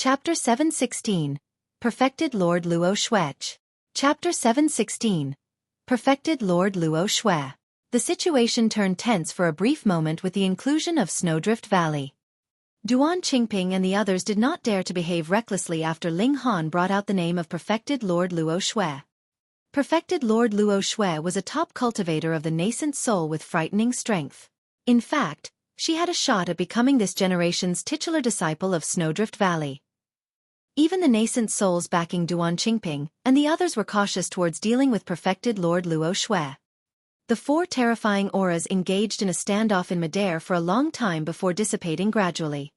Chapter 716. Perfected Lord Luo Xueqi. Chapter 716. Perfected Lord Luo Xueqi. The situation turned tense for a brief moment with the inclusion of Snowdrift Valley. Duan Qingping and the others did not dare to behave recklessly after Ling Han brought out the name of Perfected Lord Luo Xueqi. Perfected Lord Luo Xueqi was a top cultivator of the nascent soul with frightening strength. In fact, she had a shot at becoming this generation's titular disciple of Snowdrift Valley. Even the nascent souls backing Duan Qingping and the others were cautious towards dealing with Perfected Lord Luo Xueqi. The four terrifying auras engaged in a standoff in midair for a long time before dissipating gradually.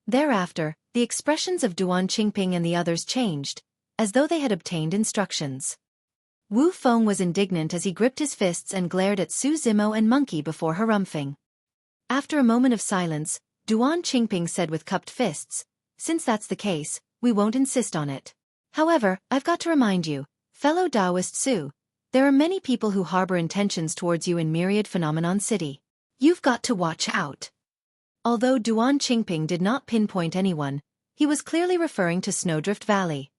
Thereafter, the expressions of Duan Qingping and the others changed, as though they had obtained instructions. Wu Feng was indignant as he gripped his fists and glared at Su Zimo and Monkey before harumphing. After a moment of silence, Duan Qingping said with cupped fists, "Since that's the case, we won't insist on it. However, I've got to remind you, fellow Taoist Su, there are many people who harbor intentions towards you in Myriad Phenomenon City. You've got to watch out." Although Duan Qingping did not pinpoint anyone, he was clearly referring to Snowdrift Valley.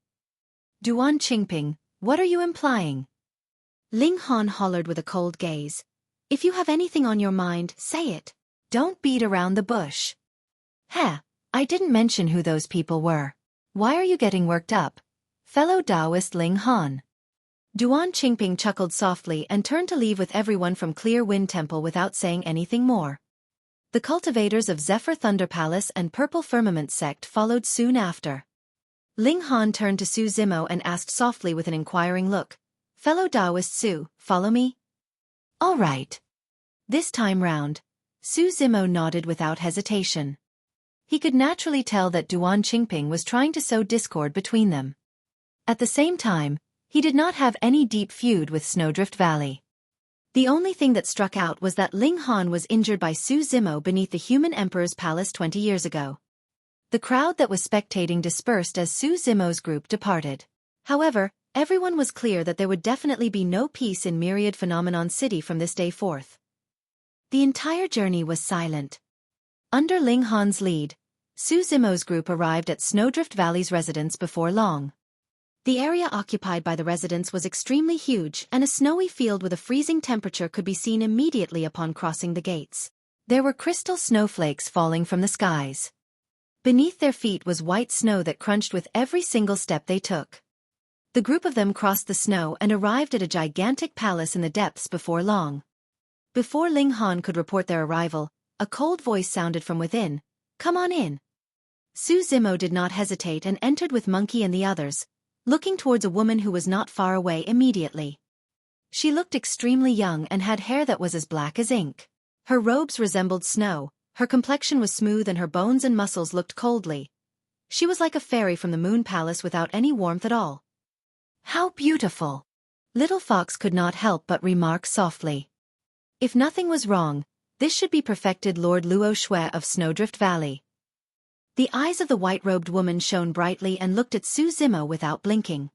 "Duan Qingping, what are you implying?" Ling Han hollered with a cold gaze. "If you have anything on your mind, say it. Don't beat around the bush." "Heh, I didn't mention who those people were. Why are you getting worked up, fellow Taoist Ling Han?" Duan Qingping chuckled softly and turned to leave with everyone from Clear Wind Temple without saying anything more. The cultivators of Zephyr Thunder Palace and Purple Firmament Sect followed soon after. Ling Han turned to Su Zimo and asked softly with an inquiring look, "Fellow Taoist Su, follow me?" "All right." This time round, Su Zimo nodded without hesitation. He could naturally tell that Duan Qingping was trying to sow discord between them. At the same time, he did not have any deep feud with Snowdrift Valley. The only thing that struck out was that Ling Han was injured by Su Zimo beneath the Human Emperor's palace 20 years ago. The crowd that was spectating dispersed as Su Zimo's group departed. However, everyone was clear that there would definitely be no peace in Myriad Phenomenon City from this day forth. The entire journey was silent. Under Ling Han's lead, Su Zimo's group arrived at Snowdrift Valley's residence before long. The area occupied by the residence was extremely huge, and a snowy field with a freezing temperature could be seen immediately upon crossing the gates. There were crystal snowflakes falling from the skies. Beneath their feet was white snow that crunched with every single step they took. The group of them crossed the snow and arrived at a gigantic palace in the depths before long. Before Ling Han could report their arrival, a cold voice sounded from within, "Come on in." Su Zimo did not hesitate and entered with Monkey and the others, looking towards a woman who was not far away immediately. She looked extremely young and had hair that was as black as ink. Her robes resembled snow, her complexion was smooth and her bones and muscles looked coldly. She was like a fairy from the Moon Palace without any warmth at all. "How beautiful!" Little Fox could not help but remark softly. If nothing was wrong, this should be Perfected Lord Luo Xueqi of Snowdrift Valley. The eyes of the white-robed woman shone brightly and looked at Su Zimo without blinking.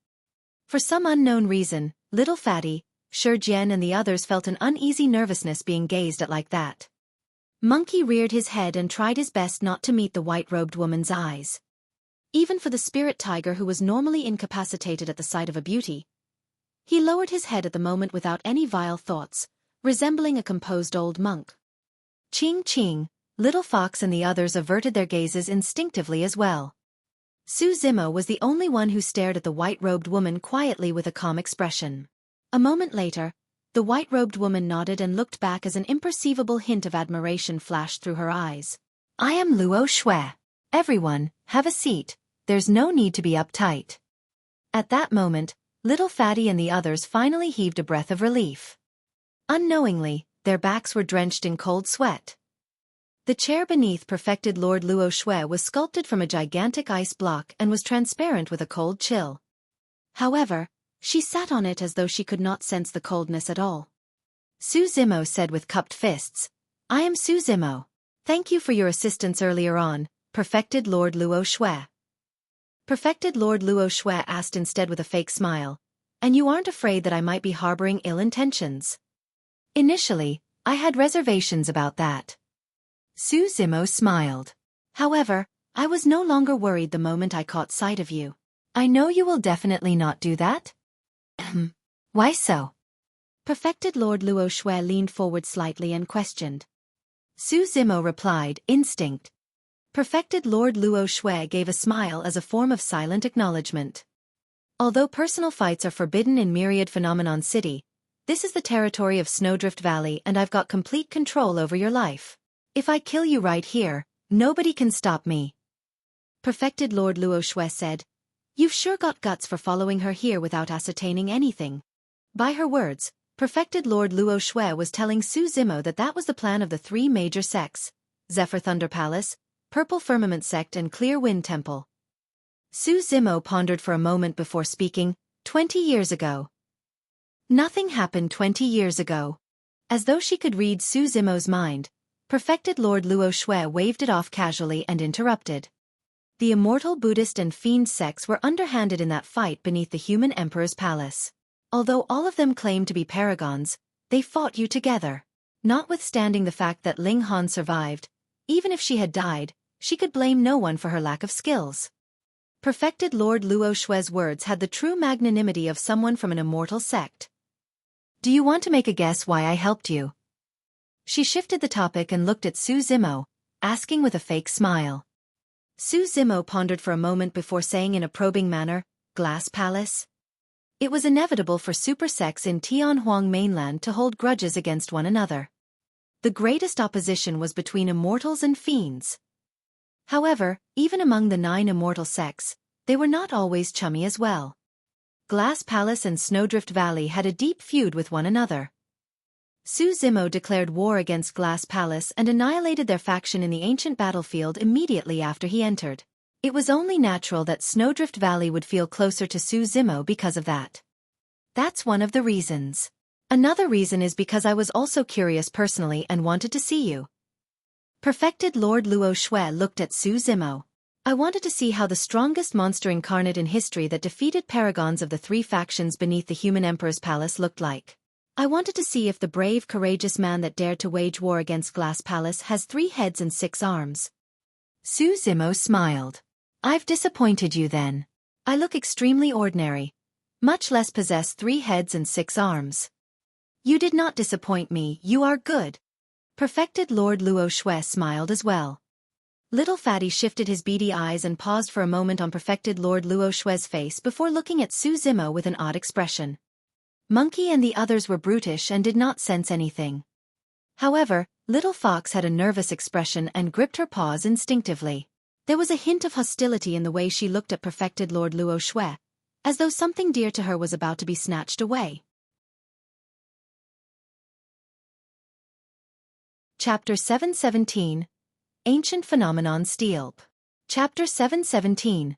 For some unknown reason, Little Fatty, Shi Jian and the others felt an uneasy nervousness being gazed at like that. Monkey reared his head and tried his best not to meet the white-robed woman's eyes. Even for the spirit tiger who was normally incapacitated at the sight of a beauty, he lowered his head at the moment without any vile thoughts, resembling a composed old monk. Ching Ching, Little Fox and the others averted their gazes instinctively as well. Su Zimo was the only one who stared at the white-robed woman quietly with a calm expression. A moment later, the white-robed woman nodded and looked back as an imperceivable hint of admiration flashed through her eyes. "I am Luo Xueqi. Everyone, have a seat, there's no need to be uptight." At that moment, Little Fatty and the others finally heaved a breath of relief. Unknowingly, their backs were drenched in cold sweat. The chair beneath Perfected Lord Luo Xueqi was sculpted from a gigantic ice block and was transparent with a cold chill. However, she sat on it as though she could not sense the coldness at all. Su Zimo said with cupped fists, "I am Su Zimo. Thank you for your assistance earlier on, Perfected Lord Luo Xueqi." Perfected Lord Luo Xueqi asked instead with a fake smile, "And you aren't afraid that I might be harboring ill intentions?" "Initially, I had reservations about that." Su Zimo smiled. "However, I was no longer worried the moment I caught sight of you. I know you will definitely not do that. Why so? Perfected Lord Luo Xue leaned forward slightly and questioned. Su Zimo replied, instinct. Perfected Lord Luo Xue gave a smile as a form of silent acknowledgement. Although personal fights are forbidden in Myriad Phenomenon City, this is the territory of Snowdrift Valley and I've got complete control over your life. If I kill you right here, nobody can stop me. Perfected Lord Luo Xue said, You've sure got guts for following her here without ascertaining anything. By her words, Perfected Lord Luo Xue was telling Su Zimo that that was the plan of the three major sects, Zephyr Thunder Palace, Purple Firmament Sect and Clear Wind Temple. Su Zimo pondered for a moment before speaking, 20 years ago. Nothing happened 20 years ago. As though she could read Su Zimo's mind, Perfected Lord Luo Xue waved it off casually and interrupted. The immortal Buddhist and fiend sects were underhanded in that fight beneath the human emperor's palace. Although all of them claimed to be paragons, they fought you together. Notwithstanding the fact that Ling Han survived, even if she had died, she could blame no one for her lack of skills. Perfected Lord Luo Xue's words had the true magnanimity of someone from an immortal sect. Do you want to make a guess why I helped you? She shifted the topic and looked at Su Zimo, asking with a fake smile. Su Zimo pondered for a moment before saying in a probing manner, Glass Palace? It was inevitable for super sects in Tianhuang mainland to hold grudges against one another. The greatest opposition was between immortals and fiends. However, even among the 9 immortal sects, they were not always chummy as well. Glass Palace and Snowdrift Valley had a deep feud with one another. Su Zimo declared war against Glass Palace and annihilated their faction in the ancient battlefield immediately after he entered. It was only natural that Snowdrift Valley would feel closer to Su Zimo because of that. That's one of the reasons. Another reason is because I was also curious personally and wanted to see you. Perfected Lord Luo Xue looked at Su Zimo. I wanted to see how the strongest monster incarnate in history that defeated paragons of the 3 factions beneath the human emperor's palace looked like. I wanted to see if the brave, courageous man that dared to wage war against Glass Palace has 3 heads and 6 arms. Su Zimo smiled. I've disappointed you then. I look extremely ordinary. Much less possess 3 heads and 6 arms. You did not disappoint me, you are good. Perfected Lord Luo Xue smiled as well. Little Fatty shifted his beady eyes and paused for a moment on Perfected Lord Luo Xue's face before looking at Su Zimo with an odd expression. Monkey and the others were brutish and did not sense anything. However, Little Fox had a nervous expression and gripped her paws instinctively. There was a hint of hostility in the way she looked at Perfected Lord Luo Xue, as though something dear to her was about to be snatched away. Chapter 717 Ancient Phenomenon Stele. Chapter 717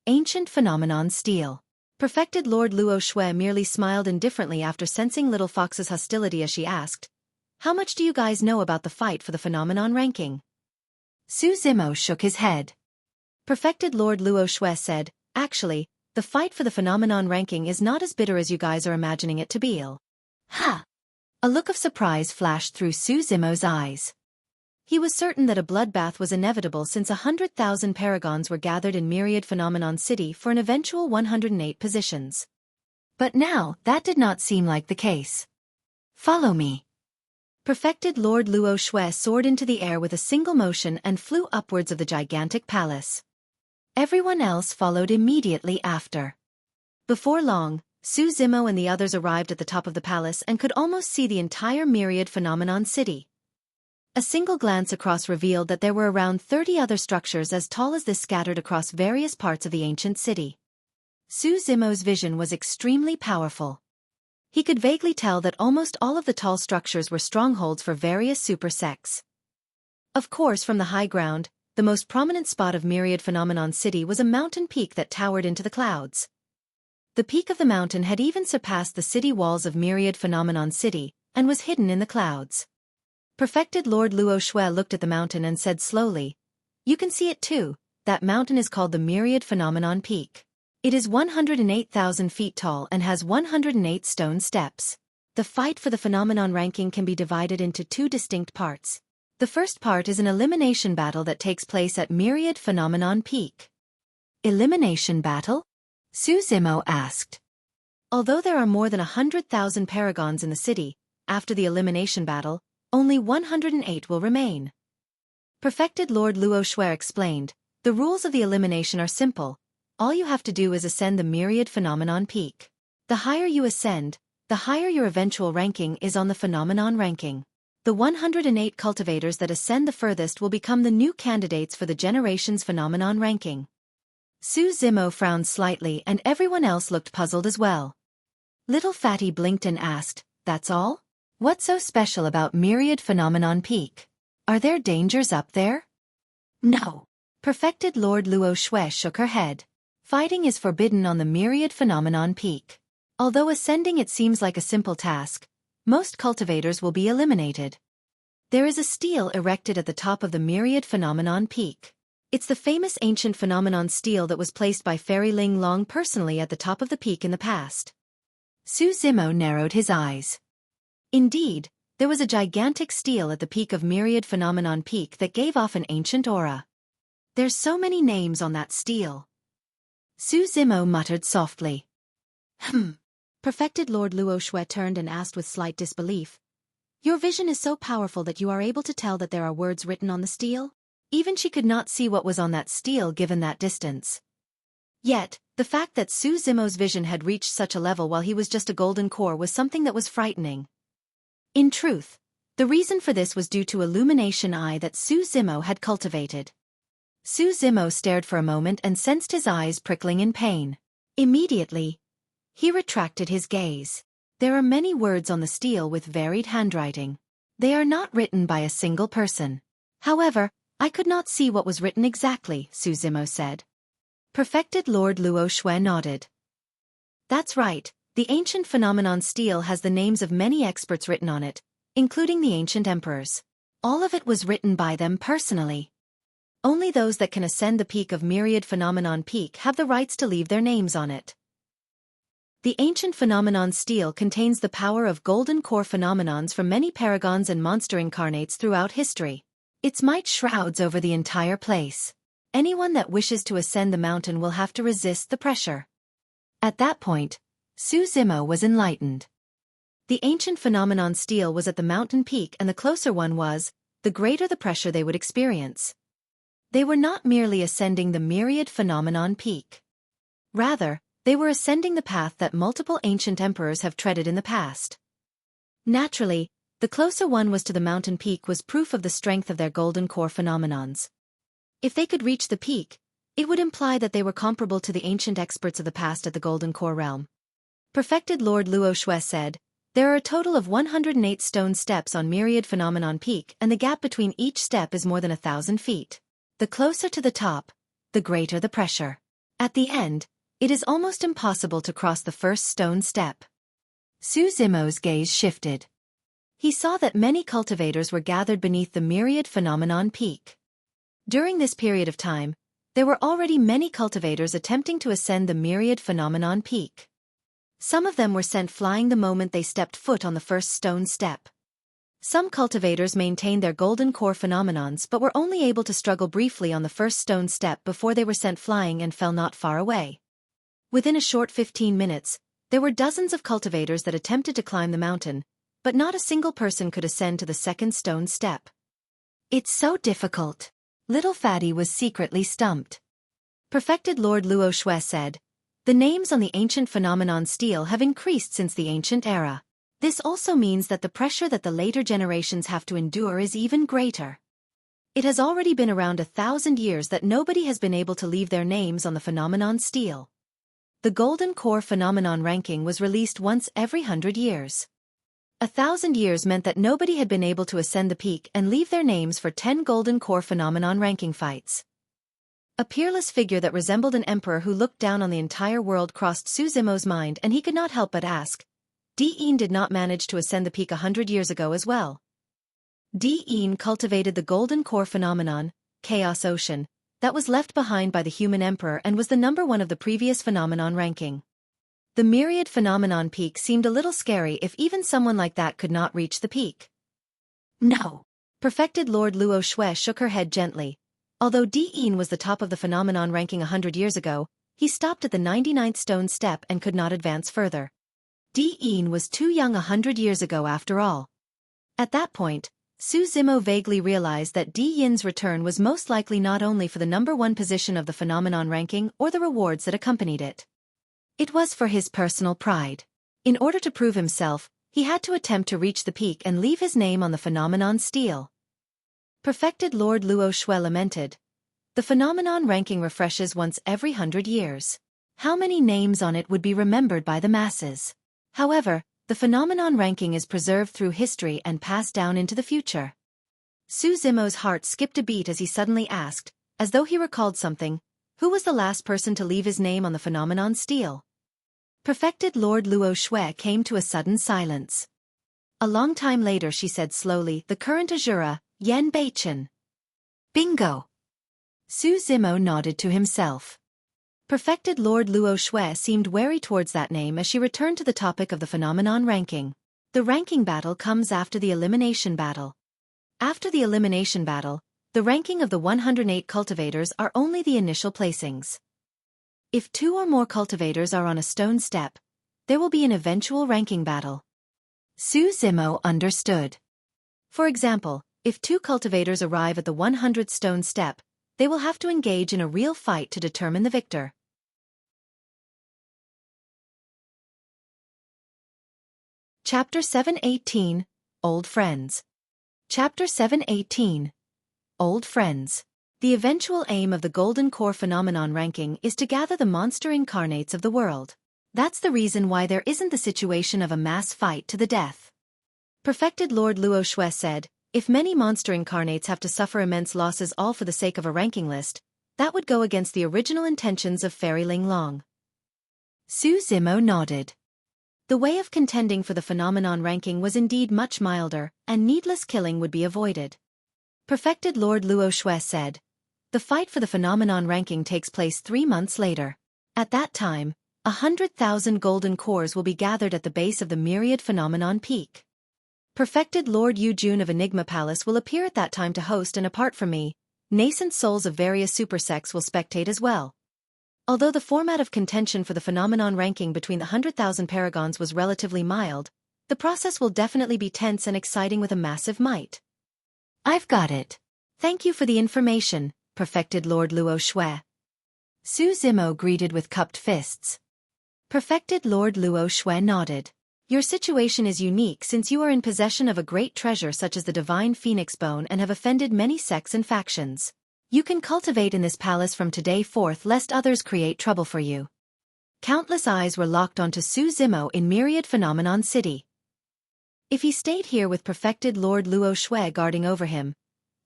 Ancient Phenomenon Stele. Perfected Lord Luo Xue merely smiled indifferently after sensing Little Fox's hostility as she asked, How much do you guys know about the fight for the phenomenon ranking? Su Zimo shook his head. Perfected Lord Luo Xue said, Actually, the fight for the phenomenon ranking is not as bitter as you guys are imagining it to be. Ha! A look of surprise flashed through Su Zimo's eyes. He was certain that a bloodbath was inevitable since 100,000 paragons were gathered in Myriad Phenomenon City for an eventual 108 positions. But now, that did not seem like the case. Follow me. Perfected Lord Luo Xue soared into the air with a single motion and flew upwards of the gigantic palace. Everyone else followed immediately after. Before long, Su Zimo and the others arrived at the top of the palace and could almost see the entire Myriad Phenomenon City. A single glance across revealed that there were around 30 other structures as tall as this scattered across various parts of the ancient city. Su Zimo's vision was extremely powerful. He could vaguely tell that almost all of the tall structures were strongholds for various super sects. Of course, from the high ground, the most prominent spot of Myriad Phenomenon City was a mountain peak that towered into the clouds. The peak of the mountain had even surpassed the city walls of Myriad Phenomenon City, and was hidden in the clouds. Perfected Lord Luo Xue looked at the mountain and said slowly, You can see it too, that mountain is called the Myriad Phenomenon Peak. It is 108,000 feet tall and has 108 stone steps. The fight for the phenomenon ranking can be divided into 2 distinct parts. The first part is an elimination battle that takes place at Myriad Phenomenon Peak. Elimination battle? Xueqi asked. Although there are more than 100,000 paragons in the city, after the elimination battle, only 108 will remain. Perfected Lord Luo Xue explained, the rules of the elimination are simple. All you have to do is ascend the Myriad Phenomenon Peak. The higher you ascend, the higher your eventual ranking is on the Phenomenon ranking. The 108 cultivators that ascend the furthest will become the new candidates for the generation's Phenomenon ranking. Xueqi frowned slightly and everyone else looked puzzled as well. Little Fatty blinked and asked, that's all? What's so special about Myriad Phenomenon Peak? Are there dangers up there? No. Perfected Lord Luo Xue shook her head. Fighting is forbidden on the Myriad Phenomenon Peak. Although ascending it seems like a simple task, most cultivators will be eliminated. There is a stele erected at the top of the Myriad Phenomenon Peak. It's the famous ancient phenomenon stele that was placed by Fairy Ling Long personally at the top of the peak in the past. Xueqi narrowed his eyes. Indeed, there was a gigantic stele at the peak of Myriad Phenomenon Peak that gave off an ancient aura. There's so many names on that stele. Xueqi muttered softly. Perfected Lord Luo Xue turned and asked with slight disbelief. Your vision is so powerful that you are able to tell that there are words written on the stele? Even she could not see what was on that stele given that distance. Yet, the fact that Xueqi's vision had reached such a level while he was just a golden core was something that was frightening. In truth, the reason for this was due to illumination eye that Xueqi had cultivated. Xueqi stared for a moment and sensed his eyes prickling in pain. Immediately, he retracted his gaze. There are many words on the stele with varied handwriting. They are not written by a single person. However, I could not see what was written exactly, Xueqi said. Perfected Lord Luo Xue nodded. That's right, the ancient phenomenon stele has the names of many experts written on it, including the ancient emperors. All of it was written by them personally. Only those that can ascend the peak of Myriad Phenomenon Peak have the rights to leave their names on it. The ancient phenomenon stele contains the power of golden core phenomenons from many paragons and monster incarnates throughout history. Its might shrouds over the entire place. Anyone that wishes to ascend the mountain will have to resist the pressure. At that point, Xueqi was enlightened. The ancient phenomenon stele was at the mountain peak and the closer one was, the greater the pressure they would experience. They were not merely ascending the Myriad Phenomenon Peak. Rather, they were ascending the path that multiple ancient emperors have treaded in the past. Naturally, the closer one was to the mountain peak was proof of the strength of their golden core phenomenons. If they could reach the peak, it would imply that they were comparable to the ancient experts of the past at the golden core realm. Perfected Lord Luo Xue said, there are a total of 108 stone steps on Myriad Phenomenon Peak and the gap between each step is more than 1,000 feet. The closer to the top, the greater the pressure. At the end, it is almost impossible to cross the first stone step. Xueqi's gaze shifted. He saw that many cultivators were gathered beneath the Myriad Phenomenon Peak. During this period of time, there were already many cultivators attempting to ascend the Myriad Phenomenon Peak. Some of them were sent flying the moment they stepped foot on the first stone step. Some cultivators maintained their golden core phenomenons but were only able to struggle briefly on the first stone step before they were sent flying and fell not far away. Within a short 15 minutes, there were dozens of cultivators that attempted to climb the mountain, but not a single person could ascend to the second stone step. It's so difficult. Little Fatty was secretly stumped. Perfected Lord Luo Xue said, the names on the ancient phenomenon stele have increased since the ancient era. This also means that the pressure that the later generations have to endure is even greater. It has already been around 1,000 years that nobody has been able to leave their names on the phenomenon stele. The golden core phenomenon ranking was released once every 100 years. 1,000 years meant that nobody had been able to ascend the peak and leave their names for 10 golden core phenomenon ranking fights. A peerless figure that resembled an emperor who looked down on the entire world crossed Xueqi's mind and he could not help but ask, Di did not manage to ascend the peak 100 years ago as well. Di cultivated the golden core phenomenon, Chaos Ocean, that was left behind by the human emperor and was the number one of the previous phenomenon ranking. The Myriad Phenomenon Peak seemed a little scary if even someone like that could not reach the peak. No. Perfected Lord Luo Xue shook her head gently. Although Di Yin was the top of the phenomenon ranking 100 years ago, he stopped at the 99th stone step and could not advance further. Di Yin was too young 100 years ago after all. At that point, Su Zimo vaguely realized that Di Yin's return was most likely not only for the number 1 position of the phenomenon ranking or the rewards that accompanied it. It was for his personal pride. In order to prove himself, he had to attempt to reach the peak and leave his name on the phenomenon stele. Perfected Lord Luo Xue lamented. The phenomenon ranking refreshes once every 100 years. How many names on it would be remembered by the masses? However, the phenomenon ranking is preserved through history and passed down into the future. Su Zimo's heart skipped a beat as he suddenly asked, as though he recalled something, who was the last person to leave his name on the phenomenon stele? Perfected Lord Luo Xue came to a sudden silence. A long time later she said slowly, the current Azura, Yan Beichen. Bingo! Su Zimo nodded to himself. Perfected Lord Luo Xue seemed wary towards that name as she returned to the topic of the phenomenon ranking. The ranking battle comes after the elimination battle. After the elimination battle, the ranking of the 108 cultivators are only the initial placings. If 2 or more cultivators are on a stone step, there will be an eventual ranking battle. Su Zimo understood. For example, if 2 cultivators arrive at the 100th stone step, they will have to engage in a real fight to determine the victor. Chapter 718, Old Friends. Chapter 718, Old Friends. The eventual aim of the Golden Core Phenomenon ranking is to gather the monster incarnates of the world. That's the reason why there isn't the situation of a mass fight to the death. Perfected Lord Luo Xue said, if many monster incarnates have to suffer immense losses all for the sake of a ranking list, that would go against the original intentions of Fairy Ling Long. Su Zimo nodded. The way of contending for the phenomenon ranking was indeed much milder, and needless killing would be avoided. Perfected Lord Luo Xue said, the fight for the phenomenon ranking takes place 3 months later. At that time, 100,000 golden cores will be gathered at the base of the myriad phenomenon peak. Perfected Lord Yu Jun of Enigma Palace will appear at that time to host, and apart from me, nascent souls of various supersects will spectate as well. Although the format of contention for the phenomenon ranking between the 100,000 paragons was relatively mild, the process will definitely be tense and exciting with a massive might. I've got it. Thank you for the information, Perfected Lord Luo Xue. Su Zimo greeted with cupped fists. Perfected Lord Luo Xue nodded. Your situation is unique since you are in possession of a great treasure such as the divine phoenix bone and have offended many sects and factions. You can cultivate in this palace from today forth lest others create trouble for you. Countless eyes were locked onto Su Zimo in Myriad Phenomenon City. If he stayed here with Perfected Lord Luo Xue guarding over him,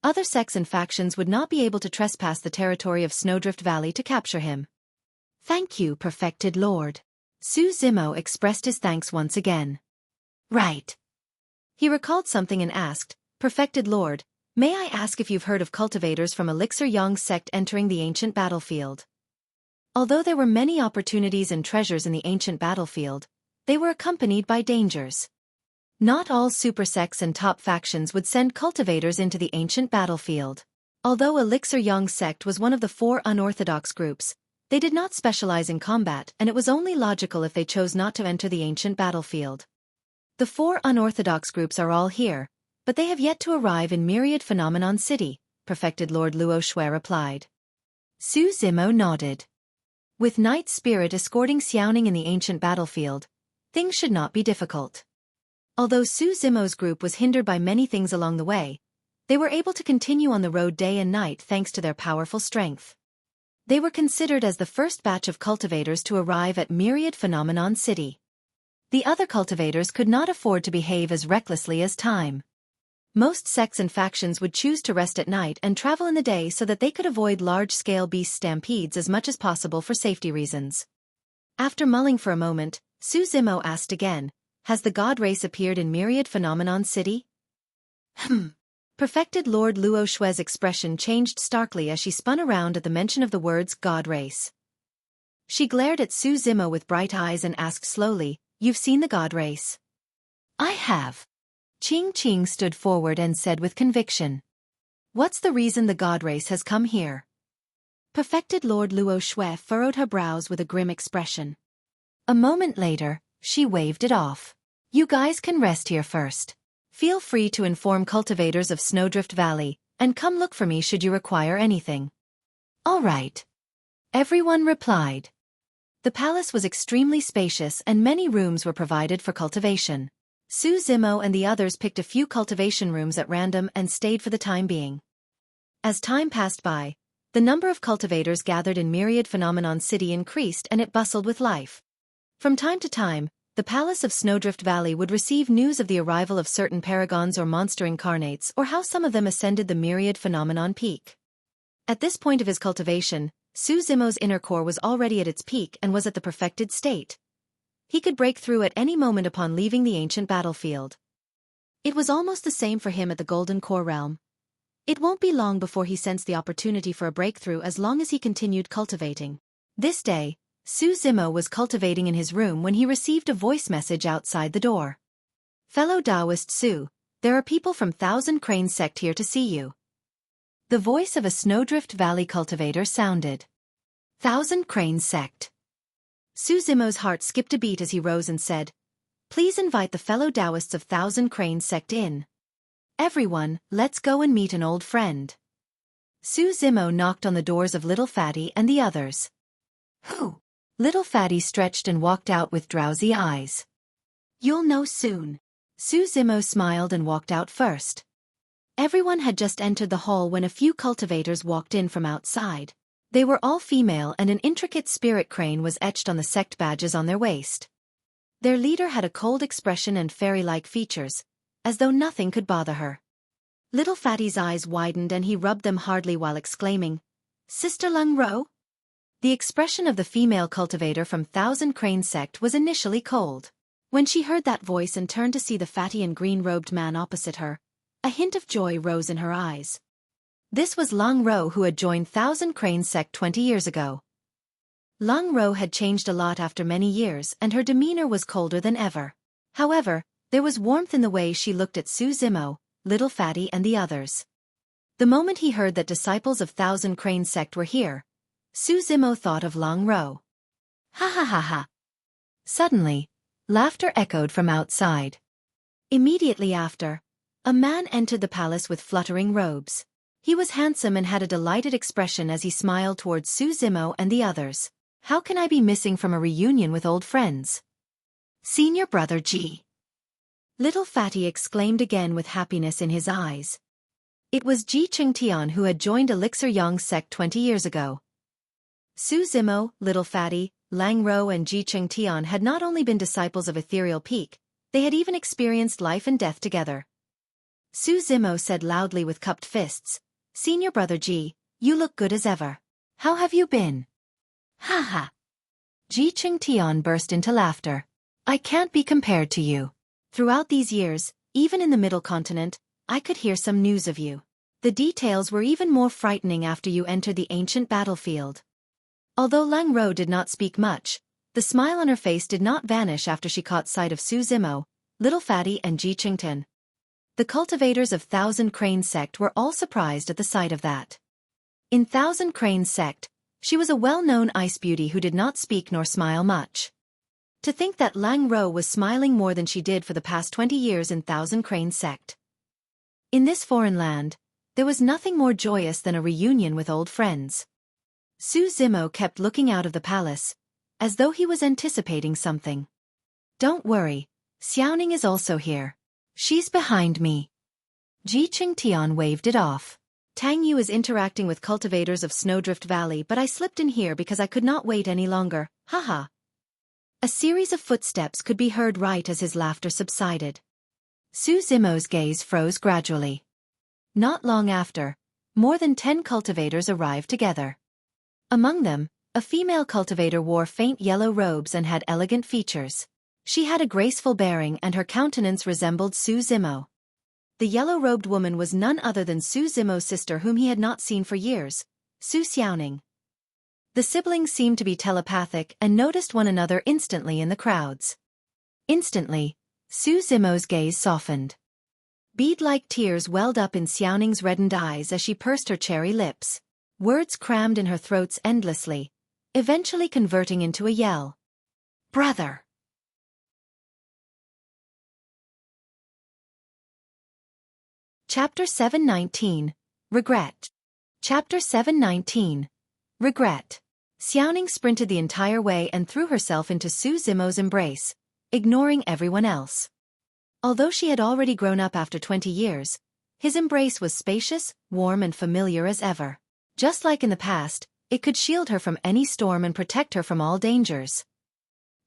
other sects and factions would not be able to trespass the territory of Snowdrift Valley to capture him. Thank you, Perfected Lord. Su Zimo expressed his thanks once again. Right. He recalled something and asked, Perfected Lord, may I ask if you've heard of cultivators from Elixir Yang sect entering the ancient battlefield? Although there were many opportunities and treasures in the ancient battlefield, they were accompanied by dangers. Not all supersects and top factions would send cultivators into the ancient battlefield. Although Elixir Yang sect was one of the 4 unorthodox groups, they did not specialize in combat, and it was only logical if they chose not to enter the ancient battlefield. The 4 unorthodox groups are all here, but they have yet to arrive in Myriad Phenomenon City, Perfected Lord Luo Xue replied. Su Zimo nodded. With Night Spirit escorting Xiaoning in the ancient battlefield, things should not be difficult. Although Su Zimo's group was hindered by many things along the way, they were able to continue on the road day and night thanks to their powerful strength. They were considered as the first batch of cultivators to arrive at Myriad Phenomenon City. The other cultivators could not afford to behave as recklessly as time. Most sects and factions would choose to rest at night and travel in the day so that they could avoid large-scale beast stampedes as much as possible for safety reasons. After mulling for a moment, Su Zimo asked again, has the god race appeared in Myriad Phenomenon City? Perfected Lord Luo Xue's expression changed starkly as she spun around at the mention of the words god race. She glared at Su Zimo with bright eyes and asked slowly, you've seen the god race? I have. Qing stood forward and said with conviction. What's the reason the god race has come here? Perfected Lord Luo Xue furrowed her brows with a grim expression. A moment later, she waved it off. You guys can rest here first. Feel free to inform cultivators of Snowdrift Valley, and come look for me should you require anything. All right. Everyone replied. The palace was extremely spacious and many rooms were provided for cultivation. Su Zimo and the others picked a few cultivation rooms at random and stayed for the time being. As time passed by, the number of cultivators gathered in Myriad Phenomenon City increased and it bustled with life. From time to time, the palace of Snowdrift Valley would receive news of the arrival of certain paragons or monster incarnates or how some of them ascended the Myriad Phenomenon peak. At this point of his cultivation, Su Zimo's inner core was already at its peak and was at the perfected state. He could break through at any moment upon leaving the ancient battlefield. It was almost the same for him at the Golden Core realm. It won't be long before he sensed the opportunity for a breakthrough as long as he continued cultivating. This day, Su Zimo was cultivating in his room when he received a voice message outside the door. Fellow Taoist Su, there are people from Thousand Cranes sect here to see you. The voice of a Snowdrift Valley cultivator sounded. Thousand Cranes sect. Su Zimo's heart skipped a beat as he rose and said, Please invite the fellow Taoists of Thousand Cranes sect in. Everyone, let's go and meet an old friend. Su Zimo knocked on the doors of Little Fatty and the others. Who? Little Fatty stretched and walked out with drowsy eyes. You'll know soon. Su Zimo smiled and walked out first. Everyone had just entered the hall when a few cultivators walked in from outside. They were all female and an intricate spirit crane was etched on the sect badges on their waist. Their leader had a cold expression and fairy-like features, as though nothing could bother her. Little Fatty's eyes widened and he rubbed them hardly while exclaiming, Sister Lung Ro? The expression of the female cultivator from Thousand Crane sect was initially cold. When she heard that voice and turned to see the fatty and green-robed man opposite her, a hint of joy rose in her eyes. This was Lung Ro who had joined Thousand Crane sect 20 years ago. Lung Ro had changed a lot after many years and her demeanor was colder than ever. However, there was warmth in the way she looked at Su Zimo, Little Fatty and the others. The moment he heard that disciples of Thousand Crane sect were here, Su Zimo thought of Lung Ro. Ha ha ha ha. Suddenly, laughter echoed from outside. Immediately after, a man entered the palace with fluttering robes. He was handsome and had a delighted expression as he smiled towards Su Zimo and the others. How can I be missing from a reunion with old friends? Senior brother G. Little Fatty exclaimed again with happiness in his eyes. It was Ji Chengtian who had joined Elixir Yang sect 20 years ago. Su Zimo, Little Fatty, Lang Ro and Ji Chengtian had not only been disciples of Ethereal Peak, they had even experienced life and death together. Su Zimo said loudly with cupped fists, Senior brother Ji, you look good as ever. How have you been? Ha ha. Ji Chengtian burst into laughter. I can't be compared to you. Throughout these years, even in the Middle Continent, I could hear some news of you. The details were even more frightening after you entered the ancient battlefield. Although Lang Ro did not speak much, the smile on her face did not vanish after she caught sight of Su Zimo, Little Fatty and Ji Chengtian. The cultivators of Thousand Crane sect were all surprised at the sight of that. In Thousand Crane sect, she was a well-known ice beauty who did not speak nor smile much. To think that Lang Ro was smiling more than she did for the past 20 years in Thousand Crane sect. In this foreign land, there was nothing more joyous than a reunion with old friends. Su Zimo kept looking out of the palace, as though he was anticipating something. Don't worry, Xiaoning is also here. She's behind me. Ji Chengtian waved it off. Tang Yu is interacting with cultivators of Snowdrift Valley but I slipped in here because I could not wait any longer, haha. A series of footsteps could be heard right as his laughter subsided. Su Zimo's gaze froze gradually. Not long after, more than 10 cultivators arrived together. Among them, a female cultivator wore faint yellow robes and had elegant features. She had a graceful bearing and her countenance resembled Su Zimo. The yellow-robed woman was none other than Su Zimo's sister whom he had not seen for years, Su Xiaoning. The siblings seemed to be telepathic and noticed one another instantly in the crowds. Instantly, Su Zimo's gaze softened. Bead-like tears welled up in Xiaoning's reddened eyes as she pursed her cherry lips. Words crammed in her throats endlessly, eventually converting into a yell. Brother! Chapter 719. Regret. Chapter 719. Regret. Xiaoning sprinted the entire way and threw herself into Su Zimo's embrace, ignoring everyone else. Although she had already grown up after 20 years, his embrace was spacious, warm and familiar as ever. Just like in the past, it could shield her from any storm and protect her from all dangers.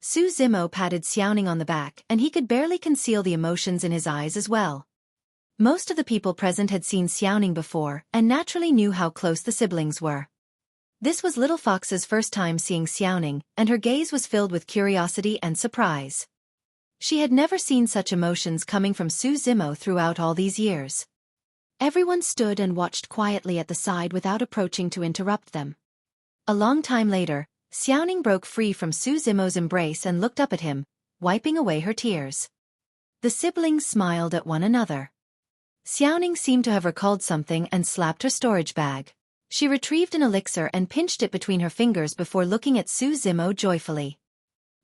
Su Zimo patted Xiaoning on the back and he could barely conceal the emotions in his eyes as well. Most of the people present had seen Xiaoning before and naturally knew how close the siblings were. This was Little Fox's first time seeing Xiaoning, and her gaze was filled with curiosity and surprise. She had never seen such emotions coming from Su Zimo throughout all these years. Everyone stood and watched quietly at the side without approaching to interrupt them. A long time later, Xiaoning broke free from Su Zimo's embrace and looked up at him, wiping away her tears. The siblings smiled at one another. Xiaoning seemed to have recalled something and slapped her storage bag. She retrieved an elixir and pinched it between her fingers before looking at Su Zimo joyfully.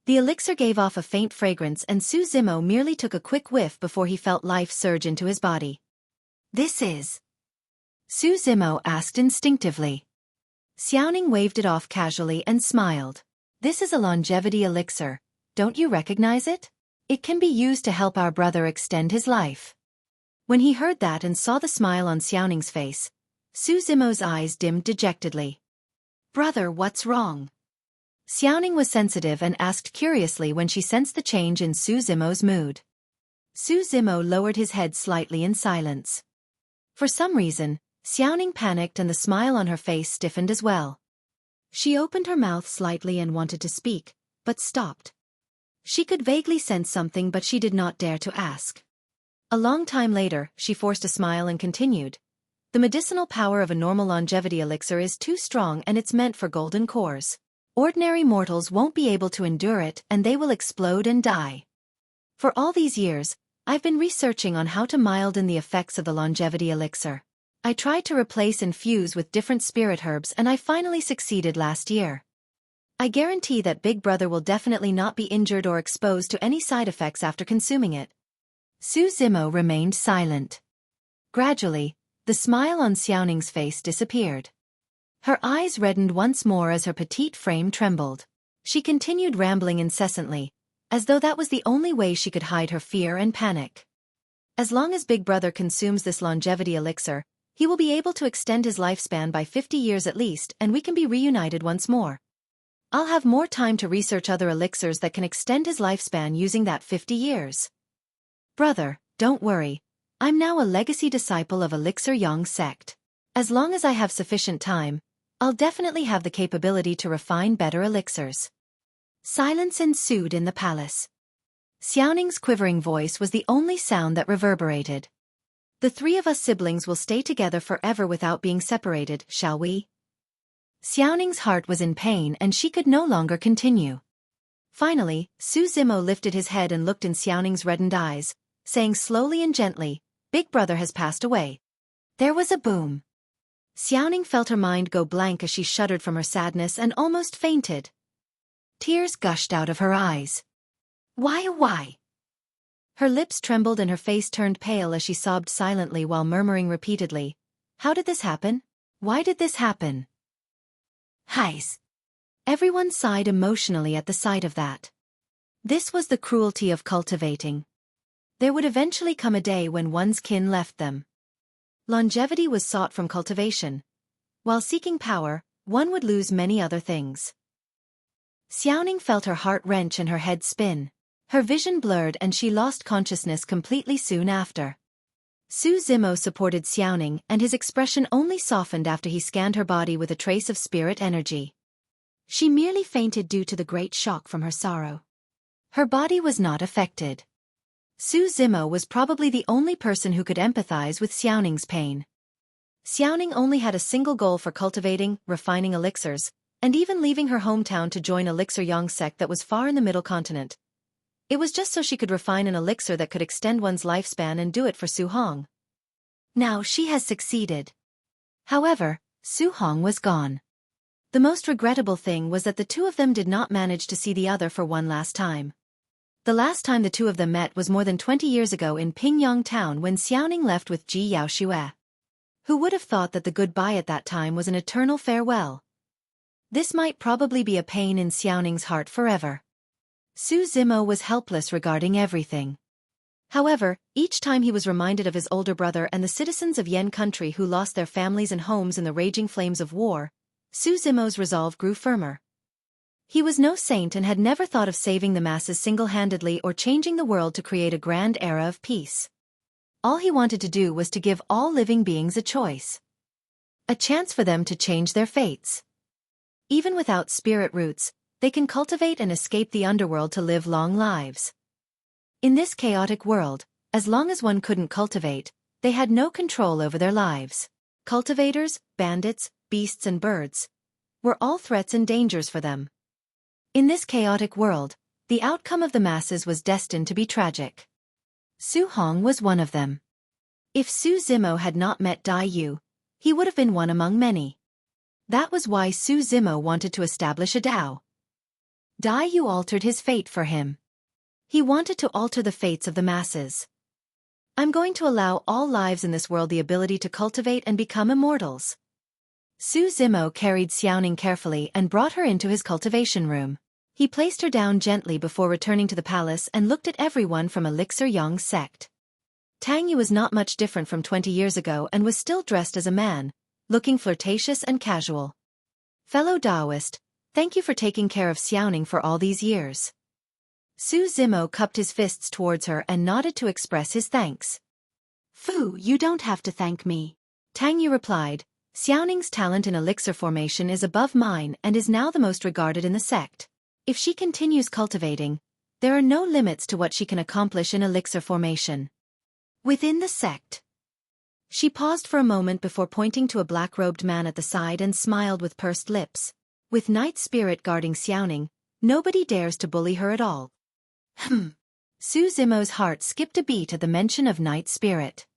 The elixir gave off a faint fragrance and Su Zimo merely took a quick whiff before he felt life surge into his body. This is... Su Zimo asked instinctively. Xiaoning waved it off casually and smiled. This is a longevity elixir, don't you recognize it? It can be used to help our brother extend his life. When he heard that and saw the smile on Xiaoning's face, Su Zimo's eyes dimmed dejectedly. Brother, what's wrong? Xiaoning was sensitive and asked curiously when she sensed the change in Su Zimo's mood. Su Zimo lowered his head slightly in silence. For some reason, Xiaoning panicked and the smile on her face stiffened as well. She opened her mouth slightly and wanted to speak, but stopped. She could vaguely sense something but she did not dare to ask. A long time later, she forced a smile and continued. The medicinal power of a normal longevity elixir is too strong and it's meant for golden cores. Ordinary mortals won't be able to endure it and they will explode and die. For all these years, I've been researching on how to milden the effects of the longevity elixir. I tried to replace and fuse with different spirit herbs and I finally succeeded last year. I guarantee that Big Brother will definitely not be injured or exposed to any side effects after consuming it. Su Zimo remained silent. Gradually, the smile on Xiaoning's face disappeared. Her eyes reddened once more as her petite frame trembled. She continued rambling incessantly, as though that was the only way she could hide her fear and panic. As long as Big Brother consumes this longevity elixir, he will be able to extend his lifespan by 50 years at least and we can be reunited once more. I'll have more time to research other elixirs that can extend his lifespan using that 50 years. Brother, don't worry. I'm now a legacy disciple of Elixir Yang sect. As long as I have sufficient time, I'll definitely have the capability to refine better elixirs. Silence ensued in the palace. Xiaoning's quivering voice was the only sound that reverberated. The three of us siblings will stay together forever without being separated, shall we? Xiaoning's heart was in pain and she could no longer continue. Finally, Su Zimo lifted his head and looked in Xiaoning's reddened eyes, saying slowly and gently, Big Brother has passed away. There was a boom. Xiaoning felt her mind go blank as she shuddered from her sadness and almost fainted. Tears gushed out of her eyes. Why? Her lips trembled and her face turned pale as she sobbed silently while murmuring repeatedly, How did this happen? Why did this happen? Heis. Everyone sighed emotionally at the sight of that. This was the cruelty of cultivating. There would eventually come a day when one's kin left them. Longevity was sought from cultivation. While seeking power, one would lose many other things. Xiaoning felt her heart wrench and her head spin. Her vision blurred and she lost consciousness completely soon after. Su Zimo supported Xiaoning and his expression only softened after he scanned her body with a trace of spirit energy. She merely fainted due to the great shock from her sorrow. Her body was not affected. Su Zimo was probably the only person who could empathize with Xiaoning's pain. Xiaoning only had a single goal for cultivating, refining elixirs, and even leaving her hometown to join Elixir Yang sect that was far in the middle continent. It was just so she could refine an elixir that could extend one's lifespan and do it for Su Hong. Now she has succeeded. However, Su Hong was gone. The most regrettable thing was that the two of them did not manage to see the other for one last time. The last time the two of them met was more than 20 years ago in Pingyang town when Xiaoning left with Ji Yaoxue. Who would have thought that the goodbye at that time was an eternal farewell? This might probably be a pain in Xiaoning's heart forever. Su Zimo was helpless regarding everything. However, each time he was reminded of his older brother and the citizens of Yen country who lost their families and homes in the raging flames of war, Su Zimo's resolve grew firmer. He was no saint and had never thought of saving the masses single-handedly or changing the world to create a grand era of peace. All he wanted to do was to give all living beings a choice. A chance for them to change their fates. Even without spirit roots, they can cultivate and escape the underworld to live long lives. In this chaotic world, as long as one couldn't cultivate, they had no control over their lives. Cultivators, bandits, beasts and birds were all threats and dangers for them. In this chaotic world, the outcome of the masses was destined to be tragic. Su Hong was one of them. If Su Zimo had not met Dai Yu, he would have been one among many. That was why Su Zimo wanted to establish a Dao. Dai Yu altered his fate for him. He wanted to alter the fates of the masses. I'm going to allow all lives in this world the ability to cultivate and become immortals. Su Zimo carried Xiaoning carefully and brought her into his cultivation room. He placed her down gently before returning to the palace and looked at everyone from Elixir Yang's sect. Tang Yu was not much different from 20 years ago and was still dressed as a man, looking flirtatious and casual. Fellow Taoist, thank you for taking care of Xiaoning for all these years. Su Zimo cupped his fists towards her and nodded to express his thanks. Fu, you don't have to thank me. Tang Yu replied, Xiaoning's talent in elixir formation is above mine and is now the most regarded in the sect. If she continues cultivating, there are no limits to what she can accomplish in elixir formation. Within the sect. She paused for a moment before pointing to a black-robed man at the side and smiled with pursed lips. With Night Spirit guarding Xiaoning, nobody dares to bully her at all. Su Zimo's heart skipped a beat at the mention of Night Spirit.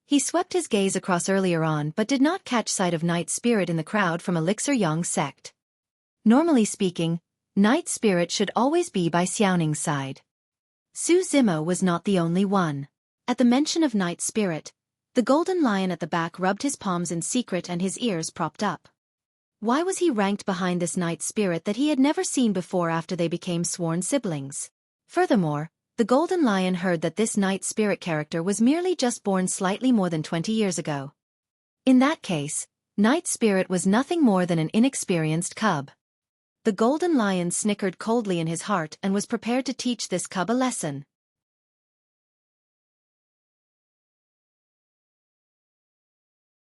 He swept his gaze across earlier on but did not catch sight of Night Spirit in the crowd from Elixir Yang's sect. Normally speaking, Night Spirit should always be by Xiaoning's side. Su Zimo was not the only one. At the mention of Night Spirit, the golden lion at the back rubbed his palms in secret and his ears propped up. Why was he ranked behind this Night Spirit that he had never seen before after they became sworn siblings? Furthermore, the golden lion heard that this Night Spirit character was merely just born slightly more than 20 years ago. In that case, Night Spirit was nothing more than an inexperienced cub. The golden lion snickered coldly in his heart and was prepared to teach this cub a lesson.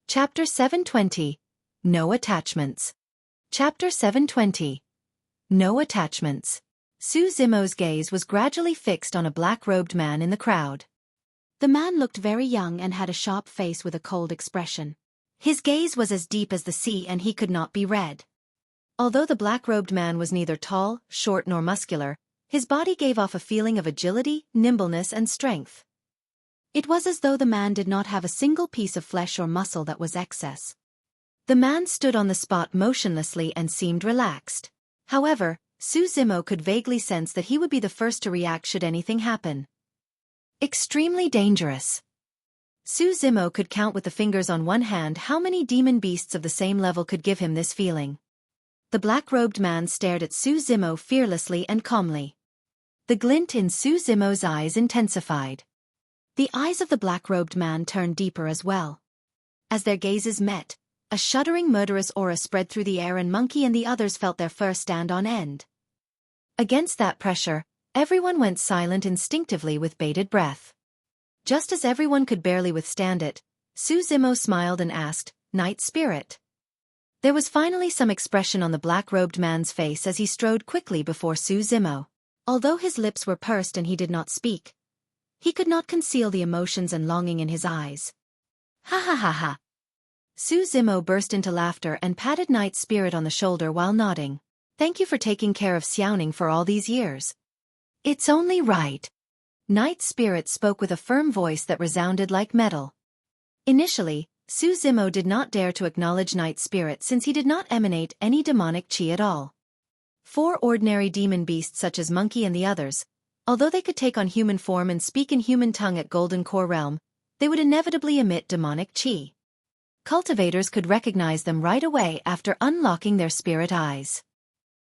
Chapter 720. No Attachments. Chapter 720. No Attachments. Su Zimo's gaze was gradually fixed on a black-robed man in the crowd. The man looked very young and had a sharp face with a cold expression. His gaze was as deep as the sea and he could not be read. Although the black-robed man was neither tall, short nor muscular, his body gave off a feeling of agility, nimbleness and strength. It was as though the man did not have a single piece of flesh or muscle that was excess. The man stood on the spot motionlessly and seemed relaxed. However, Su Zimo could vaguely sense that he would be the first to react should anything happen. Extremely dangerous. Su Zimo could count with the fingers on one hand how many demon beasts of the same level could give him this feeling. The black-robed man stared at Su Zimo fearlessly and calmly. The glint in Su Zimo's eyes intensified. The eyes of the black-robed man turned deeper as well. As their gazes met, a shuddering murderous aura spread through the air and Monkey and the others felt their fur stand on end. Against that pressure, everyone went silent instinctively with bated breath. Just as everyone could barely withstand it, Su Zimo smiled and asked, Night Spirit. There was finally some expression on the black-robed man's face as he strode quickly before Su Zimo. Although his lips were pursed and he did not speak, he could not conceal the emotions and longing in his eyes. Ha ha ha ha. Su Zimo burst into laughter and patted Night Spirit on the shoulder while nodding. Thank you for taking care of Xiaoning for all these years. It's only right. Night Spirit spoke with a firm voice that resounded like metal. Initially, Xueqi did not dare to acknowledge Night Spirit since he did not emanate any demonic chi at all. 4 ordinary demon beasts such as Monkey and the others, although they could take on human form and speak in human tongue at Golden Core Realm, they would inevitably emit demonic chi. Cultivators could recognize them right away after unlocking their spirit eyes.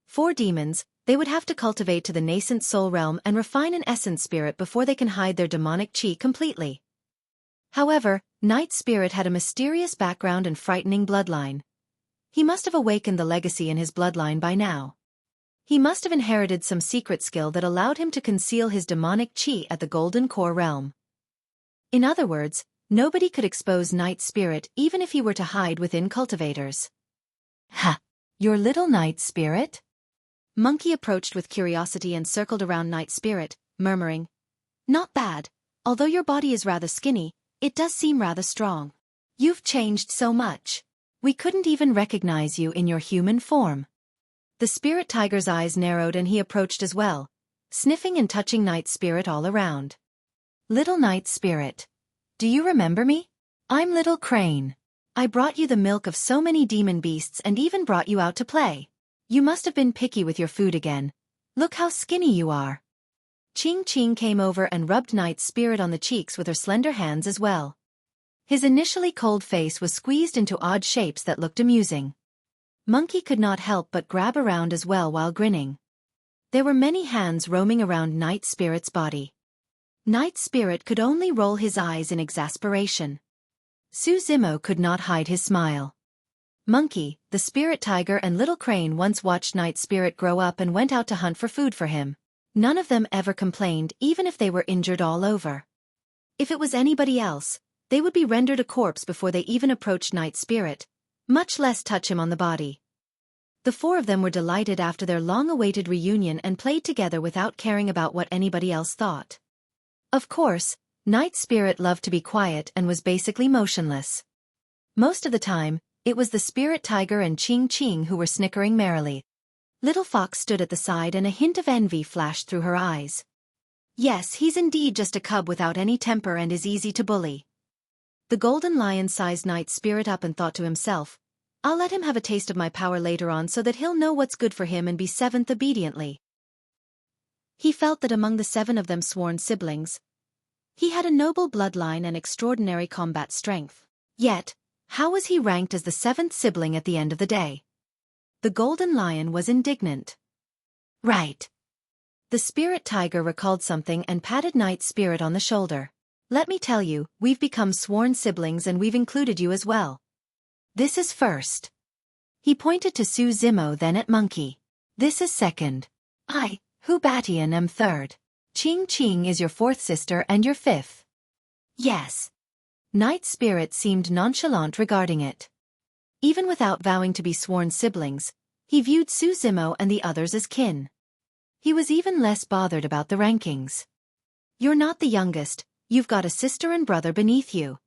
4 demons, they would have to cultivate to the nascent soul realm and refine an essence spirit before they can hide their demonic chi completely. However, Night Spirit had a mysterious background and frightening bloodline. He must have awakened the legacy in his bloodline by now. He must have inherited some secret skill that allowed him to conceal his demonic chi at the Golden Core Realm. In other words, nobody could expose Night Spirit even if he were to hide within cultivators. Ha! Your little Night Spirit? Monkey approached with curiosity and circled around Night Spirit, murmuring, "Not bad, although your body is rather skinny, it does seem rather strong. You've changed so much. We couldn't even recognize you in your human form." The spirit tiger's eyes narrowed and he approached as well, sniffing and touching Night Spirit all around. "Little Night Spirit. Do you remember me? I'm Little Crane. I brought you the milk of so many demon beasts and even brought you out to play. You must have been picky with your food again. Look how skinny you are." Ching Ching came over and rubbed Night Spirit on the cheeks with her slender hands as well. His initially cold face was squeezed into odd shapes that looked amusing. Monkey could not help but grab around as well while grinning. There were many hands roaming around Night Spirit's body. Night Spirit could only roll his eyes in exasperation. Xueqi could not hide his smile. Monkey, the spirit tiger and Little Crane once watched Night Spirit grow up and went out to hunt for food for him. None of them ever complained even if they were injured all over. If it was anybody else, they would be rendered a corpse before they even approached Night Spirit, much less touch him on the body. The 4 of them were delighted after their long-awaited reunion and played together without caring about what anybody else thought. Of course, Night Spirit loved to be quiet and was basically motionless. Most of the time, it was the spirit tiger and Ching Ching who were snickering merrily. Little Fox stood at the side and a hint of envy flashed through her eyes. Yes, he's indeed just a cub without any temper and is easy to bully. The Golden Lion sized Night Spirit up and thought to himself, "I'll let him have a taste of my power later on so that he'll know what's good for him and be 7th obediently." He felt that among the 7 of them sworn siblings, he had a noble bloodline and extraordinary combat strength. Yet, how was he ranked as the 7th sibling at the end of the day? The Golden Lion was indignant. "Right." The spirit tiger recalled something and patted Night Spirit on the shoulder. "Let me tell you, we've become sworn siblings and we've included you as well. This is first." He pointed to Xueqi then at Monkey. "This is second. I, Hubatian, am third. Ching Ching is your 4th sister and your 5th. Yes." Night Spirit seemed nonchalant regarding it. Even without vowing to be sworn siblings, he viewed Xueqi and the others as kin. He was even less bothered about the rankings. "You're not the youngest, you've got a sister and brother beneath you."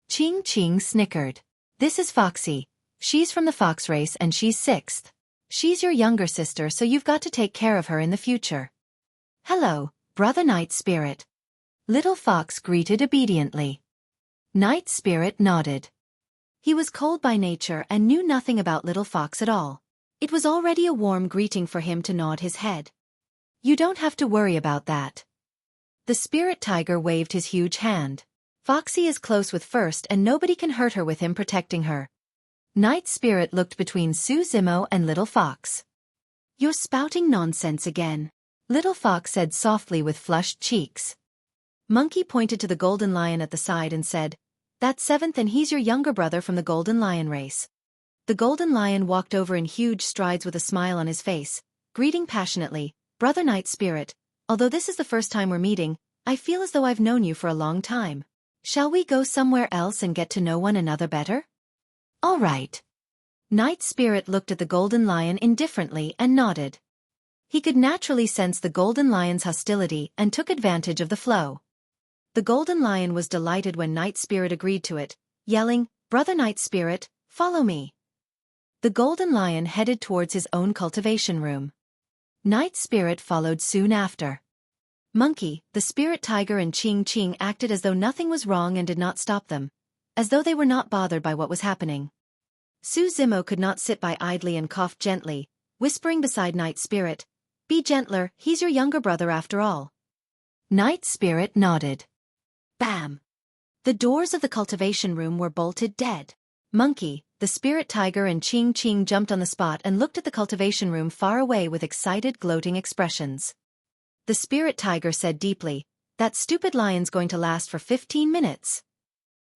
Ching Ching snickered. "This is Foxy. She's from the fox race and she's 6th. She's your younger sister, so you've got to take care of her in the future." "Hello, Brother Night Spirit." Little Fox greeted obediently. Night Spirit nodded. He was cold by nature and knew nothing about Little Fox at all. It was already a warm greeting for him to nod his head. "You don't have to worry about that." The spirit tiger waved his huge hand. "Foxy is close with First and nobody can hurt her with him protecting her." Night Spirit looked between Xueqi and Little Fox. "You're spouting nonsense again," Little Fox said softly with flushed cheeks. Monkey pointed to the Golden Lion at the side and said, "That's 7th and he's your younger brother from the Golden Lion race." The Golden Lion walked over in huge strides with a smile on his face, greeting passionately, "Brother Night Spirit, although this is the first time we're meeting, I feel as though I've known you for a long time. Shall we go somewhere else and get to know one another better?" "All right." Night Spirit looked at the Golden Lion indifferently and nodded. He could naturally sense the Golden Lion's hostility and took advantage of the flow. The Golden Lion was delighted when Night Spirit agreed to it, yelling, "Brother Night Spirit, follow me." The Golden Lion headed towards his own cultivation room. Night Spirit followed soon after. Monkey, the spirit tiger and Ching acted as though nothing was wrong and did not stop them, as though they were not bothered by what was happening. Zimo could not sit by idly and coughed gently, whispering beside Night Spirit, "Be gentler, he's your younger brother after all." Night Spirit nodded. Bam! The doors of the cultivation room were bolted dead. Monkey, the spirit tiger and Ching jumped on the spot and looked at the cultivation room far away with excited, gloating expressions. The spirit tiger said deeply, "That stupid lion's going to last for 15 minutes.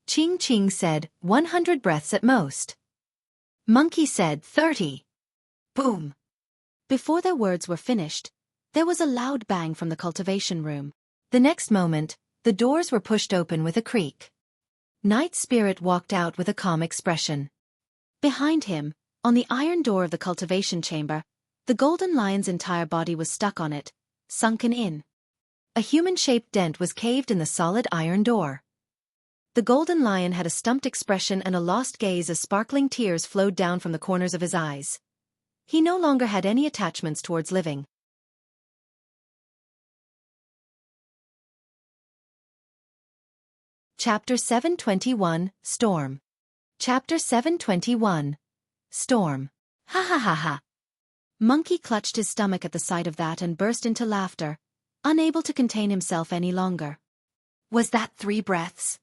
Ching said, 100 breaths at most. Monkey said, 30. Boom! Before their words were finished, there was a loud bang from the cultivation room. The next moment, the doors were pushed open with a creak. Night Spirit walked out with a calm expression. Behind him, on the iron door of the cultivation chamber, the golden lion's entire body was stuck on it, sunken in. A human-shaped dent was caved in the solid iron door. The golden lion had a stumped expression and a lost gaze as sparkling tears flowed down from the corners of his eyes. He no longer had any attachments towards living. Chapter 721, Storm. Chapter 721. Storm. Ha ha ha ha. Monkey clutched his stomach at the sight of that and burst into laughter, unable to contain himself any longer. Was that 3 breaths?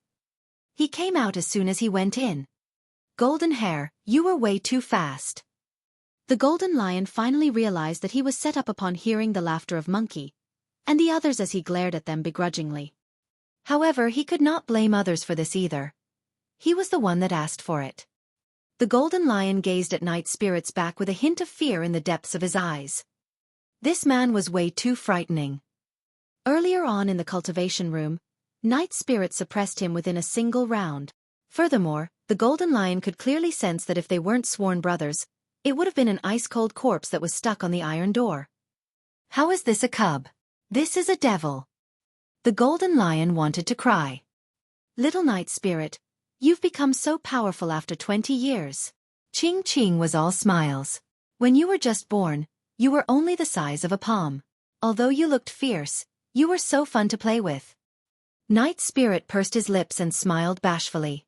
He came out as soon as he went in. Golden hair, you were way too fast. The golden lion finally realized that he was set up upon hearing the laughter of Monkey, and the others as he glared at them begrudgingly. However, he could not blame others for this either. He was the one that asked for it. The golden lion gazed at Night Spirit's back with a hint of fear in the depths of his eyes. This man was way too frightening. Earlier on in the cultivation room, Night Spirit suppressed him within a single round. Furthermore, the golden lion could clearly sense that if they weren't sworn brothers, it would have been an ice-cold corpse that was stuck on the iron door. How is this a cub? This is a devil. The golden lion wanted to cry. Little Night Spirit, you've become so powerful after 20 years. Ching was all smiles. When you were just born, you were only the size of a palm. Although you looked fierce, you were so fun to play with. Night Spirit pursed his lips and smiled bashfully.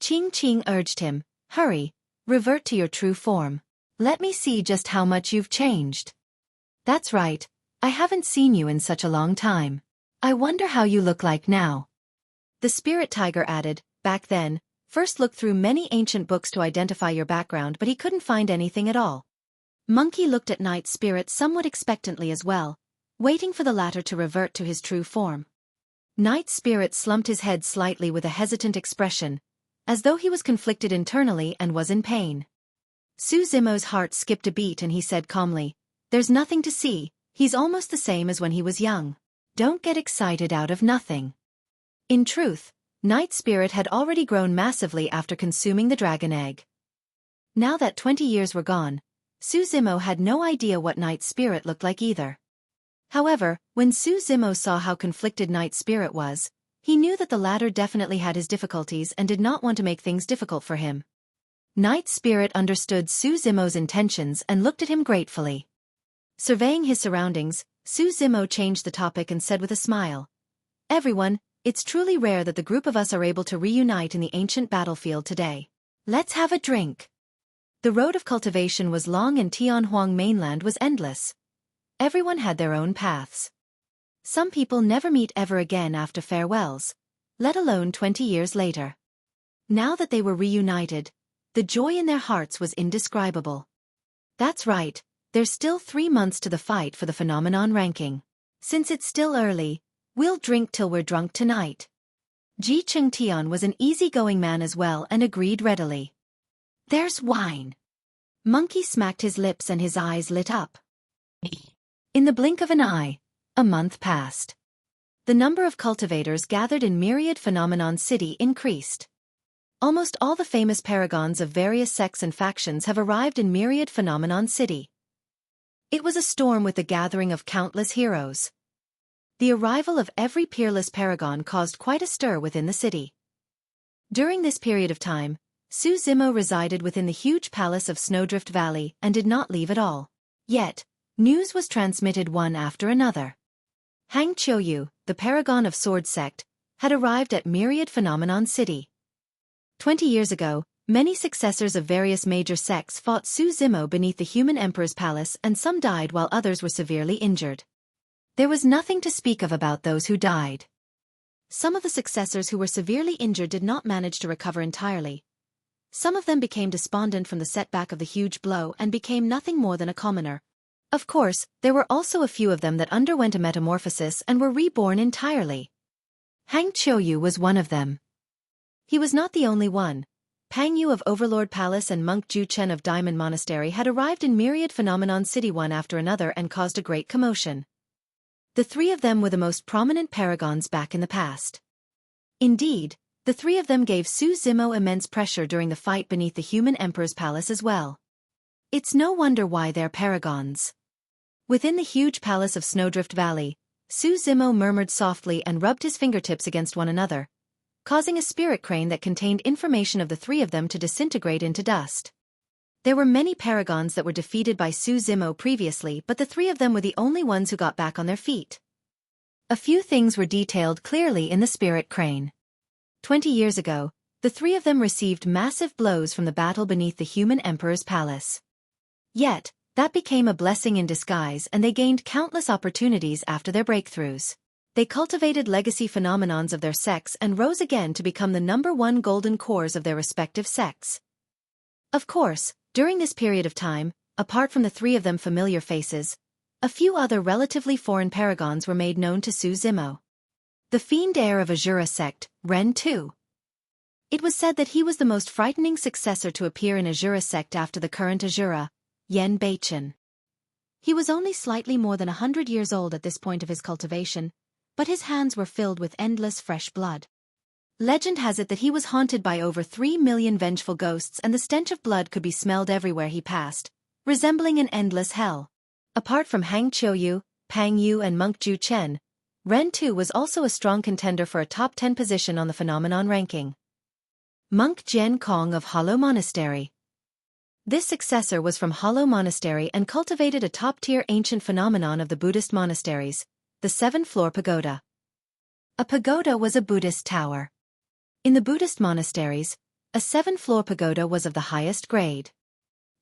Ching urged him, hurry, revert to your true form. Let me see just how much you've changed. That's right, I haven't seen you in such a long time. I wonder how you look like now. The spirit tiger added, back then, first looked through many ancient books to identify your background, but he couldn't find anything at all. Monkey looked at Night Spirit somewhat expectantly as well, waiting for the latter to revert to his true form. Night Spirit slumped his head slightly with a hesitant expression, as though he was conflicted internally and was in pain. Zimo's heart skipped a beat and he said calmly, "There's nothing to see, he's almost the same as when he was young. Don't get excited out of nothing." In truth, Night Spirit had already grown massively after consuming the dragon egg. Now that 20 years were gone, Zimo had no idea what Night Spirit looked like either. However, when Zimo saw how conflicted Night Spirit was, he knew that the latter definitely had his difficulties and did not want to make things difficult for him. Night Spirit understood Zimo's intentions and looked at him gratefully. Surveying his surroundings, Zimo changed the topic and said with a smile, "Everyone, it's truly rare that the group of us are able to reunite in the ancient battlefield today. Let's have a drink." The road of cultivation was long and Tianhuang mainland was endless. Everyone had their own paths. Some people never meet ever again after farewells, let alone 20 years later. Now that they were reunited, the joy in their hearts was indescribable. That's right, there's still 3 months to the fight for the phenomenon ranking. Since it's still early, we'll drink till we're drunk tonight. Ji Chengtian was an easygoing man as well and agreed readily. There's wine. Monkey smacked his lips and his eyes lit up. In the blink of an eye, a month passed. The number of cultivators gathered in Myriad Phenomenon City increased. Almost all the famous paragons of various sects and factions have arrived in Myriad Phenomenon City. It was a storm with the gathering of countless heroes. The arrival of every peerless paragon caused quite a stir within the city. During this period of time, Zimo resided within the huge palace of Snowdrift Valley and did not leave at all. Yet, News was transmitted one after another. Hang Qiuyu, the paragon of sword sect, had arrived at Myriad Phenomenon City. 20 years ago, many successors of various major sects fought Su Zimo beneath the human emperor's palace, and some died while others were severely injured. There was nothing to speak of about those who died. Some of the successors who were severely injured did not manage to recover entirely. Some of them became despondent from the setback of the huge blow and became nothing more than a commoner. Of course, there were also a few of them that underwent a metamorphosis and were reborn entirely. Hang Qiuyu was one of them. He was not the only one. Pang Yu of Overlord Palace and Monk Ju Chen of Diamond Monastery had arrived in Myriad Phenomenon City one after another and caused a great commotion. The three of them were the most prominent paragons back in the past. Indeed, the three of them gave Su Zimo immense pressure during the fight beneath the human emperor's palace as well. It's no wonder why they're paragons. Within the huge palace of Snowdrift Valley, Su Zimo murmured softly and rubbed his fingertips against one another, causing a spirit crane that contained information of the three of them to disintegrate into dust. There were many paragons that were defeated by Su Zimo previously, but the three of them were the only ones who got back on their feet. A few things were detailed clearly in the spirit crane. 20 years ago, the three of them received massive blows from the battle beneath the human emperor's palace. Yet, that became a blessing in disguise, and they gained countless opportunities after their breakthroughs. They cultivated legacy phenomenons of their sects and rose again to become the #1 golden cores of their respective sects. Of course, during this period of time, apart from the three of them familiar faces, a few other relatively foreign paragons were made known to Su Zimo. The fiend heir of Azura sect, Ren Tu. It was said that he was the most frightening successor to appear in Azura sect after the current Azura, Yen Beichen. He was only slightly more than 100 years old at this point of his cultivation, but his hands were filled with endless fresh blood. Legend has it that he was haunted by over 3 million vengeful ghosts, and the stench of blood could be smelled everywhere he passed, resembling an endless hell. Apart from Hang Qiuyu, Pang Yu and Monk Ju Chen, Ren Tu was also a strong contender for a top 10 position on the phenomenon ranking. Monk Jian Kong of Hollow Monastery. This successor was from Hollow Monastery and cultivated a top-tier ancient phenomenon of the Buddhist monasteries, the 7-floor pagoda. A pagoda was a Buddhist tower. In the Buddhist monasteries, a 7-floor pagoda was of the highest grade.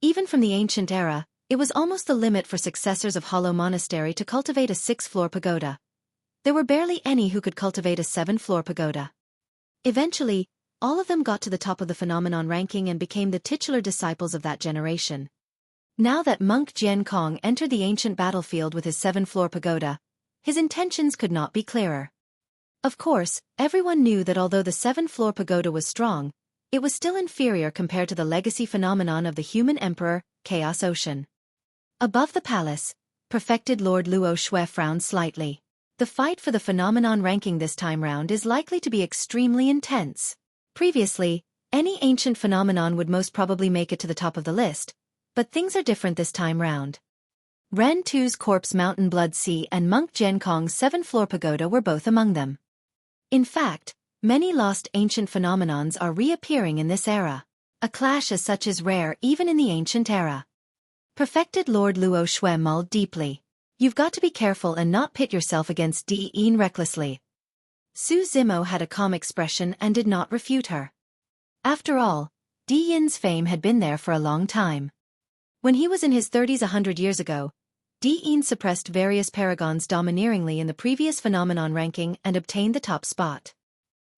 Even from the ancient era, it was almost the limit for successors of Hollow Monastery to cultivate a 6-floor pagoda. There were barely any who could cultivate a 7-floor pagoda. Eventually, all of them got to the top of the phenomenon ranking and became the titular disciples of that generation. Now that Monk Jian Kong entered the ancient battlefield with his 7-floor pagoda, his intentions could not be clearer. Of course, everyone knew that although the 7-floor pagoda was strong, it was still inferior compared to the legacy phenomenon of the human emperor, Chaos Ocean. Above the palace, perfected Lord Luo Xue frowned slightly. The fight for the phenomenon ranking this time round is likely to be extremely intense. Previously, any ancient phenomenon would most probably make it to the top of the list, but things are different this time round. Ren Tu's Corpse Mountain Blood Sea and Monk Jian Kong's 7-floor pagoda were both among them. In fact, many lost ancient phenomenons are reappearing in this era. A clash as such is rare even in the ancient era. Perfected Lord Luo Xue mulled deeply. You've got to be careful and not pit yourself against Di Yin recklessly. Su Zimo had a calm expression and did not refute her. After all, Di Yin's fame had been there for a long time. When he was in his 30s 100 years ago, Di Yin suppressed various paragons domineeringly in the previous phenomenon ranking and obtained the top spot.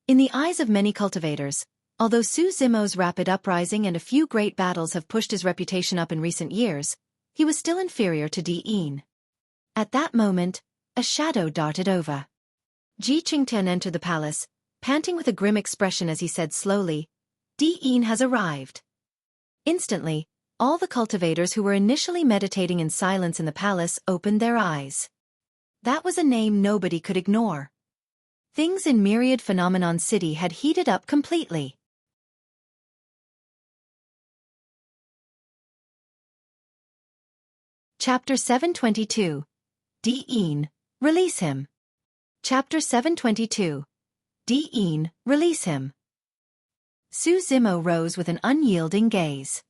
In the eyes of many cultivators, although Su Zimo's rapid uprising and a few great battles have pushed his reputation up in recent years, he was still inferior to Di Yin. At that moment, a shadow darted over. Ji Qingtian entered the palace, panting with a grim expression as he said slowly, Di Yin has arrived. Instantly, all the cultivators who were initially meditating in silence in the palace opened their eyes. That was a name nobody could ignore. Things in Myriad Phenomenon City had heated up completely. Chapter 722. Di Yin, release him. Chapter 722. Di Yin, release him. Su Zimo rose with an unyielding gaze.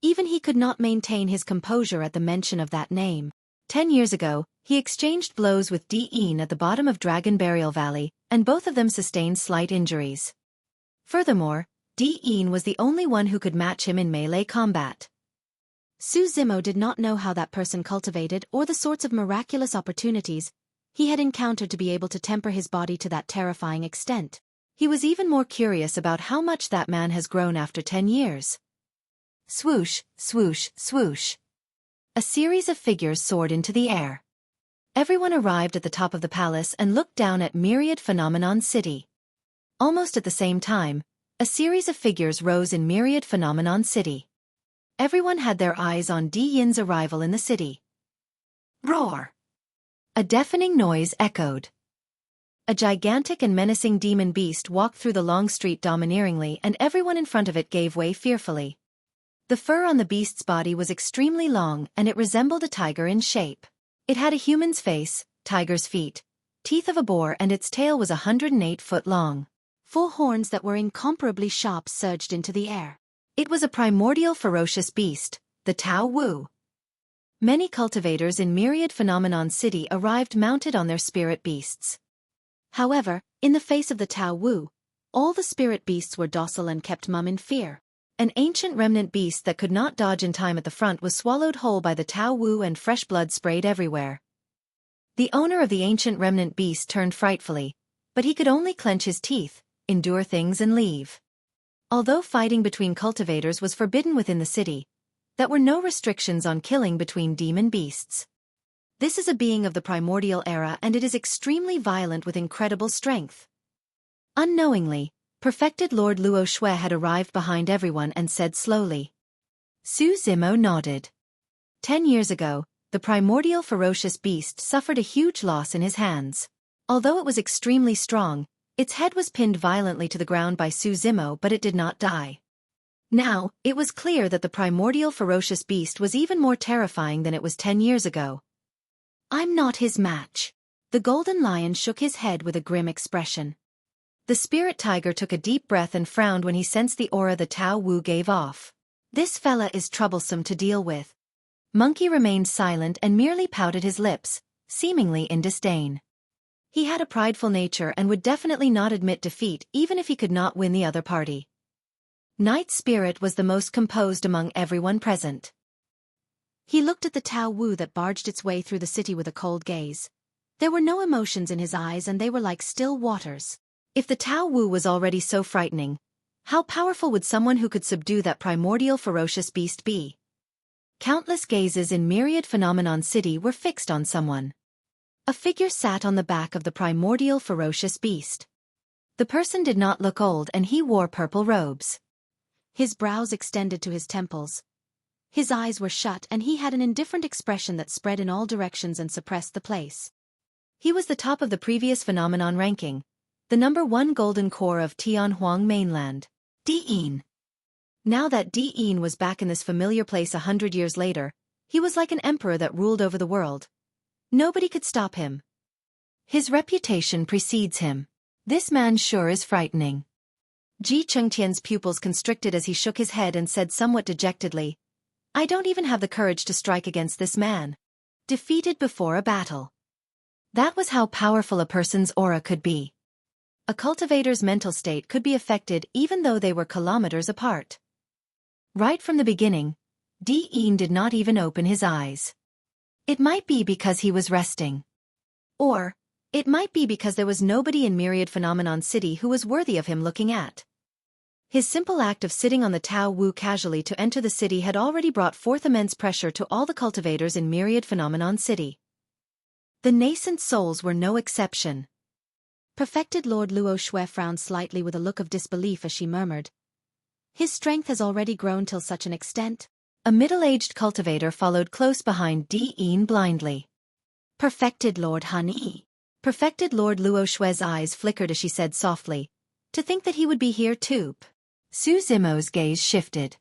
Even he could not maintain his composure at the mention of that name. 10 years ago, he exchanged blows with Dean at the bottom of Dragon Burial Valley, and both of them sustained slight injuries. Furthermore, Dean was the only one who could match him in melee combat. Su Zimo did not know how that person cultivated or the sorts of miraculous opportunities he had encountered to be able to temper his body to that terrifying extent. He was even more curious about how much that man has grown after 10 years. Swoosh, swoosh, swoosh. A series of figures soared into the air. Everyone arrived at the top of the palace and looked down at Myriad Phenomenon City. Almost at the same time, a series of figures rose in Myriad Phenomenon City. Everyone had their eyes on Di Yin's arrival in the city. Roar! A deafening noise echoed. A gigantic and menacing demon beast walked through the long street domineeringly, and everyone in front of it gave way fearfully. The fur on the beast's body was extremely long, and it resembled a tiger in shape. It had a human's face, tiger's feet, teeth of a boar, and its tail was 108 foot long. 4 horns that were incomparably sharp surged into the air. It was a primordial ferocious beast, the Tao Wu. Many cultivators in Myriad Phenomenon City arrived mounted on their spirit beasts. However, in the face of the Tao Wu, all the spirit beasts were docile and kept mum in fear. An ancient remnant beast that could not dodge in time at the front was swallowed whole by the Tao Wu, and fresh blood sprayed everywhere. The owner of the ancient remnant beast turned frightfully, but he could only clench his teeth, endure things and leave. Although fighting between cultivators was forbidden within the city, there were no restrictions on killing between demon beasts. This is a being of the primordial era, and it is extremely violent with incredible strength. Unknowingly, perfected Lord Luo Xue had arrived behind everyone and said slowly. Su Zimo nodded. 10 years ago, the primordial ferocious beast suffered a huge loss in his hands. Although it was extremely strong, its head was pinned violently to the ground by Su Zimo, but it did not die. Now, it was clear that the primordial ferocious beast was even more terrifying than it was 10 years ago. I'm not his match. The golden lion shook his head with a grim expression. The spirit tiger took a deep breath and frowned when he sensed the aura the Tao Wu gave off. This fella is troublesome to deal with. Monkey remained silent and merely pouted his lips, seemingly in disdain. He had a prideful nature and would definitely not admit defeat even if he could not win the other party. Night Spirit was the most composed among everyone present. He looked at the Tao Wu that barged its way through the city with a cold gaze. There were no emotions in his eyes, and they were like still waters. If the Tao Wu was already so frightening, how powerful would someone who could subdue that primordial ferocious beast be? Countless gazes in Myriad Phenomenon City were fixed on someone. A figure sat on the back of the primordial ferocious beast. The person did not look old, and he wore purple robes. His brows extended to his temples. His eyes were shut, and he had an indifferent expression that spread in all directions and suppressed the place. He was the top of the previous phenomenon ranking, the number 1 golden core of Tianhuang mainland. Dean. Now that Dean was back in this familiar place 100 years later, he was like an emperor that ruled over the world. Nobody could stop him. His reputation precedes him. This man sure is frightening. Ji Chengtian's pupils constricted as he shook his head and said somewhat dejectedly, I don't even have the courage to strike against this man. Defeated before a battle. That was how powerful a person's aura could be. A cultivator's mental state could be affected even though they were kilometers apart. Right from the beginning, Dean did not even open his eyes. It might be because he was resting. Or, it might be because there was nobody in Myriad Phenomenon City who was worthy of him looking at. His simple act of sitting on the Tao Wu casually to enter the city had already brought forth immense pressure to all the cultivators in Myriad Phenomenon City. The nascent souls were no exception. Perfected Lord Luo Xue frowned slightly with a look of disbelief as she murmured, His strength has already grown till such an extent. A middle-aged cultivator followed close behind Dean blindly. Perfected Lord Honey. Perfected Lord Luo Xue's eyes flickered as she said softly, To think that he would be here too. Su Zimo's gaze shifted.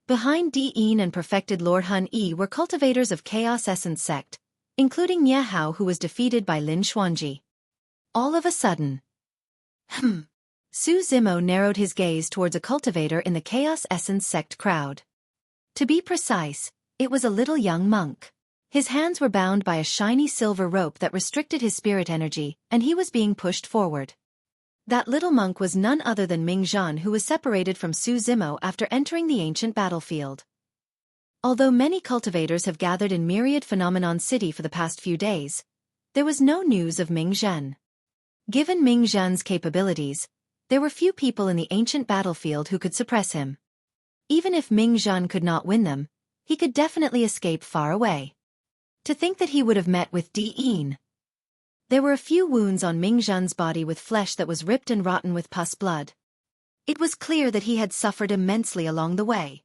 Behind Dean and Perfected Lord Hun Yi were cultivators of Chaos Essence sect, including Nie Hao, who was defeated by Lin Xuanji. All of a sudden. Su Zimo narrowed his gaze towards a cultivator in the Chaos Essence sect crowd. To be precise, it was a little young monk. His hands were bound by a shiny silver rope that restricted his spirit energy, and he was being pushed forward. That little monk was none other than Ming Zhan, who was separated from Su Zimo after entering the ancient battlefield. Although many cultivators have gathered in Myriad Phenomenon City for the past few days, there was no news of Ming Zhan. Given Ming Zhan's capabilities, there were few people in the ancient battlefield who could suppress him. Even if Ming Zhan could not win them, he could definitely escape far away. To think that he would have met with Di Yin. There were a few wounds on Ming Zhan's body with flesh that was ripped and rotten with pus blood. It was clear that he had suffered immensely along the way.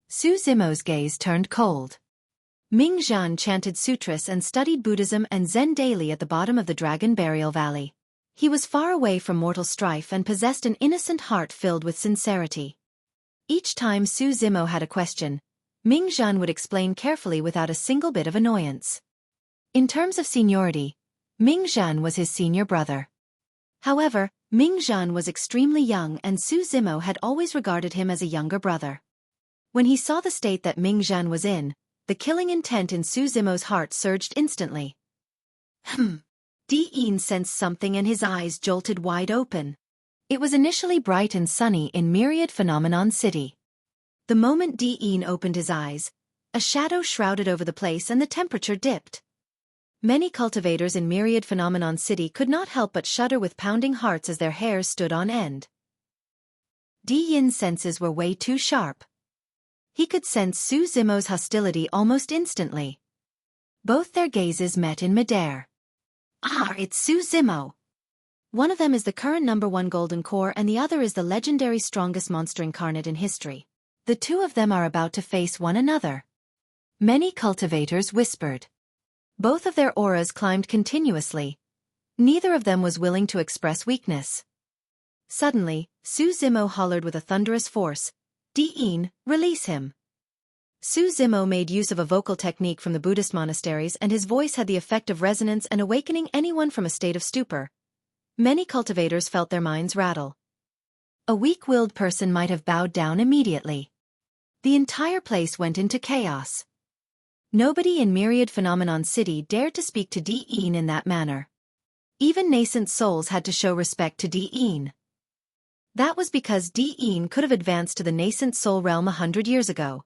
Su Zimo's gaze turned cold. Ming Zhan chanted sutras and studied Buddhism and Zen daily at the bottom of the Dragon Burial Valley. He was far away from mortal strife and possessed an innocent heart filled with sincerity. Each time Su Zimo had a question, Ming Zhan would explain carefully without a single bit of annoyance. In terms of seniority, Ming Zhan was his senior brother. However, Ming Zhan was extremely young and Su Zimo had always regarded him as a younger brother. When he saw the state that Ming Zhan was in, the killing intent in Su Zimo's heart surged instantly. Di Yin sensed something and his eyes jolted wide open. It was initially bright and sunny in Myriad Phenomenon City. The moment Di Yin opened his eyes, a shadow shrouded over the place and the temperature dipped. Many cultivators in Myriad Phenomenon City could not help but shudder with pounding hearts as their hairs stood on end. Di Yin's senses were way too sharp. He could sense Su Zimo's hostility almost instantly. Both their gazes met in midair. It's Su Zimo. One of them is the current #1 golden core and the other is the legendary strongest monster incarnate in history. The two of them are about to face one another. Many cultivators whispered. Both of their auras climbed continuously. Neither of them was willing to express weakness. Suddenly, Su Zimo hollered with a thunderous force, "Di Yin, release him." Su Zimo made use of a vocal technique from the Buddhist monasteries and his voice had the effect of resonance and awakening anyone from a state of stupor. Many cultivators felt their minds rattle. A weak-willed person might have bowed down immediately. The entire place went into chaos. Nobody in Myriad Phenomenon City dared to speak to Di Yin in that manner. Even nascent souls had to show respect to Di Yin. That was because Di Yin could have advanced to the nascent soul realm 100 years ago.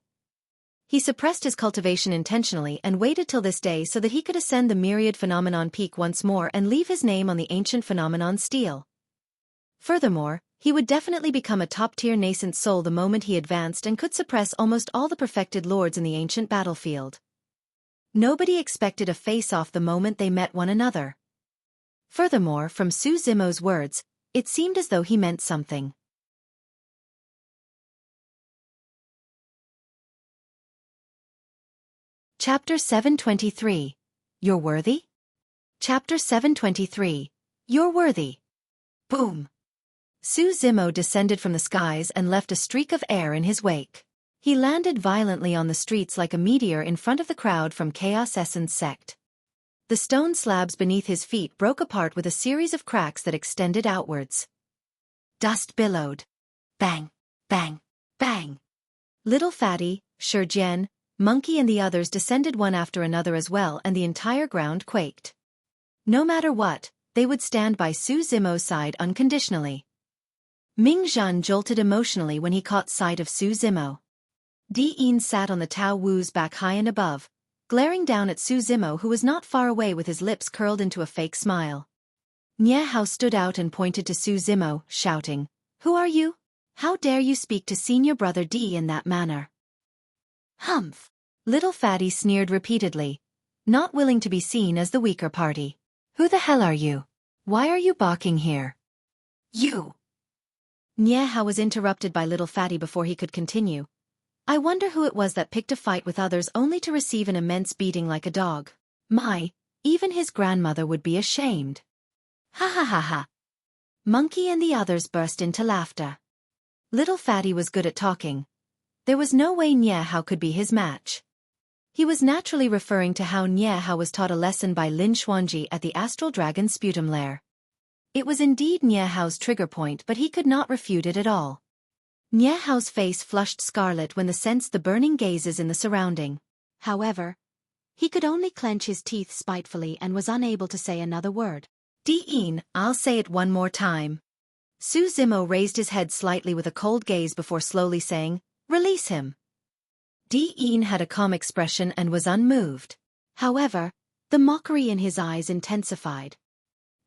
He suppressed his cultivation intentionally and waited till this day so that he could ascend the Myriad Phenomenon peak once more and leave his name on the ancient Phenomenon stele. Furthermore, he would definitely become a top-tier nascent soul the moment he advanced and could suppress almost all the perfected lords in the ancient battlefield. Nobody expected a face-off the moment they met one another. Furthermore, from Su Zimo's words, it seemed as though he meant something. Chapter 723. You're worthy? Chapter 723. You're worthy. Boom! Su Zimo descended from the skies and left a streak of air in his wake. He landed violently on the streets like a meteor in front of the crowd from Chaos Essence Sect. The stone slabs beneath his feet broke apart with a series of cracks that extended outwards. Dust billowed. Bang, bang, bang. Little Fatty, Xueqi, Monkey and the others descended one after another as well and the entire ground quaked. No matter what, they would stand by Su Zimo's side unconditionally. Ming Zhan jolted emotionally when he caught sight of Su Zimo. Di Yin sat on the Tao Wu's back high and above, glaring down at Su Zimo who was not far away with his lips curled into a fake smile. Nie Hao stood out and pointed to Su Zimo, shouting, "Who are you? How dare you speak to senior brother Di in that manner?" Humph! Little Fatty sneered repeatedly, not willing to be seen as the weaker party. "Who the hell are you? Why are you balking here?" "You!" Nie Hao was interrupted by Little Fatty before he could continue. "I wonder who it was that picked a fight with others only to receive an immense beating like a dog. My, even his grandmother would be ashamed." Ha ha ha ha. Monkey and the others burst into laughter. Little Fatty was good at talking. There was no way Nie Hao could be his match. He was naturally referring to how Nie Hao was taught a lesson by Lin Xuanji at the Astral Dragon Sputum Lair. It was indeed Nie Hao's trigger point, but he could not refute it at all. Nie Hao's face flushed scarlet when he sensed the burning gazes in the surrounding. However, He could only clench his teeth spitefully and was unable to say another word. Dean, I'll say it one more time. Su Zimo raised his head slightly with a cold gaze before slowly saying, "Release him." Dean had a calm expression and was unmoved. However, the mockery in his eyes intensified.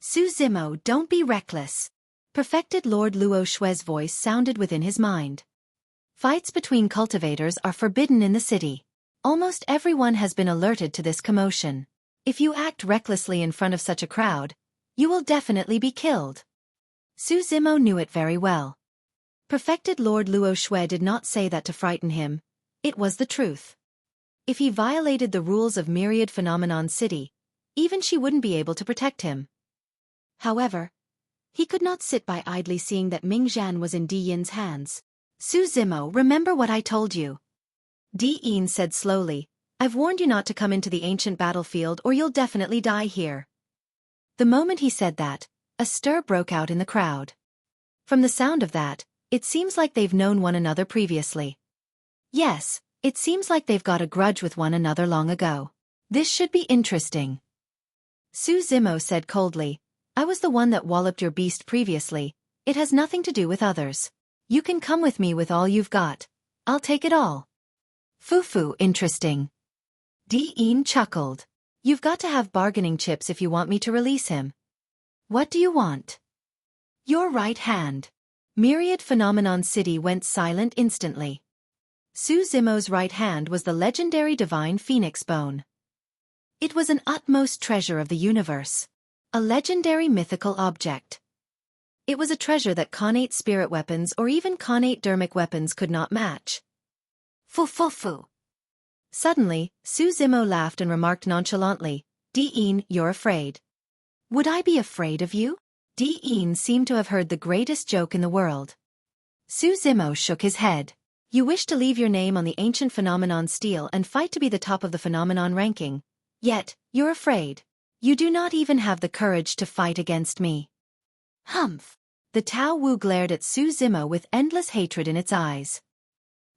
"Su Zimo, don't be reckless." Perfected Lord Luo Shue's voice sounded within his mind. "Fights between cultivators are forbidden in the city. Almost everyone has been alerted to this commotion. If you act recklessly in front of such a crowd, you will definitely be killed." Su Zimo knew it very well. Perfected Lord Luo Shue did not say that to frighten him. It was the truth. If he violated the rules of Myriad Phenomenon City, even she wouldn't be able to protect him. However, he could not sit by idly seeing that Ming Zhan was in Di Yin's hands. "Su Zimo, remember what I told you," Di Yin said slowly. "I've warned you not to come into the ancient battlefield or you'll definitely die here." The moment he said that, a stir broke out in the crowd. From the sound of that, it seems like they've known one another previously. Yes, it seems like they've got a grudge with one another long ago. This should be interesting. Su Zimo said coldly, "I was the one that walloped your beast previously. It has nothing to do with others. You can come with me with all you've got. I'll take it all." "Fufu, interesting." Di Yin chuckled. "You've got to have bargaining chips if you want me to release him. What do you want?" "Your right hand." Myriad Phenomenon City went silent instantly. Su Zimo's right hand was the legendary divine phoenix bone. It was an utmost treasure of the universe. A legendary mythical object. It was a treasure that connate spirit weapons or even connate dermic weapons could not match. Fu. Suddenly, Su Zimo laughed and remarked nonchalantly, "Di-Yin, you're afraid." "Would I be afraid of you?" Di-Yin seemed to have heard the greatest joke in the world. Su Zimo shook his head. "You wish to leave your name on the ancient phenomenon Stele and fight to be the top of the phenomenon ranking. Yet, you're afraid. You do not even have the courage to fight against me." "Humph." The Tao Wu glared at Su Zimo with endless hatred in its eyes.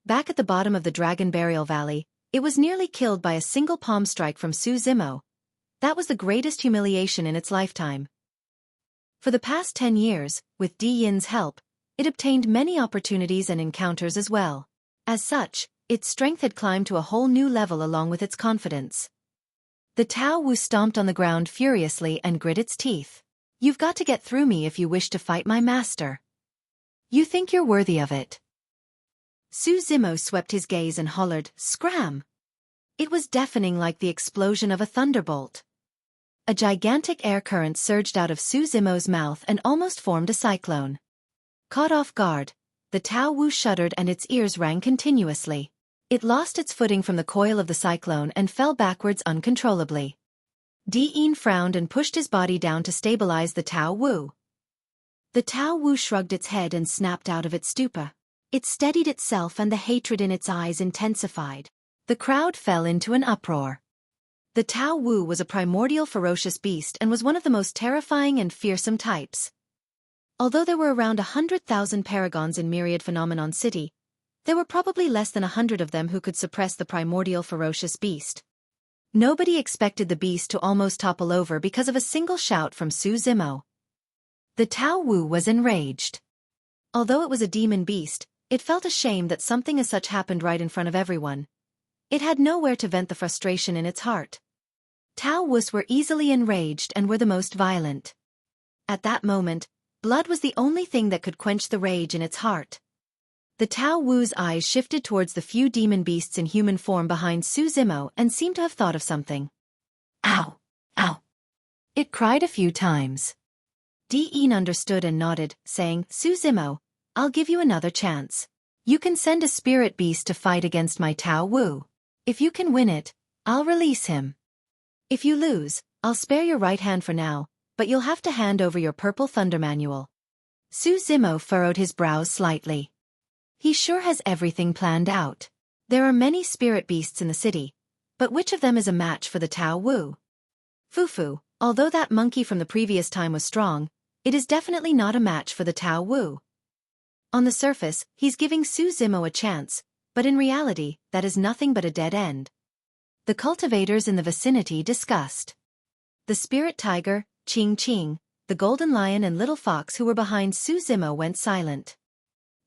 Back at the bottom of the Dragon Burial Valley, it was nearly killed by a single palm strike from Su Zimo. That was the greatest humiliation in its lifetime. For the past 10 years, with Di Yin's help, it obtained many opportunities and encounters as well. As such, its strength had climbed to a whole new level along with its confidence. The Tao Wu stomped on the ground furiously and grit its teeth. "You've got to get through me if you wish to fight my master. You think you're worthy of it." Su Zimo swept his gaze and hollered, "Scram!" It was deafening like the explosion of a thunderbolt. A gigantic air current surged out of Su Zimo's mouth and almost formed a cyclone. Caught off guard, the Tao Wu shuddered and its ears rang continuously. It lost its footing from the coil of the cyclone and fell backwards uncontrollably. Di Yin frowned and pushed his body down to stabilize the Tao Wu. The Tao Wu shrugged its head and snapped out of its stupor. It steadied itself and the hatred in its eyes intensified. The crowd fell into an uproar. The Tao Wu was a primordial ferocious beast and was one of the most terrifying and fearsome types. Although there were around 100,000 paragons in Myriad Phenomenon City, there were probably less than 100 of them who could suppress the primordial ferocious beast. Nobody expected the beast to almost topple over because of a single shout from Su Zimo. The Tao Wu was enraged. Although it was a demon beast, it felt ashamed that something as such happened right in front of everyone. It had nowhere to vent the frustration in its heart. Tao Wus were easily enraged and were the most violent. At that moment, blood was the only thing that could quench the rage in its heart. The Tao Wu's eyes shifted towards the few demon beasts in human form behind Su Zimo and seemed to have thought of something. "Ow! Ow!" It cried a few times. Di Yin understood and nodded, saying, "Su Zimo, I'll give you another chance. You can send a spirit beast to fight against my Tao Wu. If you can win it, I'll release him. If you lose, I'll spare your right hand for now, but you'll have to hand over your purple thunder manual." Su Zimo furrowed his brows slightly. He sure has everything planned out. There are many spirit beasts in the city, but which of them is a match for the Tao Wu? Fufu, although that monkey from the previous time was strong, it is definitely not a match for the Tao Wu. On the surface, he's giving Su Zimo a chance, but in reality, that is nothing but a dead end. The cultivators in the vicinity discussed. The spirit tiger, Ching Ching, the golden lion and little fox who were behind Su Zimo went silent.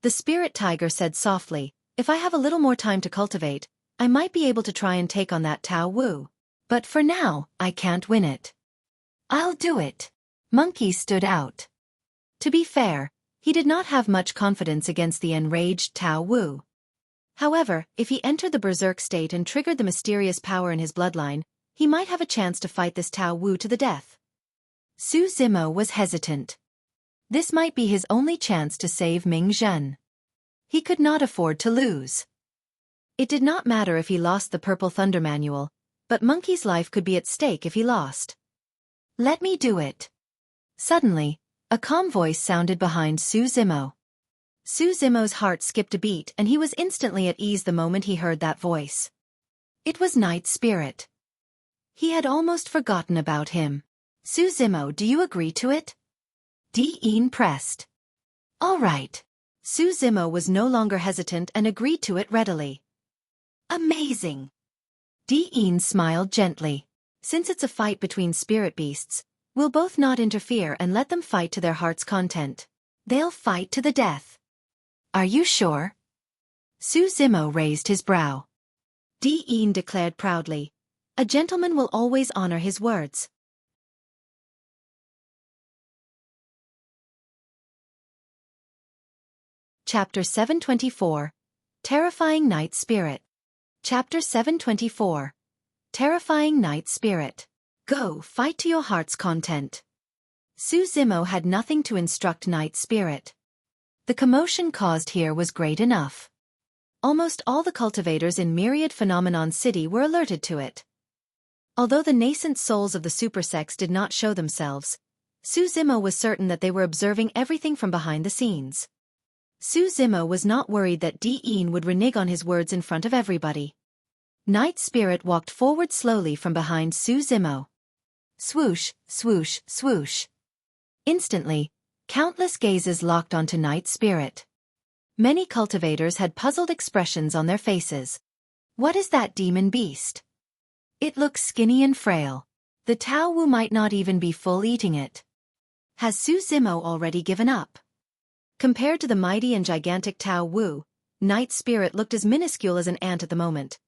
The spirit tiger said softly, "If I have a little more time to cultivate, I might be able to try and take on that Tao Wu. But for now, I can't win it." "I'll do it." Monkey stood out. To be fair, he did not have much confidence against the enraged Tao Wu. However, if he entered the berserk state and triggered the mysterious power in his bloodline, he might have a chance to fight this Tao Wu to the death. Su Zimo was hesitant. This might be his only chance to save Ming Zhen. He could not afford to lose. It did not matter if he lost the Purple Thunder Manual, but Monkey's life could be at stake if he lost. "Let me do it." Suddenly, a calm voice sounded behind Su Zimo. Su Zimo's heart skipped a beat and he was instantly at ease the moment he heard that voice. It was Night Spirit. He had almost forgotten about him. "Su Zimo, do you agree to it?" Di-in pressed. "All right." Su Zimo was no longer hesitant and agreed to it readily. "Amazing." Di-in smiled gently. "Since it's a fight between spirit beasts, we'll both not interfere and let them fight to their heart's content. They'll fight to the death." "Are you sure?" Su Zimo raised his brow. Di-in declared proudly, "A gentleman will always honor his words." Chapter 724. Terrifying Night Spirit. Chapter 724. Terrifying Night Spirit. "Go, fight to your heart's content." Su Zimo had nothing to instruct Night Spirit. The commotion caused here was great enough. Almost all the cultivators in Myriad Phenomenon City were alerted to it. Although the nascent souls of the supersex did not show themselves, Su Zimo was certain that they were observing everything from behind the scenes. Su Zimo was not worried that Di-in would renege on his words in front of everybody. Night Spirit walked forward slowly from behind Su Zimo. Swoosh, swoosh, swoosh. Instantly, countless gazes locked onto Night Spirit. Many cultivators had puzzled expressions on their faces. What is that demon beast? It looks skinny and frail. The Tao Wu might not even be full eating it. Has Su Zimo already given up? Compared to the mighty and gigantic Tao Wu, Night Spirit looked as minuscule as an ant at the moment.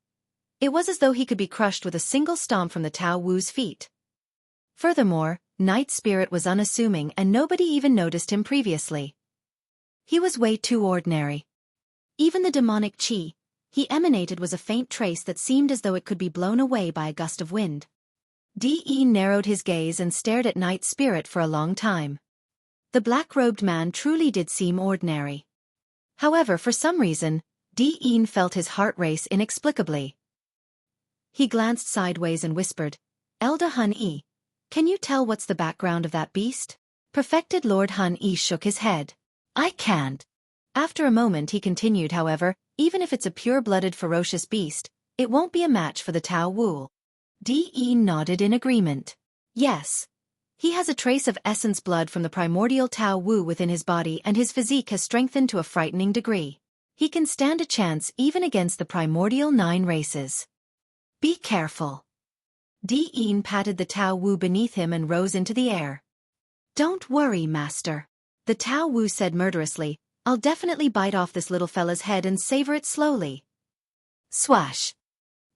It was as though he could be crushed with a single stomp from the Tao Wu's feet. Furthermore, Night Spirit was unassuming and nobody even noticed him previously. He was way too ordinary. Even the demonic chi he emanated was a faint trace that seemed as though it could be blown away by a gust of wind. Di-in narrowed his gaze and stared at Night Spirit for a long time. The black-robed man truly did seem ordinary. However, for some reason, Di-in felt his heart race inexplicably. He glanced sideways and whispered, "Elder Hun-yi, can you tell what's the background of that beast?" Perfected Lord Hun-yi shook his head. "I can't." After a moment he continued, "However, even if it's a pure-blooded ferocious beast, it won't be a match for the Tao Wu." Di-in nodded in agreement. "Yes. He has a trace of essence blood from the primordial Tao Wu within his body and his physique has strengthened to a frightening degree. He can stand a chance even against the primordial 9 races. Be careful." Di-in patted the Tao Wu beneath him and rose into the air. "Don't worry, master." The Tao Wu said murderously, "I'll definitely bite off this little fella's head and savor it slowly." Swash!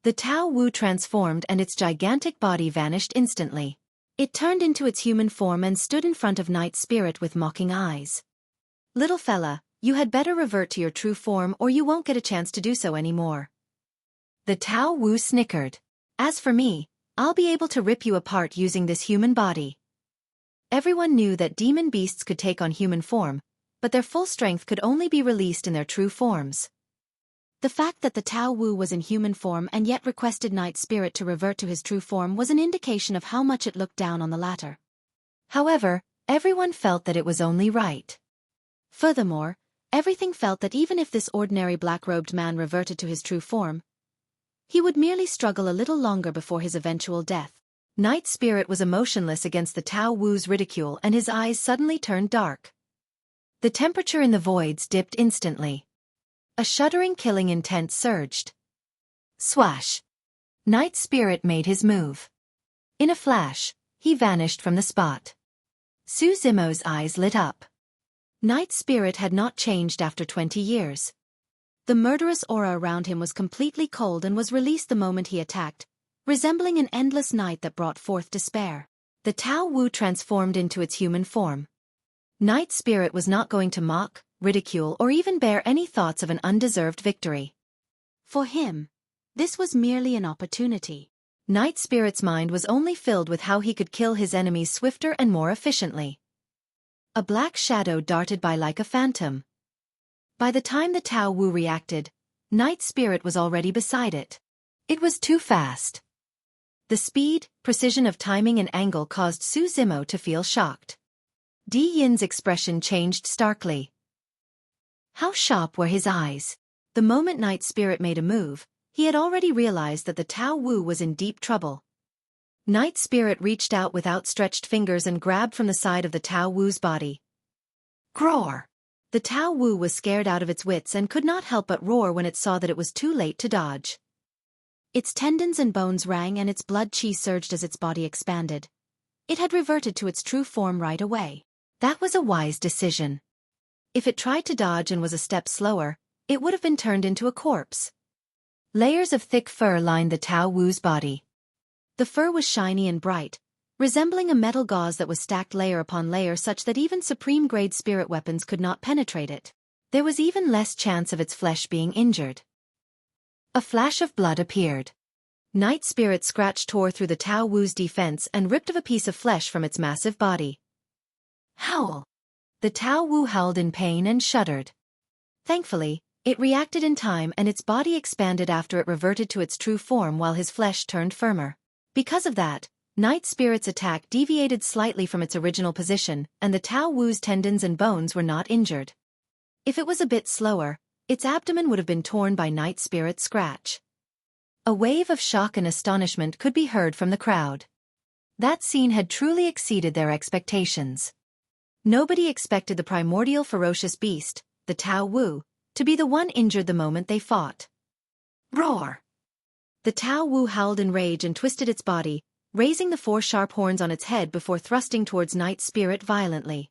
The Tao Wu transformed and its gigantic body vanished instantly. It turned into its human form and stood in front of Night Spirit with mocking eyes. "Little fella, you had better revert to your true form or you won't get a chance to do so anymore." The Tao Wu snickered. "As for me, I'll be able to rip you apart using this human body." Everyone knew that demon beasts could take on human form, but their full strength could only be released in their true forms. The fact that the Tao Wu was in human form and yet requested Night Spirit to revert to his true form was an indication of how much it looked down on the latter. However, everyone felt that it was only right. Furthermore, everything felt that even if this ordinary black-robed man reverted to his true form, he would merely struggle a little longer before his eventual death. Night Spirit was emotionless against the Tao Wu's ridicule and his eyes suddenly turned dark. The temperature in the voids dipped instantly. A shuddering killing intent surged. Swash! Night Spirit made his move. In a flash, he vanished from the spot. Xueqi's eyes lit up. Night Spirit had not changed after 20 years. The murderous aura around him was completely cold and was released the moment he attacked, resembling an endless night that brought forth despair. The Tao Wu transformed into its human form. Night Spirit was not going to mock, ridicule, or even bear any thoughts of an undeserved victory. For him, this was merely an opportunity. Night Spirit's mind was only filled with how he could kill his enemies swifter and more efficiently. A black shadow darted by like a phantom. By the time the Tao Wu reacted, Night Spirit was already beside it. It was too fast. The speed, precision of timing and angle caused Xueqi to feel shocked. Di Yin's expression changed starkly. How sharp were his eyes! The moment Night Spirit made a move, he had already realized that the Tao Wu was in deep trouble. Night Spirit reached out with outstretched fingers and grabbed from the side of the Tao Wu's body. Roar! The Tao Wu was scared out of its wits and could not help but roar when it saw that it was too late to dodge. Its tendons and bones rang and its blood qi surged as its body expanded. It had reverted to its true form right away. That was a wise decision. If it tried to dodge and was a step slower, it would have been turned into a corpse. Layers of thick fur lined the Tao Wu's body. The fur was shiny and bright, resembling a metal gauze that was stacked layer upon layer such that even supreme-grade spirit weapons could not penetrate it. There was even less chance of its flesh being injured. A flash of blood appeared. Night Spirit scratched tore through the Tao Wu's defense and ripped off a piece of flesh from its massive body. Howl! The Tao Wu howled in pain and shuddered. Thankfully, it reacted in time and its body expanded after it reverted to its true form while his flesh turned firmer. Because of that, Night Spirit's attack deviated slightly from its original position, and the Tao Wu's tendons and bones were not injured. If it was a bit slower, its abdomen would have been torn by Night Spirit's scratch. A wave of shock and astonishment could be heard from the crowd. That scene had truly exceeded their expectations. Nobody expected the primordial ferocious beast, the Tao Wu, to be the one injured the moment they fought. Roar! The Tao Wu howled in rage and twisted its body, raising the 4 sharp horns on its head before thrusting towards Night Spirit violently.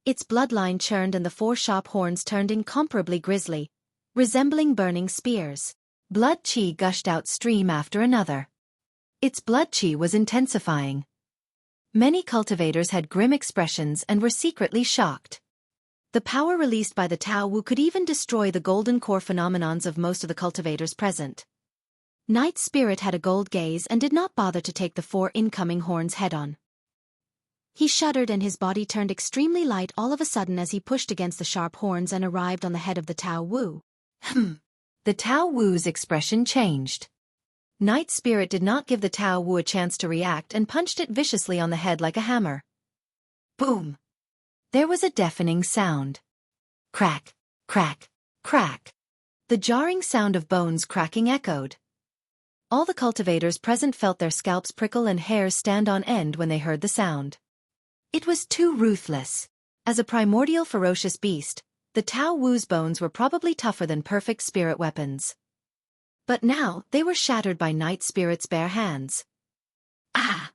Its bloodline churned and the 4 sharp horns turned incomparably grisly, resembling burning spears. Blood qi gushed out stream after another. Its blood qi was intensifying. Many cultivators had grim expressions and were secretly shocked. The power released by the Tao Wu could even destroy the golden core phenomenons of most of the cultivators present. Night Spirit had a gold gaze and did not bother to take the 4 incoming horns head-on. He shuddered and his body turned extremely light all of a sudden as he pushed against the sharp horns and arrived on the head of the Tao Wu. The Tao Wu's expression changed. Night Spirit did not give the Tao Wu a chance to react and punched it viciously on the head like a hammer. Boom! There was a deafening sound. Crack, crack, crack. The jarring sound of bones cracking echoed. All the cultivators present felt their scalps prickle and hairs stand on end when they heard the sound. It was too ruthless. As a primordial ferocious beast, the Tao Wu's bones were probably tougher than perfect spirit weapons. But now, they were shattered by Night Spirit's bare hands. Ah!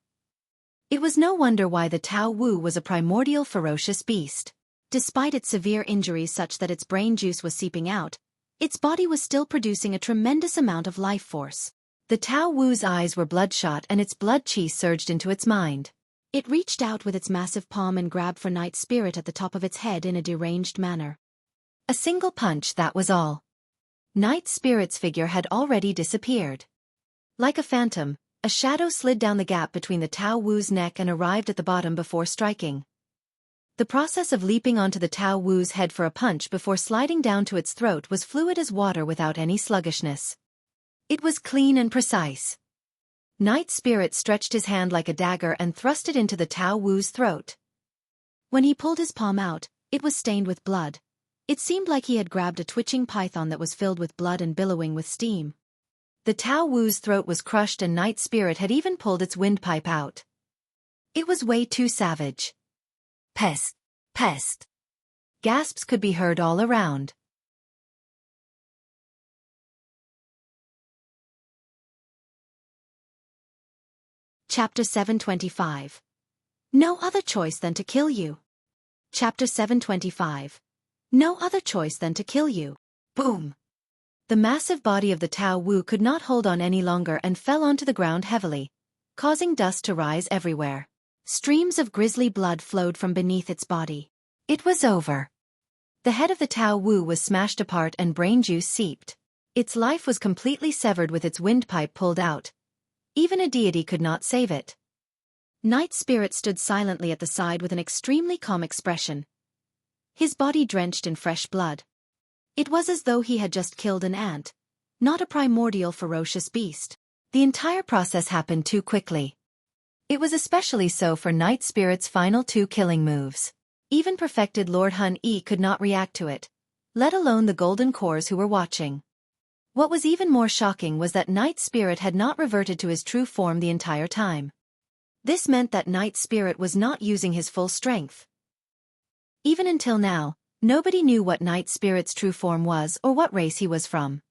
It was no wonder why the Tao Wu was a primordial ferocious beast. Despite its severe injuries such that its brain juice was seeping out, its body was still producing a tremendous amount of life force. The Tao Wu's eyes were bloodshot and its blood qi surged into its mind. It reached out with its massive palm and grabbed for Night Spirit at the top of its head in a deranged manner. A single punch, that was all. Night Spirit's figure had already disappeared. Like a phantom, a shadow slid down the gap between the Tao Wu's neck and arrived at the bottom before striking. The process of leaping onto the Tao Wu's head for a punch before sliding down to its throat was fluid as water without any sluggishness. It was clean and precise. Night Spirit stretched his hand like a dagger and thrust it into the Tao Wu's throat. When he pulled his palm out, it was stained with blood. It seemed like he had grabbed a twitching python that was filled with blood and billowing with steam. The Tao Wu's throat was crushed and Night Spirit had even pulled its windpipe out. It was way too savage. Pest! Pest! Gasps could be heard all around. Chapter 725. No other choice than to kill you. Chapter 725. No other choice than to kill you. Boom! The massive body of the Tao Wu could not hold on any longer and fell onto the ground heavily, causing dust to rise everywhere. Streams of grisly blood flowed from beneath its body. It was over. The head of the Tao Wu was smashed apart and brain juice seeped. Its life was completely severed with its windpipe pulled out. Even a deity could not save it. Night Spirit stood silently at the side with an extremely calm expression, his body drenched in fresh blood. It was as though he had just killed an ant, not a primordial ferocious beast. The entire process happened too quickly. It was especially so for Night Spirit's final 2 killing moves. Even perfected Lord Hun Yi could not react to it, let alone the golden cores who were watching. What was even more shocking was that Night Spirit had not reverted to his true form the entire time. This meant that Night Spirit was not using his full strength. Even until now, nobody knew what Night Spirit's true form was or what race he was from.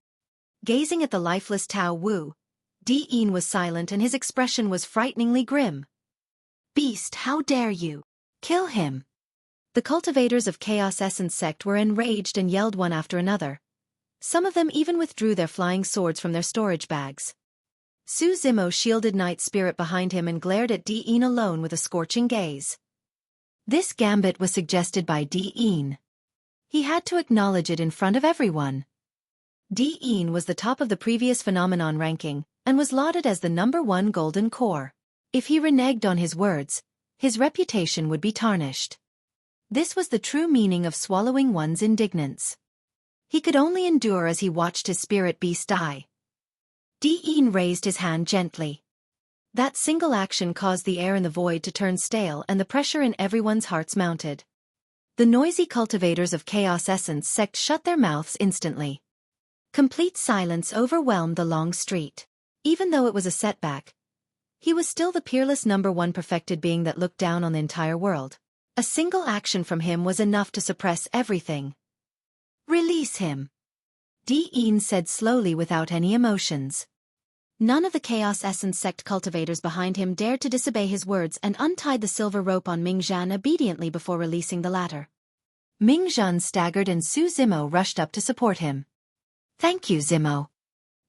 Gazing at the lifeless Tao Wu, Di-In was silent and his expression was frighteningly grim. Beast, how dare you? Kill him! The cultivators of Chaos Essence sect were enraged and yelled one after another. Some of them even withdrew their flying swords from their storage bags. Su Zimo shielded Night Spirit behind him and glared at Di-In alone with a scorching gaze. This gambit was suggested by Di-In. He had to acknowledge it in front of everyone. Di-In was the top of the previous phenomenon ranking, and was lauded as the #1 golden core. If he reneged on his words, his reputation would be tarnished. This was the true meaning of swallowing one's indignance. He could only endure as he watched his spirit beast die. Di-In raised his hand gently. That single action caused the air in the void to turn stale and the pressure in everyone's hearts mounted. The noisy cultivators of Chaos Essence sect shut their mouths instantly. Complete silence overwhelmed the long street. Even though it was a setback, he was still the peerless #1 perfected being that looked down on the entire world. A single action from him was enough to suppress everything. Release him, Di-In said slowly without any emotions. None of the Chaos Essence sect cultivators behind him dared to disobey his words and untied the silver rope on Mingzhan obediently before releasing the latter. Mingzhan staggered and Su Zimo rushed up to support him. Thank you, Zimo.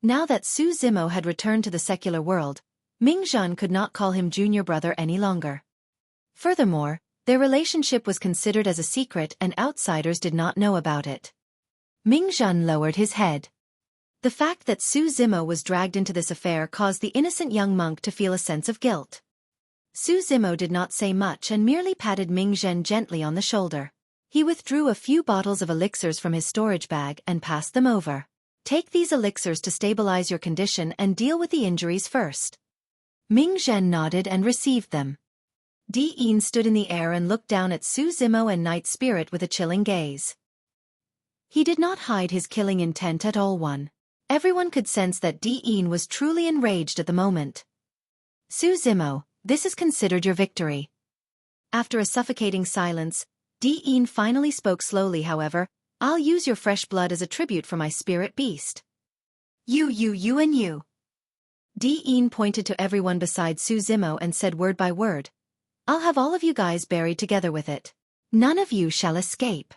Now that Su Zimo had returned to the secular world, Mingzhan could not call him junior brother any longer. Furthermore, their relationship was considered as a secret and outsiders did not know about it. Mingzhan lowered his head. The fact that Su Zimo was dragged into this affair caused the innocent young monk to feel a sense of guilt. Su Zimo did not say much and merely patted Mingzhen gently on the shoulder. He withdrew a few bottles of elixirs from his storage bag and passed them over. Take these elixirs to stabilize your condition and deal with the injuries first. Mingzhen nodded and received them. Di-In stood in the air and looked down at Su Zimo and Night Spirit with a chilling gaze. He did not hide his killing intent at all. Everyone could sense that Di-In was truly enraged at the moment. Su Zimo, this is considered your victory. After a suffocating silence, Di-In finally spoke slowly. However, I'll use your fresh blood as a tribute for my spirit beast. You and you. Di-In pointed to everyone besides Su Zimo and said word by word. I'll have all of you guys buried together with it. None of you shall escape.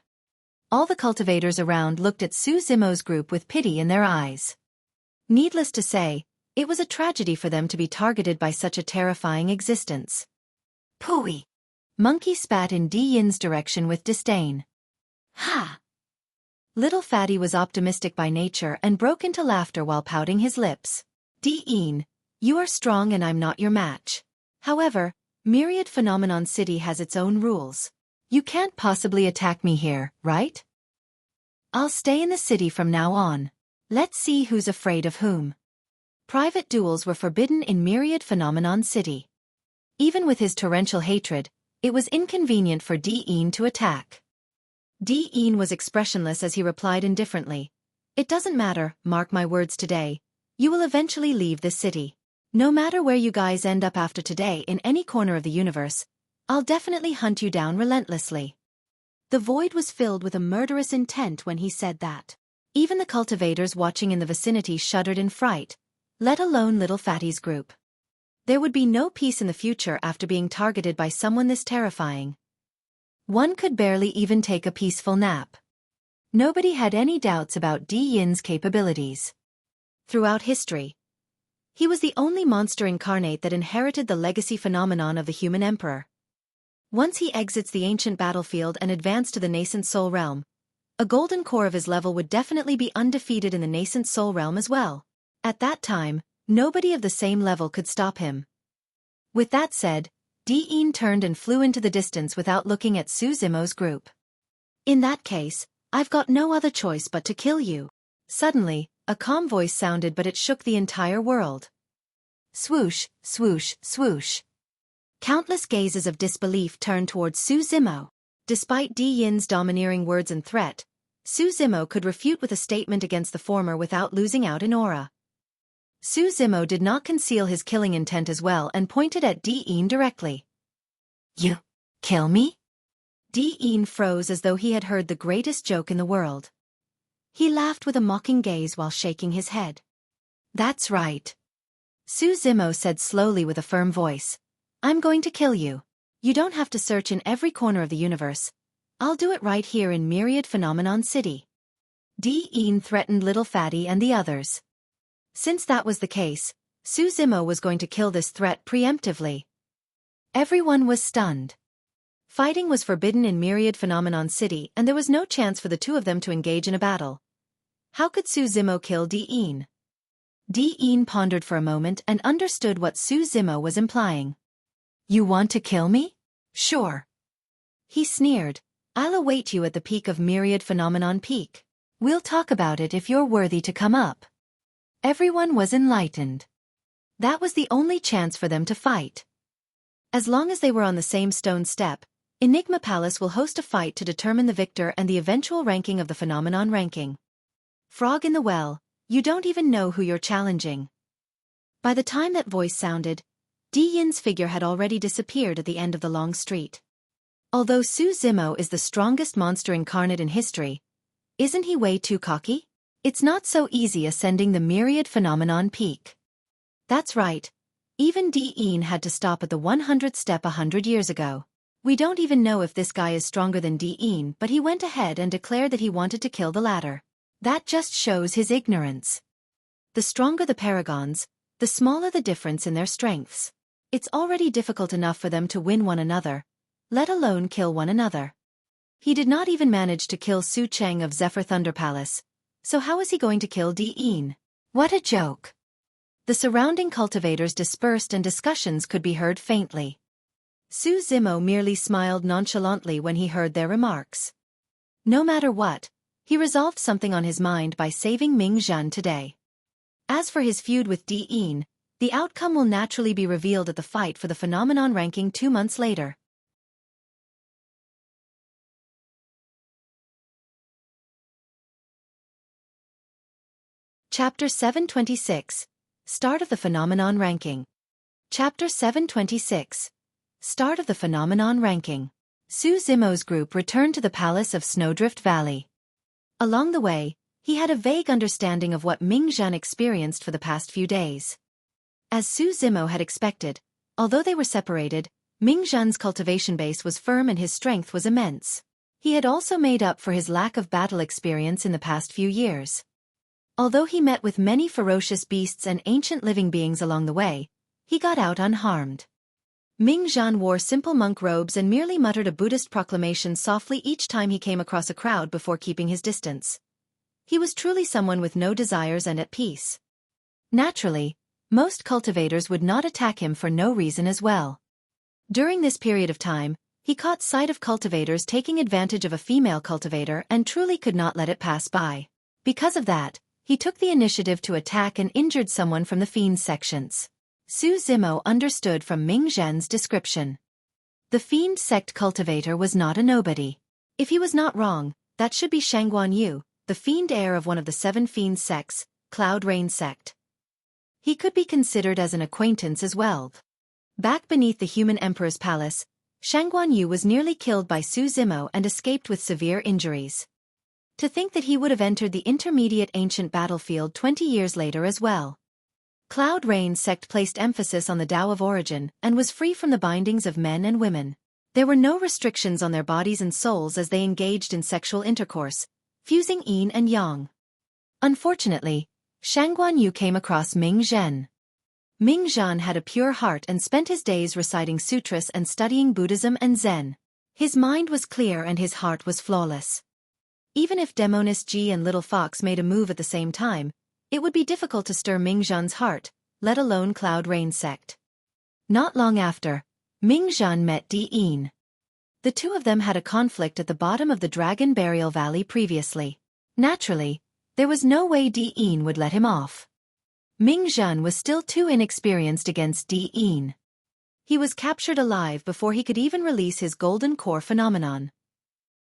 All the cultivators around looked at Su Zimo's group with pity in their eyes. Needless to say, it was a tragedy for them to be targeted by such a terrifying existence. Pooey! Monkey spat in Di-In's direction with disdain. Ha! Little Fatty was optimistic by nature and broke into laughter while pouting his lips. Di-In, you are strong and I'm not your match. However, Myriad Phenomenon City has its own rules. You can't possibly attack me here, right? I'll stay in the city from now on. Let's see who's afraid of whom. Private duels were forbidden in Myriad Phenomenon City. Even with his torrential hatred, it was inconvenient for Di-In to attack. Di-In was expressionless as he replied indifferently. It doesn't matter, mark my words today. You will eventually leave this city. No matter where you guys end up after today in any corner of the universe, I'll definitely hunt you down relentlessly. The void was filled with a murderous intent when he said that. Even the cultivators watching in the vicinity shuddered in fright, let alone Little Fatty's group. There would be no peace in the future after being targeted by someone this terrifying. One could barely even take a peaceful nap. Nobody had any doubts about Di Yin's capabilities. Throughout history, he was the only monster incarnate that inherited the legacy phenomenon of the human emperor. Once he exits the ancient battlefield and advanced to the nascent soul realm, a golden core of his level would definitely be undefeated in the nascent soul realm as well. At that time, nobody of the same level could stop him. With that said, Di Yin turned and flew into the distance without looking at Su Zimo's group. In that case, I've got no other choice but to kill you. Suddenly, a calm voice sounded, but it shook the entire world. Swoosh, swoosh, swoosh. Countless gazes of disbelief turned towards Su Zimo. Despite Di Yin's domineering words and threat, Su Zimo could refute with a statement against the former without losing out in aura. Su Zimo did not conceal his killing intent as well and pointed at Di Yin directly. You kill me? Di Yin froze as though he had heard the greatest joke in the world. He laughed with a mocking gaze while shaking his head. That's right. Su Zimo said slowly with a firm voice. I'm going to kill you. You don't have to search in every corner of the universe. I'll do it right here in Myriad Phenomenon City. Di Yin threatened Little Fatty and the others. Since that was the case, Su Zimo was going to kill this threat preemptively. Everyone was stunned. Fighting was forbidden in Myriad Phenomenon City, and there was no chance for the two of them to engage in a battle. How could Su Zimo kill Di Yin? Di Yin pondered for a moment and understood what Su Zimo was implying. You want to kill me? Sure. He sneered. I'll await you at the peak of Myriad Phenomenon Peak. We'll talk about it if you're worthy to come up. Everyone was enlightened. That was the only chance for them to fight. As long as they were on the same stone step, Enigma Palace will host a fight to determine the victor and the eventual ranking of the phenomenon ranking. Frog in the well, you don't even know who you're challenging. By the time that voice sounded, Di Yin's figure had already disappeared at the end of the long street. Although Su Zimo is the strongest monster incarnate in history, isn't he way too cocky? It's not so easy ascending the Myriad Phenomenon Peak. That's right. Even Di Yin had to stop at the 100th step 100 years ago. We don't even know if this guy is stronger than Di Yin, but he went ahead and declared that he wanted to kill the latter. That just shows his ignorance. The stronger the paragons, the smaller the difference in their strengths. It's already difficult enough for them to win one another, let alone kill one another. He did not even manage to kill Su Cheng of Zephyr Thunder Palace, so how is he going to kill Di Yin? What a joke. The surrounding cultivators dispersed and discussions could be heard faintly. Su Zimo merely smiled nonchalantly when he heard their remarks. No matter what, he resolved something on his mind by saving Ming Zhan today. As for his feud with Di Yin, the outcome will naturally be revealed at the fight for the phenomenon ranking 2 months later. Chapter 726. Start of the Phenomenon Ranking. Chapter 726. Start of the Phenomenon Ranking. Su Zimo's group returned to the palace of Snowdrift Valley. Along the way, he had a vague understanding of what Ming Zhan experienced for the past few days. As Su Zimo had expected, although they were separated, Ming Zhan's cultivation base was firm and his strength was immense. He had also made up for his lack of battle experience in the past few years. Although he met with many ferocious beasts and ancient living beings along the way, he got out unharmed. Ming Zhan wore simple monk robes and merely muttered a Buddhist proclamation softly each time he came across a crowd before keeping his distance. He was truly someone with no desires and at peace. Naturally, most cultivators would not attack him for no reason as well. During this period of time, he caught sight of cultivators taking advantage of a female cultivator and truly could not let it pass by. Because of that, he took the initiative to attack and injured someone from the Fiends sections. Su Zimo understood from Ming Zhan's description. The Fiend sect cultivator was not a nobody. If he was not wrong, that should be Shangguan Yu, the Fiend heir of one of the 7 Fiend sects, Cloud Rain sect. He could be considered as an acquaintance as well. Back beneath the human emperor's palace, Shangguan Yu was nearly killed by Su Zimo and escaped with severe injuries. To think that he would have entered the intermediate ancient battlefield 20 years later as well. Cloud Rain sect placed emphasis on the Tao of origin and was free from the bindings of men and women. There were no restrictions on their bodies and souls as they engaged in sexual intercourse, fusing yin and yang. Unfortunately, Shangguan Yu came across Ming Zhen. Ming Zhen had a pure heart and spent his days reciting sutras and studying Buddhism and Zen. His mind was clear and his heart was flawless. Even if Demoness Ji and Little Fox made a move at the same time, it would be difficult to stir Ming Zhen's heart, let alone Cloud Rain sect. Not long after, Ming Zhen met Di Yin. The two of them had a conflict at the bottom of the Dragon Burial Valley previously. Naturally, there was no way Di Yin would let him off. Ming Zhen was still too inexperienced against Di Yin. He was captured alive before he could even release his Golden Core phenomenon.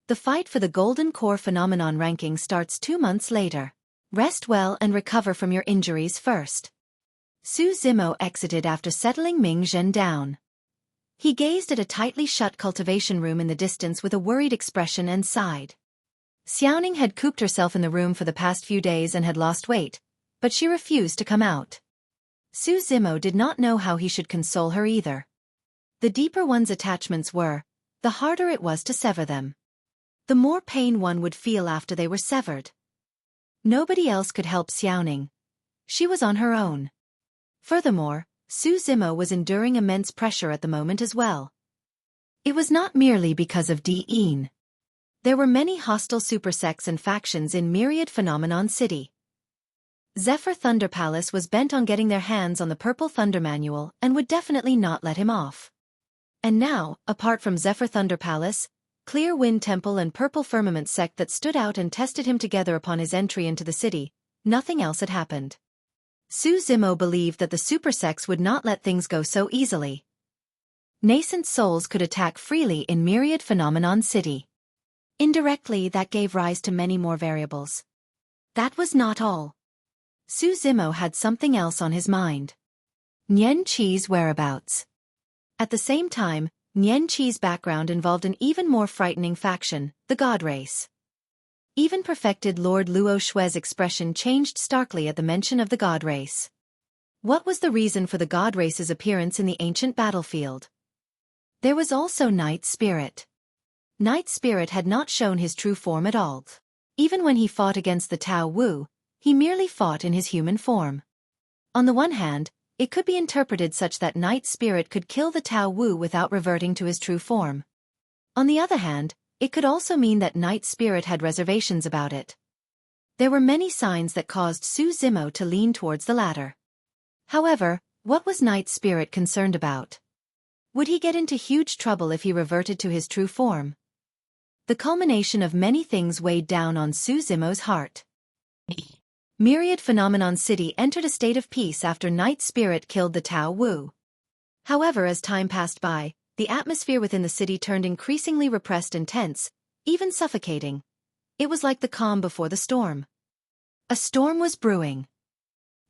The fight for the Golden Core phenomenon ranking starts 2 months later. Rest well and recover from your injuries first. Su Zimo exited after settling Ming Zhen down. He gazed at a tightly shut cultivation room in the distance with a worried expression and sighed. Xiaoning had cooped herself in the room for the past few days and had lost weight, but she refused to come out. Su Zimo did not know how he should console her either. The deeper one's attachments were, the harder it was to sever them. The more pain one would feel after they were severed. Nobody else could help Xiaoning. She was on her own. Furthermore, Su Zimo was enduring immense pressure at the moment as well. It was not merely because of Di Yin. There were many hostile supersects and factions in Myriad Phenomenon City. Zephyr Thunder Palace was bent on getting their hands on the Purple Thunder Manual and would definitely not let him off. And now, apart from Zephyr Thunder Palace, Clear Wind Temple and Purple Firmament sect that stood out and tested him together upon his entry into the city, nothing else had happened. Su Zimo believed that the supersects would not let things go so easily. Nascent souls could attack freely in Myriad Phenomenon City. Indirectly, that gave rise to many more variables. That was not all. Su Zimo had something else on his mind. Nian Qi's whereabouts. At the same time, Nian Qi's background involved an even more frightening faction, the God Race. Even perfected Lord Luo Xue's expression changed starkly at the mention of the God Race. What was the reason for the God Race's appearance in the ancient battlefield? There was also Night Spirit. Night Spirit had not shown his true form at all. Even when he fought against the Tao Wu, he merely fought in his human form. On the one hand, it could be interpreted such that Night Spirit could kill the Tao Wu without reverting to his true form. On the other hand, it could also mean that Night Spirit had reservations about it. There were many signs that caused Su Zimo to lean towards the latter. However, what was Night Spirit concerned about? Would he get into huge trouble if he reverted to his true form? The culmination of many things weighed down on Su Zimo's heart. Myriad Phenomenon City entered a state of peace after Night Spirit killed the Tao Wu. However, as time passed by, the atmosphere within the city turned increasingly repressed and tense, even suffocating. It was like the calm before the storm. A storm was brewing.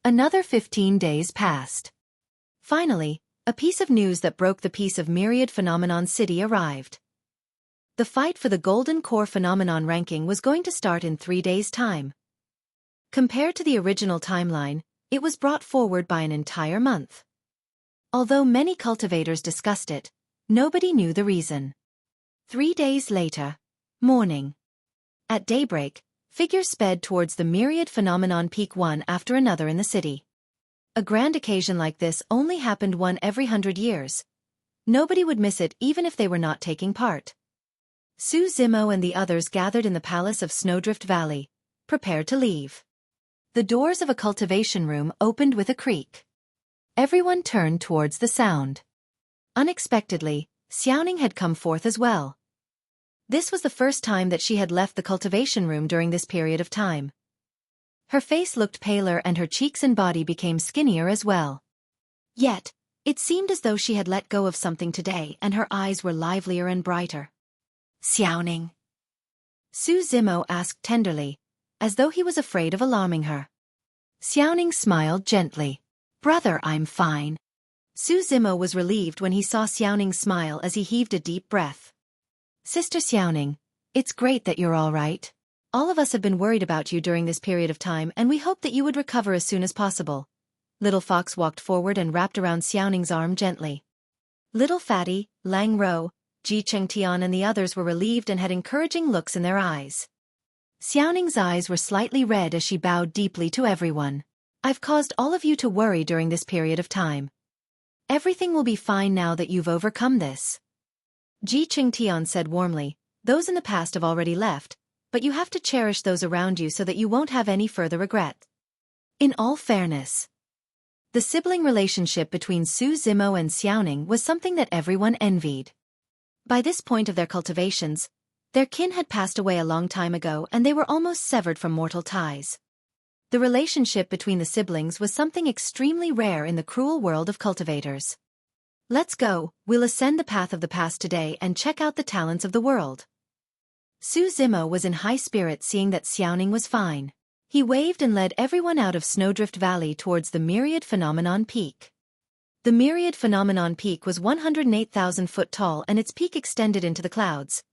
Another 15 days passed. Finally, a piece of news that broke the peace of Myriad Phenomenon City arrived. The fight for the Golden Core Phenomenon ranking was going to start in 3 days' time. Compared to the original timeline, it was brought forward by an entire month. Although many cultivators discussed it, nobody knew the reason. 3 days later, morning. At daybreak, figures sped towards the Myriad Phenomenon Peak one after another in the city. A grand occasion like this only happened one every 100 years. Nobody would miss it even if they were not taking part. Su Zimo and the others gathered in the palace of Snowdrift Valley, prepared to leave. The doors of a cultivation room opened with a creak. Everyone turned towards the sound. Unexpectedly, Xiaoning had come forth as well. This was the first time that she had left the cultivation room during this period of time. Her face looked paler and her cheeks and body became skinnier as well. Yet, it seemed as though she had let go of something today and her eyes were livelier and brighter. Xiaoning? Su Zimo asked tenderly, as though he was afraid of alarming her. Xiaoning smiled gently. Brother, I'm fine. Su Zimo was relieved when he saw Xiaoning smile as he heaved a deep breath. Sister Xiaoning, it's great that you're all right. All of us have been worried about you during this period of time and we hope that you would recover as soon as possible. Little Fox walked forward and wrapped around Xiaoning's arm gently. Little Fatty, Lang Ro, Ji Chengtian and the others were relieved and had encouraging looks in their eyes. Xiaoning's eyes were slightly red as she bowed deeply to everyone. I've caused all of you to worry during this period of time. Everything will be fine now that you've overcome this. Ji Chengtian said warmly, those in the past have already left, but you have to cherish those around you so that you won't have any further regret. In all fairness, the sibling relationship between Su Zimo and Xiaoning was something that everyone envied. By this point of their cultivations, their kin had passed away a long time ago and they were almost severed from mortal ties. The relationship between the siblings was something extremely rare in the cruel world of cultivators. Let's go, we'll ascend the path of the past today and check out the talents of the world. Su Zimo was in high spirits seeing that Xiaoning was fine. He waved and led everyone out of Snowdrift Valley towards the Myriad Phenomenon Peak. The Myriad Phenomenon Peak was 108,000 foot tall and its peak extended into the clouds.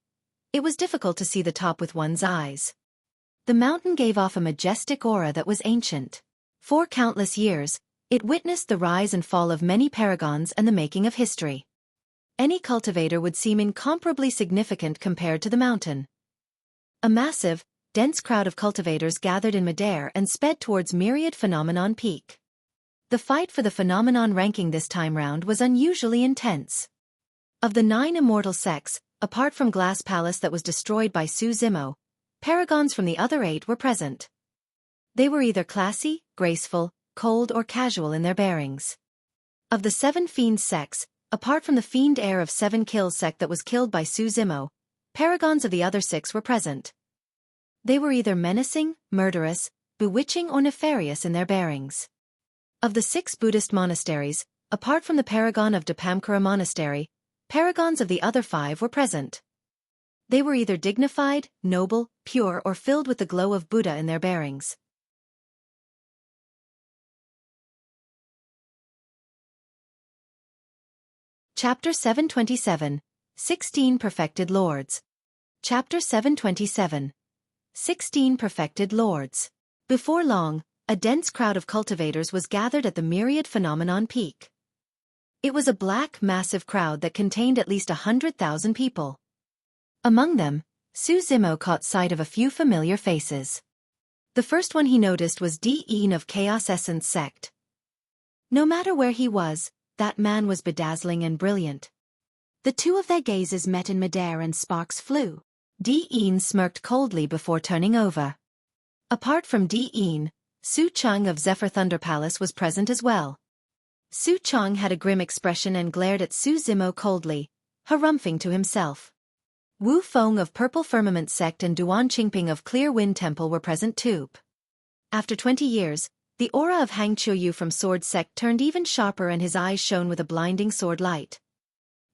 It was difficult to see the top with one's eyes. The mountain gave off a majestic aura that was ancient. For countless years, it witnessed the rise and fall of many paragons and the making of history. Any cultivator would seem incomparably significant compared to the mountain. A massive, dense crowd of cultivators gathered in midair and sped towards Myriad Phenomenon Peak. The fight for the phenomenon ranking this time round was unusually intense. Of the 9 immortal sects, apart from Glass Palace that was destroyed by Su Zimo, paragons from the other 8 were present. They were either classy, graceful, cold or casual in their bearings. Of the 7 fiend sects, apart from the fiend heir of 7 kills sect that was killed by Su Zimo, paragons of the other 6 were present. They were either menacing, murderous, bewitching or nefarious in their bearings. Of the 6 Buddhist monasteries, apart from the paragon of Dapamkara Monastery, paragons of the other 5 were present. They were either dignified, noble, pure or filled with the glow of Buddha in their bearings. Chapter 727, 16 Perfected Lords. Chapter 727. 16 Perfected Lords. Before long, a dense crowd of cultivators was gathered at the Myriad Phenomenon Peak. It was a black, massive crowd that contained at least 100,000 people. Among them, Su Zimo caught sight of a few familiar faces. The first one he noticed was Di of Chaos Essence Sect. No matter where he was, that man was bedazzling and brilliant. The two of their gazes met in midair and sparks flew. Di smirked coldly before turning over. Apart from Di, Su Cheng of Zephyr Thunder Palace was present as well. Su Cheng had a grim expression and glared at Su Zimo coldly, harumphing to himself. Wu Feng of Purple Firmament Sect and Duan Qingping of Clear Wind Temple were present too. After 20 years, the aura of Hang Qiuyu from Sword Sect turned even sharper and his eyes shone with a blinding sword light.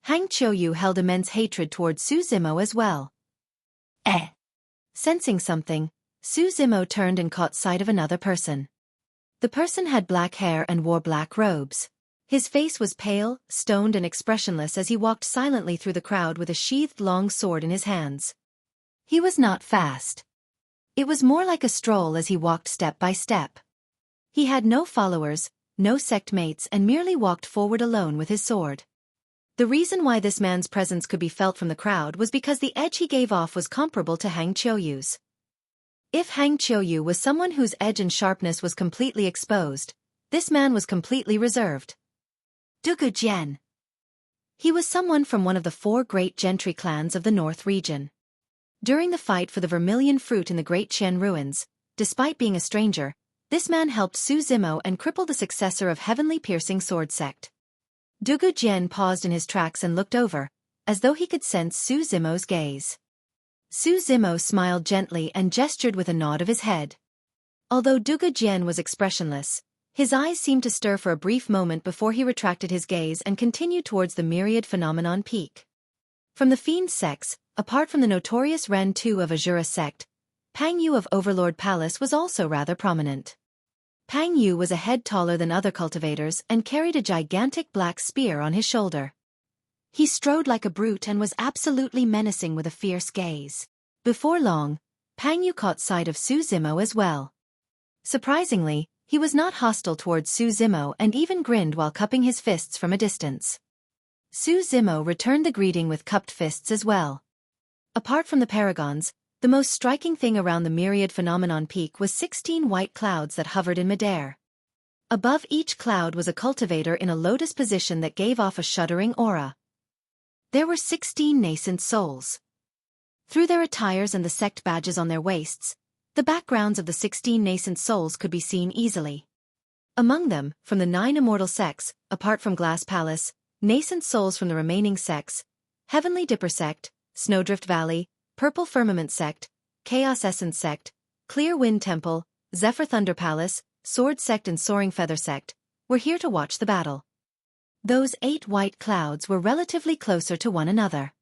Hang Qiuyu held immense hatred towards Su Zimo as well. Sensing something, Su Zimo turned and caught sight of another person. The person had black hair and wore black robes. His face was pale, stoned and expressionless as he walked silently through the crowd with a sheathed long sword in his hands. He was not fast. It was more like a stroll as he walked step by step. He had no followers, no sect mates and merely walked forward alone with his sword. The reason why this man's presence could be felt from the crowd was because the edge he gave off was comparable to Hang Qiuyu's. If Hang Qiuyu was someone whose edge and sharpness was completely exposed, this man was completely reserved. Dugu Jian. He was someone from one of the 4 great gentry clans of the North region. During the fight for the vermilion fruit in the Great Qian ruins, despite being a stranger, this man helped Su Zimo and crippled the successor of Heavenly Piercing Sword Sect. Dugu Jian paused in his tracks and looked over, as though he could sense Su Zimo's gaze. Su Zimo smiled gently and gestured with a nod of his head. Although Dugu Jian was expressionless, his eyes seemed to stir for a brief moment before he retracted his gaze and continued towards the Myriad Phenomenon Peak. From the Fiend sects, apart from the notorious Ren Tu of Azura Sect, Pang Yu of Overlord Palace was also rather prominent. Pang Yu was a head taller than other cultivators and carried a gigantic black spear on his shoulder. He strode like a brute and was absolutely menacing with a fierce gaze. Before long, Pang Yu caught sight of Su Zimo as well. Surprisingly, He was not hostile towards Su Zimo and even grinned while cupping his fists from a distance. Su Zimo returned the greeting with cupped fists as well. Apart from the paragons, the most striking thing around the myriad phenomenon peak was 16 white clouds that hovered in midair. Above each cloud was a cultivator in a lotus position that gave off a shuddering aura. There were 16 nascent souls. Through their attires and the sect badges on their waists, the backgrounds of the 16 nascent souls could be seen easily. Among them, from the 9 immortal sects, apart from Glass Palace, nascent souls from the remaining sects, Heavenly Dipper sect, Snowdrift Valley, Purple Firmament sect, Chaos Essence sect, Clear Wind Temple, Zephyr Thunder Palace, Sword sect and Soaring Feather sect, were here to watch the battle. Those 8 white clouds were relatively closer to one another.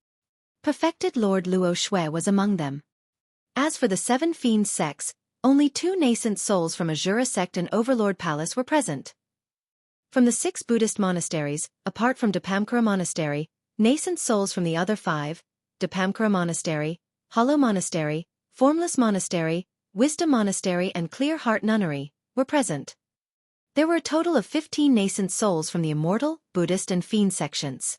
Perfected Lord Luo Xue was among them. As for the 7 fiend sects, only 2 nascent souls from Azura sect and Overlord Palace were present. From the 6 Buddhist monasteries, apart from Dapamkara Monastery, nascent souls from the other 5, Dapamkara Monastery, Hollow Monastery, Formless Monastery, Wisdom Monastery and Clear Heart Nunnery, were present. There were a total of 15 nascent souls from the immortal, Buddhist and fiend sections.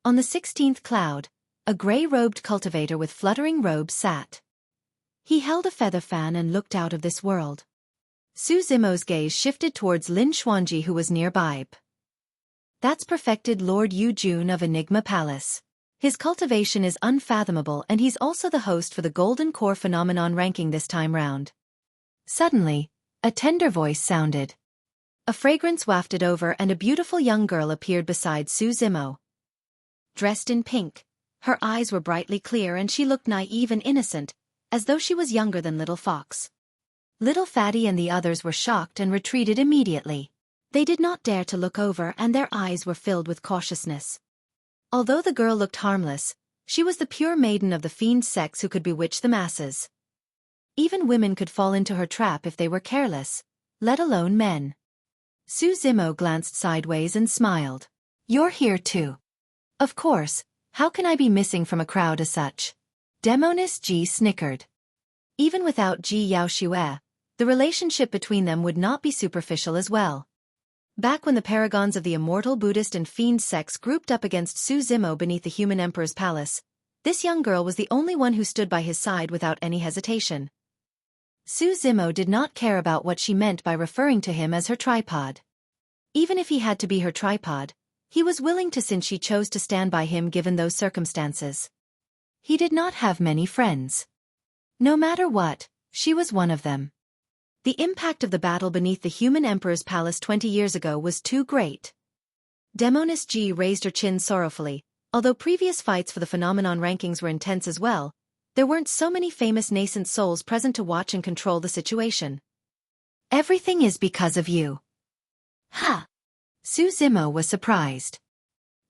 On the 16th cloud, a grey-robed cultivator with fluttering robes sat. He held a feather fan and looked out of this world. Su Zimo's gaze shifted towards Lin Xuanji who was nearby. That's Perfected Lord Yu Jun of Enigma Palace. His cultivation is unfathomable and he's also the host for the Golden Core Phenomenon ranking this time round. Suddenly, a tender voice sounded. A fragrance wafted over and a beautiful young girl appeared beside Su Zimo. Dressed in pink, her eyes were brightly clear and she looked naive and innocent, as though she was younger than Little Fox. Little Fatty and the others were shocked and retreated immediately. They did not dare to look over and their eyes were filled with cautiousness. Although the girl looked harmless, she was the pure maiden of the fiend sex who could bewitch the masses. Even women could fall into her trap if they were careless, let alone men. Su Zimo glanced sideways and smiled. You're here too. Of course, how can I be missing from a crowd as such? Demoness Ji snickered. Even without Ji Yaoxue, the relationship between them would not be superficial as well. Back when the paragons of the immortal Buddhist and fiend sects grouped up against Su Zimo beneath the human emperor's palace, this young girl was the only one who stood by his side without any hesitation. Su Zimo did not care about what she meant by referring to him as her tripod. Even if he had to be her tripod, he was willing to since she chose to stand by him given those circumstances. He did not have many friends. No matter what, she was one of them. The impact of the battle beneath the human emperor's palace 20 years ago was too great. Demoness Ji raised her chin sorrowfully. Although previous fights for the phenomenon rankings were intense as well, there weren't so many famous nascent souls present to watch and control the situation. Everything is because of you. Ha! Su Zimo was surprised.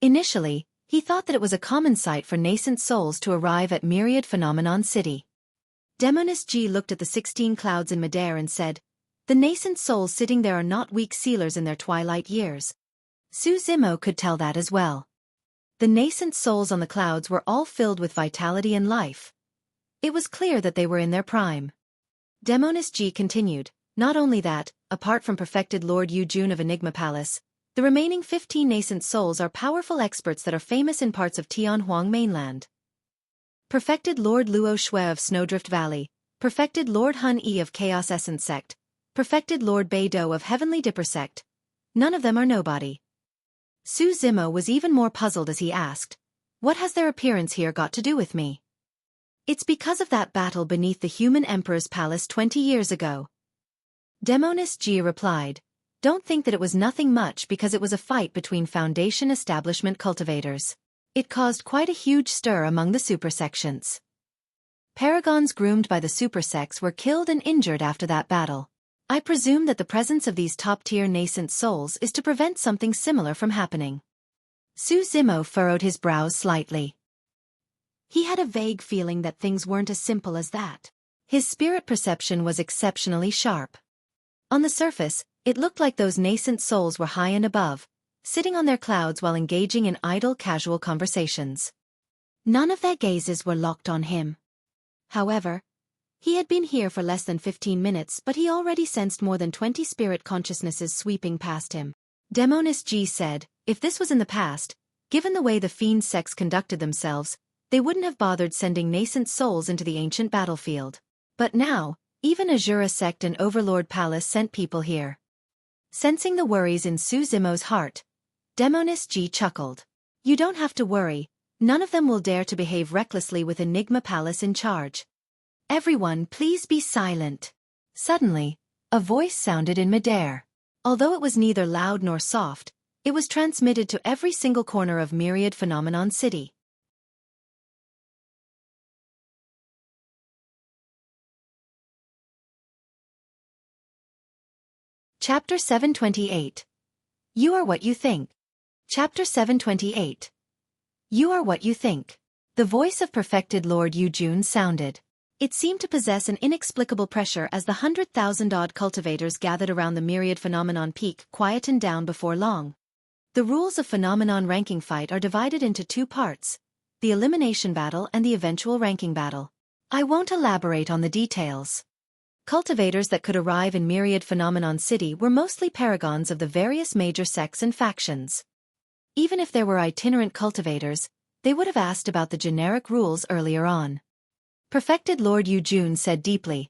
Initially, he thought that it was a common sight for nascent souls to arrive at Myriad Phenomenon City. Demoness Ji looked at the 16 clouds in midair and said, the nascent souls sitting there are not weak sealers in their twilight years. Su Zimo could tell that as well. The nascent souls on the clouds were all filled with vitality and life. It was clear that they were in their prime. Demoness Ji continued, not only that, apart from Perfected Lord Yu Jun of Enigma Palace, the remaining 15 nascent souls are powerful experts that are famous in parts of Tianhuang mainland. Perfected Lord Luo Xue of Snowdrift Valley, Perfected Lord Hun Yi of Chaos Essence sect, Perfected Lord Bei Do of Heavenly Dipper sect. None of them are nobody. Su Zimo was even more puzzled as he asked, what has their appearance here got to do with me? It's because of that battle beneath the human emperor's palace 20 years ago. Demoness Ji replied, don't think that it was nothing much because it was a fight between Foundation establishment cultivators. It caused quite a huge stir among the supersections. Paragons groomed by the supersects were killed and injured after that battle. I presume that the presence of these top-tier nascent souls is to prevent something similar from happening. Su Zimo furrowed his brows slightly. He had a vague feeling that things weren't as simple as that. His spirit perception was exceptionally sharp. On the surface, it looked like those nascent souls were high and above, sitting on their clouds while engaging in idle casual conversations. None of their gazes were locked on him. However, He had been here for less than 15 minutes, but he already sensed more than 20 spirit consciousnesses sweeping past him. Demonis G said, if this was in the past, given the way the fiend sects conducted themselves, they wouldn't have bothered sending nascent souls into the ancient battlefield. But now, even Azura sect and Overlord Palace sent people here. Sensing the worries in Su Zimo's heart, Demonis G chuckled. You don't have to worry, none of them will dare to behave recklessly with Enigma Palace in charge. Everyone, please be silent. Suddenly, a voice sounded in midair. Although it was neither loud nor soft, it was transmitted to every single corner of Myriad Phenomenon City. Chapter 728. You are what you think. Chapter 728. You are what you think. The voice of perfected Lord Yujun sounded. It seemed to possess an inexplicable pressure as the 100,000-odd cultivators gathered around the Myriad Phenomenon Peak quietened down before long. The rules of Phenomenon ranking fight are divided into two parts, the elimination battle and the eventual ranking battle. I won't elaborate on the details. Cultivators that could arrive in Myriad Phenomenon City were mostly paragons of the various major sects and factions. Even if there were itinerant cultivators, they would have asked about the generic rules earlier on. Perfected Lord Yujun said deeply,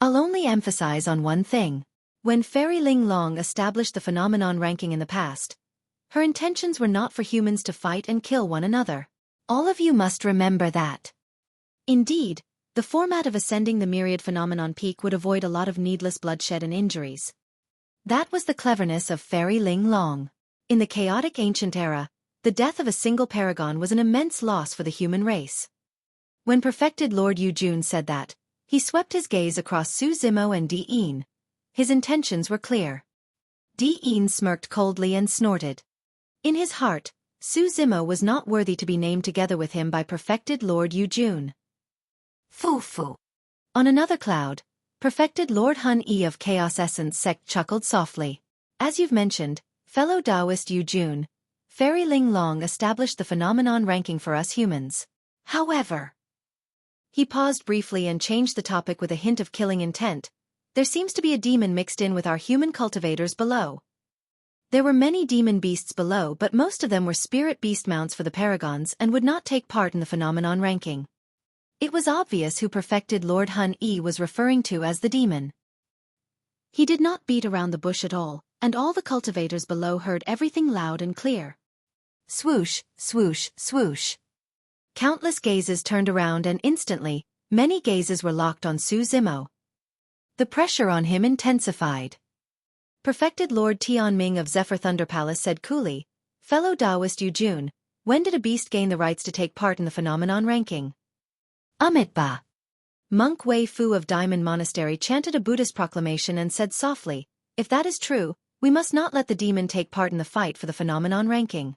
I'll only emphasize on one thing. When Fairy Ling Long established the phenomenon ranking in the past, her intentions were not for humans to fight and kill one another. All of you must remember that. Indeed, the format of ascending the Myriad Phenomenon Peak would avoid a lot of needless bloodshed and injuries. That was the cleverness of Fairy Ling Long. In the chaotic ancient era, the death of a single paragon was an immense loss for the human race. When perfected Lord Yujun said that, he swept his gaze across Su Zimo and Di-In. His intentions were clear. Di-In smirked coldly and snorted. In his heart, Su Zimo was not worthy to be named together with him by perfected Lord Yujun. Foo-foo. On another cloud, perfected Lord Hun-E of Chaos Essence sect chuckled softly. As you've mentioned, fellow Taoist Yujun, Fairy Ling Long established the phenomenon ranking for us humans. However, he paused briefly and changed the topic with a hint of killing intent. There seems to be a demon mixed in with our human cultivators below. There were many demon beasts below, but most of them were spirit beast mounts for the paragons and would not take part in the phenomenon ranking. It was obvious who perfected Lord Hun-E was referring to as the demon. He did not beat around the bush at all, and all the cultivators below heard everything loud and clear. Swoosh, swoosh, swoosh. Countless gazes turned around and instantly, many gazes were locked on Su Zimo. The pressure on him intensified. Perfected Lord Tianming of Zephyr Thunder Palace said coolly, fellow Taoist Yujun, when did a beast gain the rights to take part in the phenomenon ranking? Amitba. Monk Wei Fu of Diamond Monastery chanted a Buddhist proclamation and said softly, if that is true, we must not let the demon take part in the fight for the phenomenon ranking.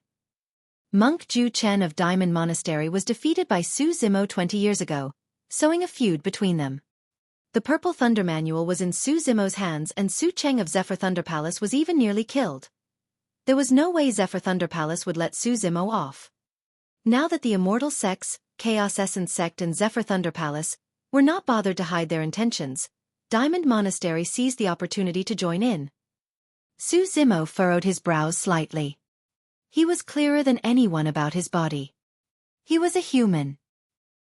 Monk Ju Chen of Diamond Monastery was defeated by Su Zimo 20 years ago, sowing a feud between them. The Purple Thunder Manual was in Su Zimo's hands and Su Cheng of Zephyr Thunder Palace was even nearly killed. There was no way Zephyr Thunder Palace would let Su Zimo off. Now that the Immortal Sects, Chaos Essence Sect and Zephyr Thunder Palace were not bothered to hide their intentions, Diamond Monastery seized the opportunity to join in. Su Zimo furrowed his brows slightly. He was clearer than anyone about his body. He was a human.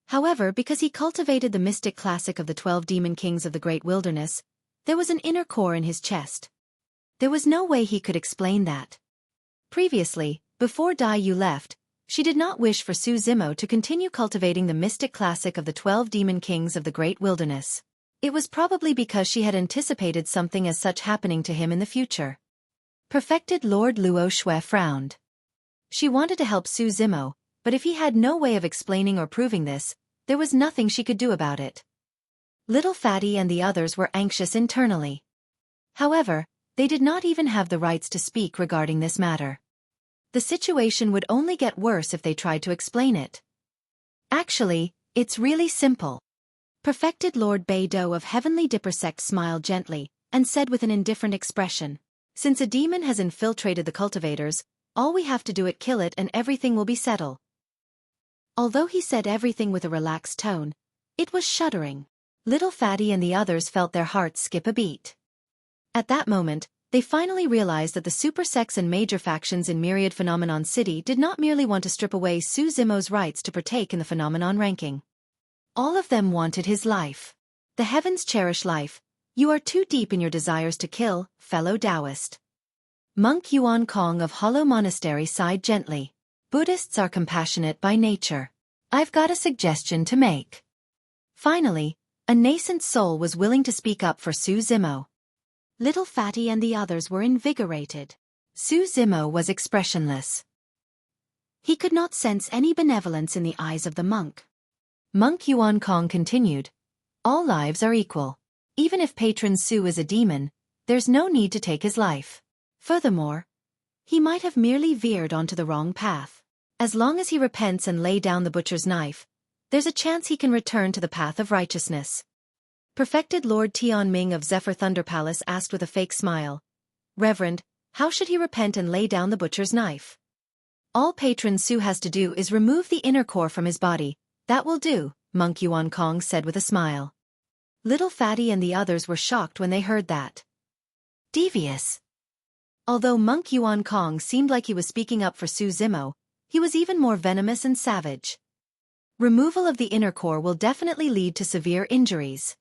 However, because he cultivated the mystic classic of the 12 demon kings of the great wilderness, there was an inner core in his chest. There was no way he could explain that. Previously, before Dai Yu left, she did not wish for Su Zimo to continue cultivating the mystic classic of the 12 demon kings of the great wilderness. It was probably because she had anticipated something as such happening to him in the future. Perfected Lord Luo Xue frowned. She wanted to help Su Zimo, but if he had no way of explaining or proving this, there was nothing she could do about it. Little Fatty and the others were anxious internally. However, they did not even have the rights to speak regarding this matter. The situation would only get worse if they tried to explain it. Actually, it's really simple. Perfected Lord Beidou of Heavenly Dipper Sect smiled gently, and said with an indifferent expression, since a demon has infiltrated the cultivators, all we have to do is kill it and everything will be settled. Although he said everything with a relaxed tone, it was shuddering. Little Fatty and the others felt their hearts skip a beat. At that moment, they finally realized that the super sects and major factions in Myriad Phenomenon City did not merely want to strip away Su Zimo's rights to partake in the phenomenon ranking. All of them wanted his life. The heavens cherish life. You are too deep in your desires to kill, fellow Taoist. Monk Yuan Kong of Hollow Monastery sighed gently. Buddhists are compassionate by nature. I've got a suggestion to make. Finally, a nascent soul was willing to speak up for Su Zimo. Little Fatty and the others were invigorated. Su Zimo was expressionless. He could not sense any benevolence in the eyes of the monk. Monk Yuan Kong continued. All lives are equal. Even if Patron Su is a demon, there's no need to take his life. Furthermore, he might have merely veered onto the wrong path. As long as he repents and lay down the butcher's knife, there's a chance he can return to the path of righteousness. Perfected Lord Tian Ming of Zephyr Thunder Palace asked with a fake smile. Reverend, how should he repent and lay down the butcher's knife? All Patron Su has to do is remove the inner core from his body. That will do, Monk Yuan Kong said with a smile. Little Fatty and the others were shocked when they heard that. Devious. Although Monk Yuan Kong seemed like he was speaking up for Su Zimo, he was even more venomous and savage. Removal of the inner core will definitely lead to severe injuries.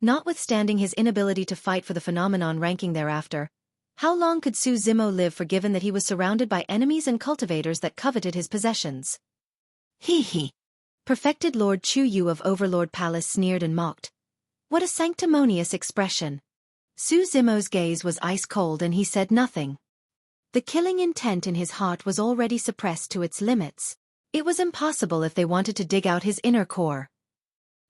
Notwithstanding his inability to fight for the phenomenon ranking thereafter, how long could Su Zimo live given that he was surrounded by enemies and cultivators that coveted his possessions? Hee. Perfected Lord Chu Yu of Overlord Palace sneered and mocked. What a sanctimonious expression. Su Zimo's gaze was ice-cold and he said nothing. The killing intent in his heart was already suppressed to its limits. It was impossible if they wanted to dig out his inner core.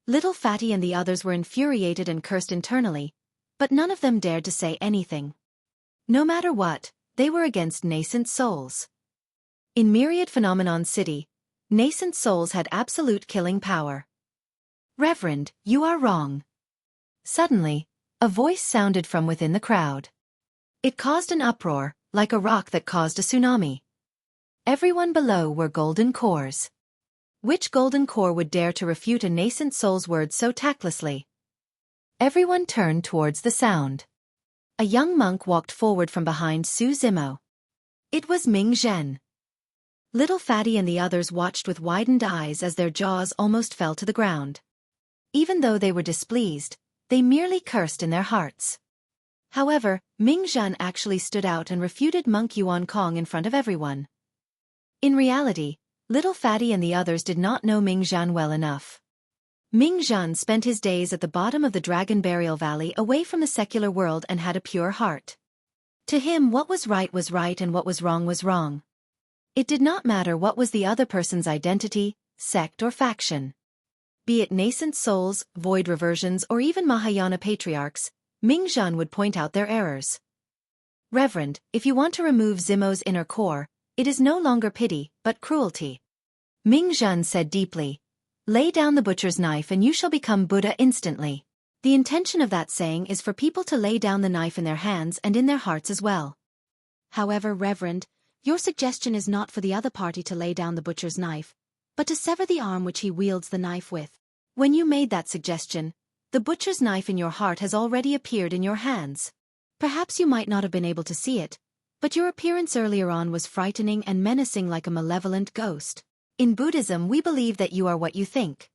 Little Fatty and the others were infuriated and cursed internally, but none of them dared to say anything. No matter what, they were against nascent souls. In Myriad Phenomenon City, nascent souls had absolute killing power. Reverend, you are wrong. Suddenly, a voice sounded from within the crowd. It caused an uproar, like a rock that caused a tsunami. Everyone below were golden cores. Which golden core would dare to refute a nascent soul's words so tactlessly? Everyone turned towards the sound. A young monk walked forward from behind Su Zimo. It was Ming Zhen. Little Fatty and the others watched with widened eyes as their jaws almost fell to the ground. Even though they were displeased, they merely cursed in their hearts. However, Ming Zhen actually stood out and refuted Monk Yuan Kong in front of everyone. In reality, Little Fatty and the others did not know Ming Zhen well enough. Ming Zhen spent his days at the bottom of the Dragon Burial Valley away from the secular world and had a pure heart. To him what was right and what was wrong. It did not matter what was the other person's identity, sect or faction. Be it nascent souls, void reversions or even Mahayana patriarchs, Ming Zhen would point out their errors. Reverend, if you want to remove Zimo's inner core, it is no longer pity, but cruelty. Ming Zhen said deeply. Lay down the butcher's knife and you shall become Buddha instantly. The intention of that saying is for people to lay down the knife in their hands and in their hearts as well. However, Reverend, your suggestion is not for the other party to lay down the butcher's knife, but to sever the arm which he wields the knife with. When you made that suggestion, the butcher's knife in your heart has already appeared in your hands. Perhaps you might not have been able to see it, but your appearance earlier on was frightening and menacing like a malevolent ghost. In Buddhism we believe that you are what you think.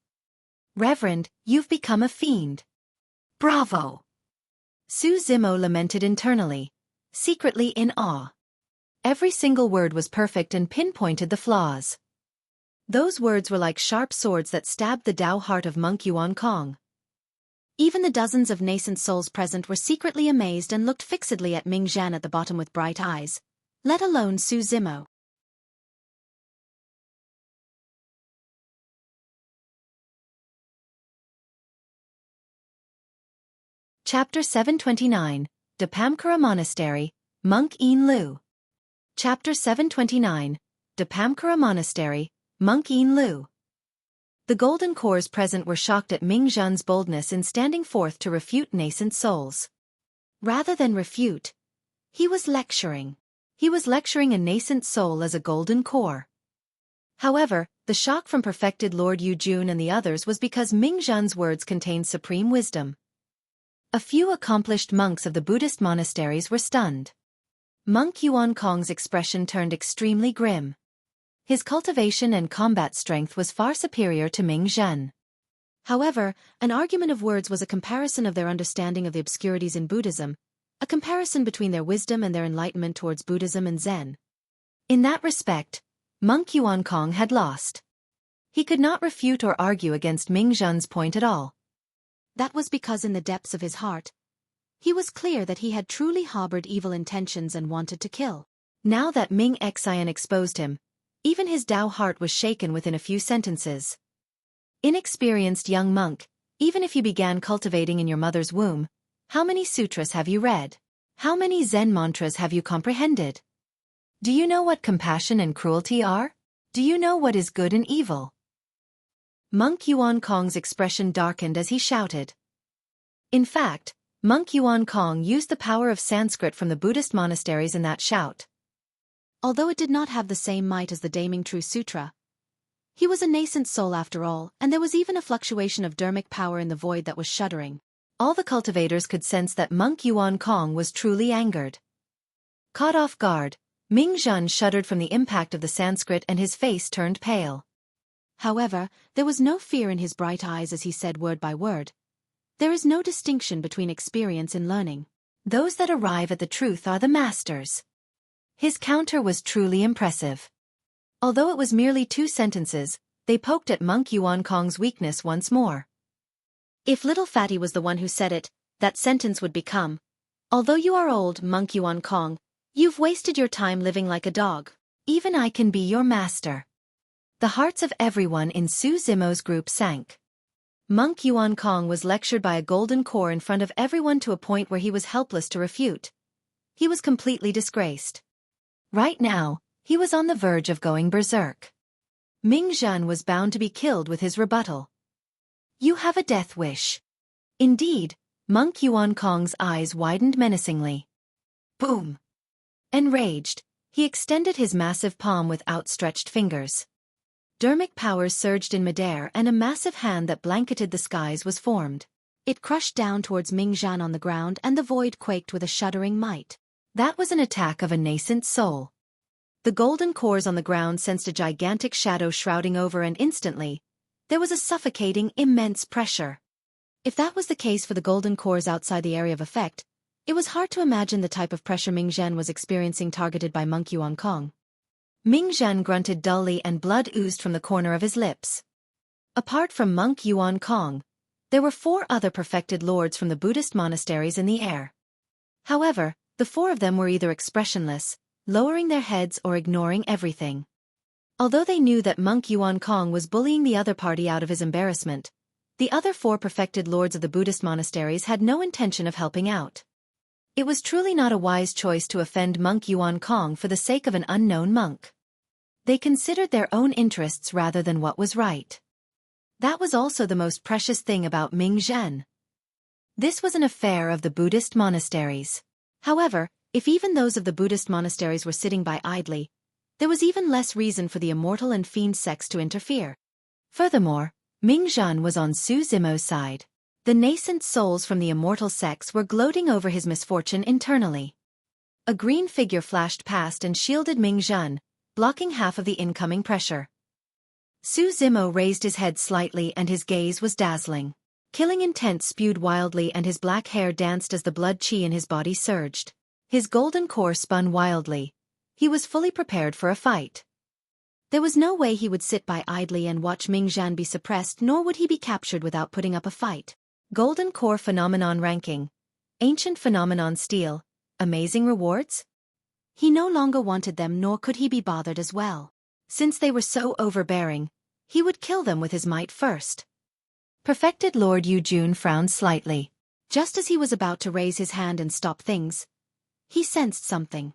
Reverend, you've become a fiend. Bravo! Su Zimo lamented internally, secretly in awe. Every single word was perfect and pinpointed the flaws. Those words were like sharp swords that stabbed the Tao heart of Monk Yuan Kong. Even the dozens of nascent souls present were secretly amazed and looked fixedly at Ming Zhen at the bottom with bright eyes, let alone Su Zimo. Chapter 729, Dapamkara Monastery, Monk Yin Lu. Chapter 729, Dapamkara Monastery, Monk Yin Lu. The golden cores present were shocked at Ming Zhen's boldness in standing forth to refute nascent souls. Rather than refute, he was lecturing. He was lecturing a nascent soul as a golden core. However, the shock from perfected Lord Yujun and the others was because Ming Zhan's words contained supreme wisdom. A few accomplished monks of the Buddhist monasteries were stunned. Monk Yuan Kong's expression turned extremely grim. His cultivation and combat strength was far superior to Ming Zhan. However, an argument of words was a comparison of their understanding of the obscurities in Buddhism, a comparison between their wisdom and their enlightenment towards Buddhism and Zen. In that respect, Monk Yuan Kong had lost. He could not refute or argue against Ming Zhan's point at all. That was because in the depths of his heart, he was clear that he had truly harbored evil intentions and wanted to kill. Now that Ming Xian exposed him, even his Dao heart was shaken within a few sentences. Inexperienced young monk, even if you began cultivating in your mother's womb, how many sutras have you read? How many Zen mantras have you comprehended? Do you know what compassion and cruelty are? Do you know what is good and evil? Monk Yuan Kong's expression darkened as he shouted. In fact, Monk Yuan Kong used the power of Sanskrit from the Buddhist monasteries in that shout. Although it did not have the same might as the Daming True Sutra, he was a nascent soul after all, and there was even a fluctuation of dharmic power in the void that was shuddering. All the cultivators could sense that Monk Yuan Kong was truly angered. Caught off guard, Ming Zhan shuddered from the impact of the Sanskrit and his face turned pale. However, there was no fear in his bright eyes as he said word by word. There is no distinction between experience and learning. Those that arrive at the truth are the masters. His counter was truly impressive. Although it was merely 2 sentences, they poked at Monk Yuan Kong's weakness once more. If Little Fatty was the one who said it, that sentence would become, although you are old, Monk Yuan Kong, you've wasted your time living like a dog. Even I can be your master. The hearts of everyone in Su Zimo's group sank. Monk Yuan Kong was lectured by a golden core in front of everyone to a point where he was helpless to refute. He was completely disgraced. Right now, he was on the verge of going berserk. Ming Zhan was bound to be killed with his rebuttal. You have a death wish. Indeed, Monk Yuan Kong's eyes widened menacingly. Boom! Enraged, he extended his massive palm with outstretched fingers. Dharmic powers surged in midair and a massive hand that blanketed the skies was formed. It crushed down towards Ming Zhan on the ground and the void quaked with a shuddering might. That was an attack of a nascent soul. The golden cores on the ground sensed a gigantic shadow shrouding over and instantly, there was a suffocating, immense pressure. If that was the case for the golden cores outside the area of effect, it was hard to imagine the type of pressure Ming Zhan was experiencing targeted by Monk Yuan Kong. Ming Zhan grunted dully and blood oozed from the corner of his lips. Apart from Monk Yuan Kong, there were 4 other perfected lords from the Buddhist monasteries in the air. However, the 4 of them were either expressionless, lowering their heads or ignoring everything. Although they knew that Monk Yuan Kong was bullying the other party out of his embarrassment, the other 4 perfected lords of the Buddhist monasteries had no intention of helping out. It was truly not a wise choice to offend Monk Yuan Kong for the sake of an unknown monk. They considered their own interests rather than what was right. That was also the most precious thing about Ming Zhan. This was an affair of the Buddhist monasteries. However, if even those of the Buddhist monasteries were sitting by idly, there was even less reason for the immortal and fiend sects to interfere. Furthermore, Ming Zhan was on Su Zimo's side. The nascent souls from the immortal sects were gloating over his misfortune internally. A green figure flashed past and shielded Ming Zhan, blocking half of the incoming pressure. Su Zimo raised his head slightly and his gaze was dazzling. Killing intent spewed wildly and his black hair danced as the blood chi in his body surged. His golden core spun wildly. He was fully prepared for a fight. There was no way he would sit by idly and watch Ming Zhan be suppressed, nor would he be captured without putting up a fight. Golden Core Phenomenon Ranking. Ancient Phenomenon Stele. Amazing rewards? He no longer wanted them, nor could he be bothered as well. Since they were so overbearing, he would kill them with his might first. Perfected Lord Yujun frowned slightly. Just as he was about to raise his hand and stop things, he sensed something.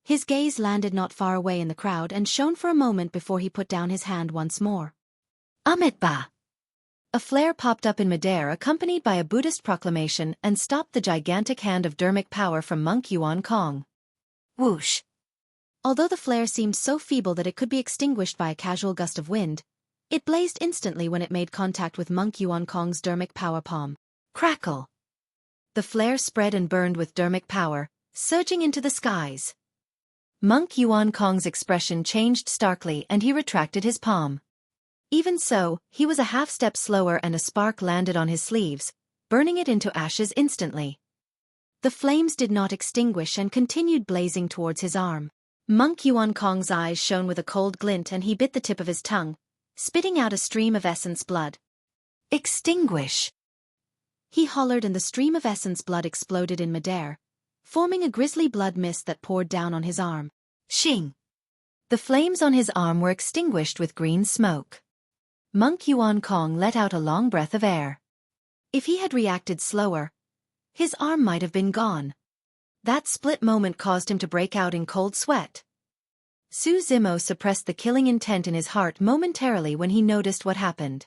His gaze landed not far away in the crowd and shone for a moment before he put down his hand once more. Amitba! A flare popped up in midair accompanied by a Buddhist proclamation and stopped the gigantic hand of dharmic power from Monk Yuan Kong. Whoosh! Although the flare seemed so feeble that it could be extinguished by a casual gust of wind, it blazed instantly when it made contact with Monk Yuan Kong's dermic power palm. Crackle! The flare spread and burned with dermic power, surging into the skies. Monk Yuan Kong's expression changed starkly and he retracted his palm. Even so, he was a half-step slower and a spark landed on his sleeves, burning it into ashes instantly. The flames did not extinguish and continued blazing towards his arm. Monk Yuan Kong's eyes shone with a cold glint and he bit the tip of his tongue, spitting out a stream of essence blood. Extinguish! He hollered and the stream of essence blood exploded in midair, forming a grisly blood mist that poured down on his arm. Shing! The flames on his arm were extinguished with green smoke. Monk Yuan Kong let out a long breath of air. If he had reacted slower, his arm might have been gone. That split moment caused him to break out in cold sweat. Su Zimo suppressed the killing intent in his heart momentarily when he noticed what happened.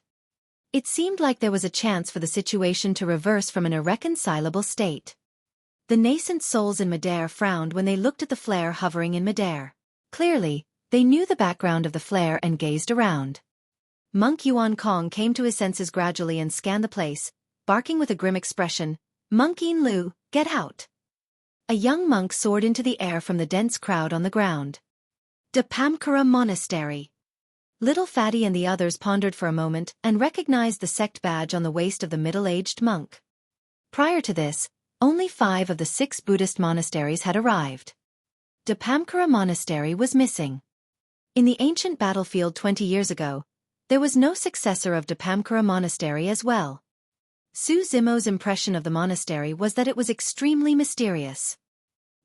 It seemed like there was a chance for the situation to reverse from an irreconcilable state. The nascent souls in midair frowned when they looked at the flare hovering in midair. Clearly, they knew the background of the flare and gazed around. Monk Yuan Kong came to his senses gradually and scanned the place, barking with a grim expression, "Monk Yin Lu, get out!" A young monk soared into the air from the dense crowd on the ground. Dapamkara Monastery. Little Fatty and the others pondered for a moment and recognized the sect badge on the waist of the middle-aged monk. Prior to this, only 5 of the 6 Buddhist monasteries had arrived. Dapamkara Monastery was missing. In the ancient battlefield 20 years ago, there was no successor of Dapamkara Monastery as well. Su Zimo's impression of the monastery was that it was extremely mysterious.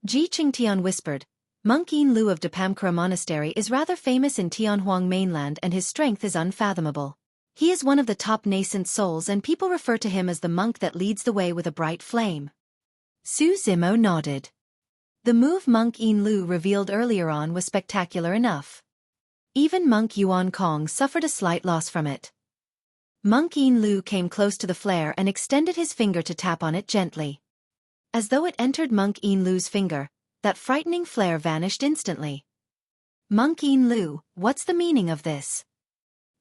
Ji Qingtian whispered, "Monk Yin Lu of Dapamkara Monastery is rather famous in Tianhuang mainland and his strength is unfathomable. He is one of the top nascent souls and people refer to him as the monk that leads the way with a bright flame." Su Zimo nodded. The move Monk Yin Lu revealed earlier on was spectacular enough. Even Monk Yuan Kong suffered a slight loss from it. Monk Yin Lu came close to the flare and extended his finger to tap on it gently. As though it entered Monk Yin Lu's finger, that frightening flare vanished instantly. "Monk Yin Lu, what's the meaning of this?"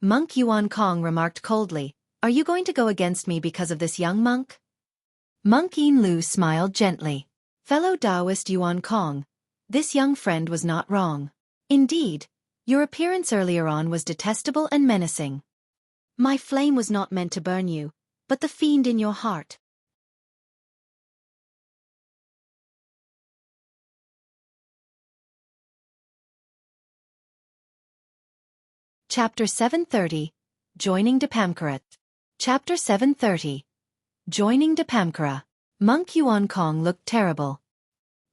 Monk Yuan Kong remarked coldly, "Are you going to go against me because of this young monk?" Monk Yin Lu smiled gently. "Fellow Taoist Yuan Kong, this young friend was not wrong. Indeed, your appearance earlier on was detestable and menacing. My flame was not meant to burn you, but the fiend in your heart." Chapter 730, Joining Dapamkara. Chapter 730. Joining Dapamkara. Monk Yuan Kong looked terrible.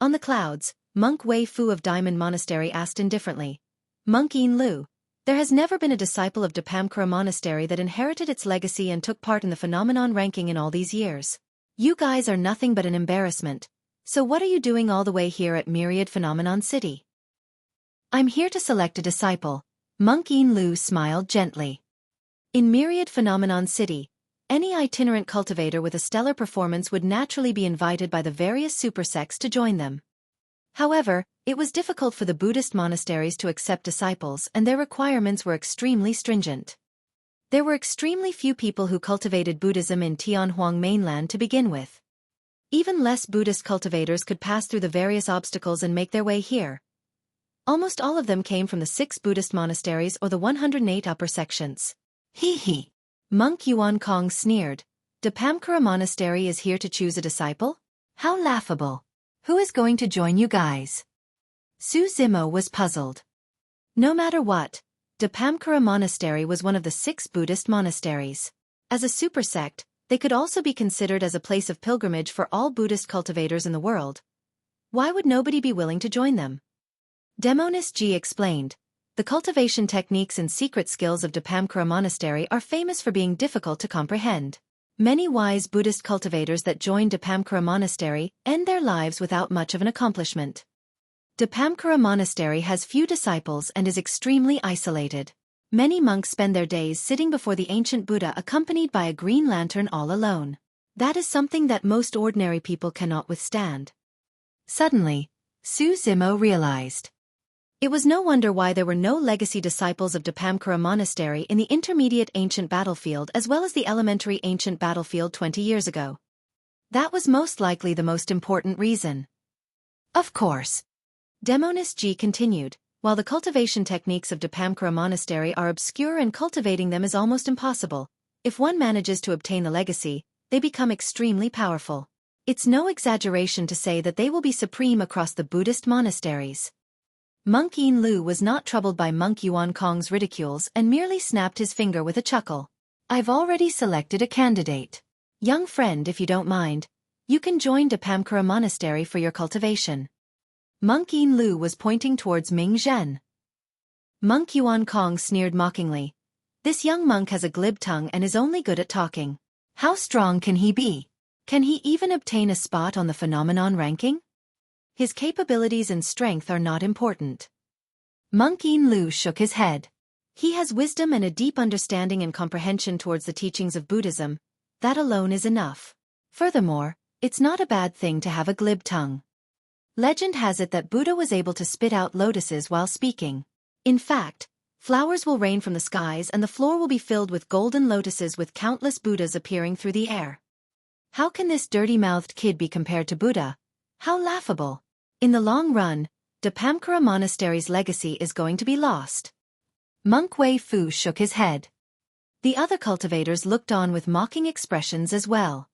On the clouds, Monk Wei Fu of Diamond Monastery asked indifferently, "Monk Yin Lu, there has never been a disciple of Dapamkara Monastery that inherited its legacy and took part in the phenomenon ranking in all these years. You guys are nothing but an embarrassment, so what are you doing all the way here at Myriad Phenomenon City?" "I'm here to select a disciple," Monk Yin Lu smiled gently. In Myriad Phenomenon City, any itinerant cultivator with a stellar performance would naturally be invited by the various supersects to join them. However, it was difficult for the Buddhist monasteries to accept disciples and their requirements were extremely stringent. There were extremely few people who cultivated Buddhism in Tianhuang mainland to begin with. Even less Buddhist cultivators could pass through the various obstacles and make their way here. Almost all of them came from the 6 Buddhist monasteries or the 108 upper sections. "Hee hee." Monk Yuan Kong sneered. "Dapamkara Monastery is here to choose a disciple? How laughable. Who is going to join you guys?" Su Zimo was puzzled. No matter what, Dapamkara Monastery was one of the 6 Buddhist monasteries. As a supersect, they could also be considered as a place of pilgrimage for all Buddhist cultivators in the world. Why would nobody be willing to join them? Demonist Ji explained, "The cultivation techniques and secret skills of Dapamkara Monastery are famous for being difficult to comprehend. Many wise Buddhist cultivators that join Dapamkara Monastery end their lives without much of an accomplishment. Dapamkara Monastery has few disciples and is extremely isolated. Many monks spend their days sitting before the ancient Buddha accompanied by a green lantern all alone. That is something that most ordinary people cannot withstand." Suddenly, Su Zimo realized. It was no wonder why there were no legacy disciples of Dapamkara Monastery in the intermediate ancient battlefield as well as the elementary ancient battlefield 20 years ago. That was most likely the most important reason. Of course. Demonis G continued, while the cultivation techniques of Dapamkara Monastery are obscure and cultivating them is almost impossible, if one manages to obtain the legacy, they become extremely powerful. It's no exaggeration to say that they will be supreme across the Buddhist monasteries. Monk Yin Lu was not troubled by Monk Yuan Kong's ridicules and merely snapped his finger with a chuckle. I've already selected a candidate. Young friend, if you don't mind, you can join Dapamkara Monastery for your cultivation. Monk Yin Lu was pointing towards Ming Zhen. Monk Yuan Kong sneered mockingly. This young monk has a glib tongue and is only good at talking. How strong can he be? Can he even obtain a spot on the phenomenon ranking? His capabilities and strength are not important. Monk Yin Lu shook his head. He has wisdom and a deep understanding and comprehension towards the teachings of Buddhism. That alone is enough. Furthermore, it's not a bad thing to have a glib tongue. Legend has it that Buddha was able to spit out lotuses while speaking. In fact, flowers will rain from the skies and the floor will be filled with golden lotuses with countless Buddhas appearing through the air. How can this dirty-mouthed kid be compared to Buddha? How laughable. In the long run, Dapamkara Monastery's legacy is going to be lost. Monk Wei Fu shook his head. The other cultivators looked on with mocking expressions as well.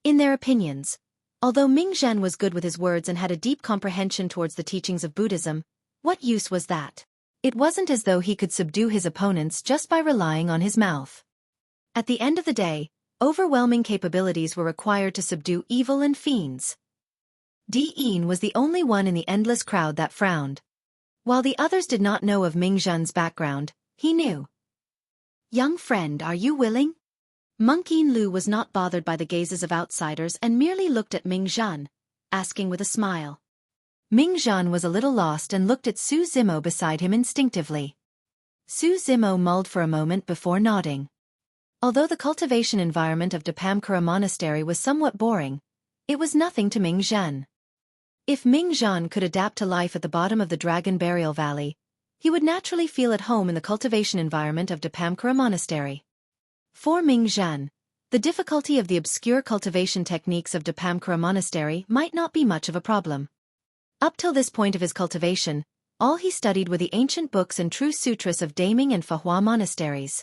In their opinions, although Ming Zhen was good with his words and had a deep comprehension towards the teachings of Buddhism, what use was that? It wasn't as though he could subdue his opponents just by relying on his mouth. At the end of the day, overwhelming capabilities were required to subdue evil and fiends. Di Yin was the only one in the endless crowd that frowned. While the others did not know of Ming Zhen's background, he knew. Young friend, are you willing? Monk Yin Lu was not bothered by the gazes of outsiders and merely looked at Ming Zhen, asking with a smile. Ming Zhen was a little lost and looked at Su Zimo beside him instinctively. Su Zimo mulled for a moment before nodding. Although the cultivation environment of Dapamkara Monastery was somewhat boring, it was nothing to Ming Zhen. If Ming Zhen could adapt to life at the bottom of the Dragon Burial Valley, he would naturally feel at home in the cultivation environment of Dapamkara Monastery. For Ming Zhen, the difficulty of the obscure cultivation techniques of Dapamkara Monastery might not be much of a problem. Up till this point of his cultivation, all he studied were the ancient books and true sutras of Daming and Fahua monasteries.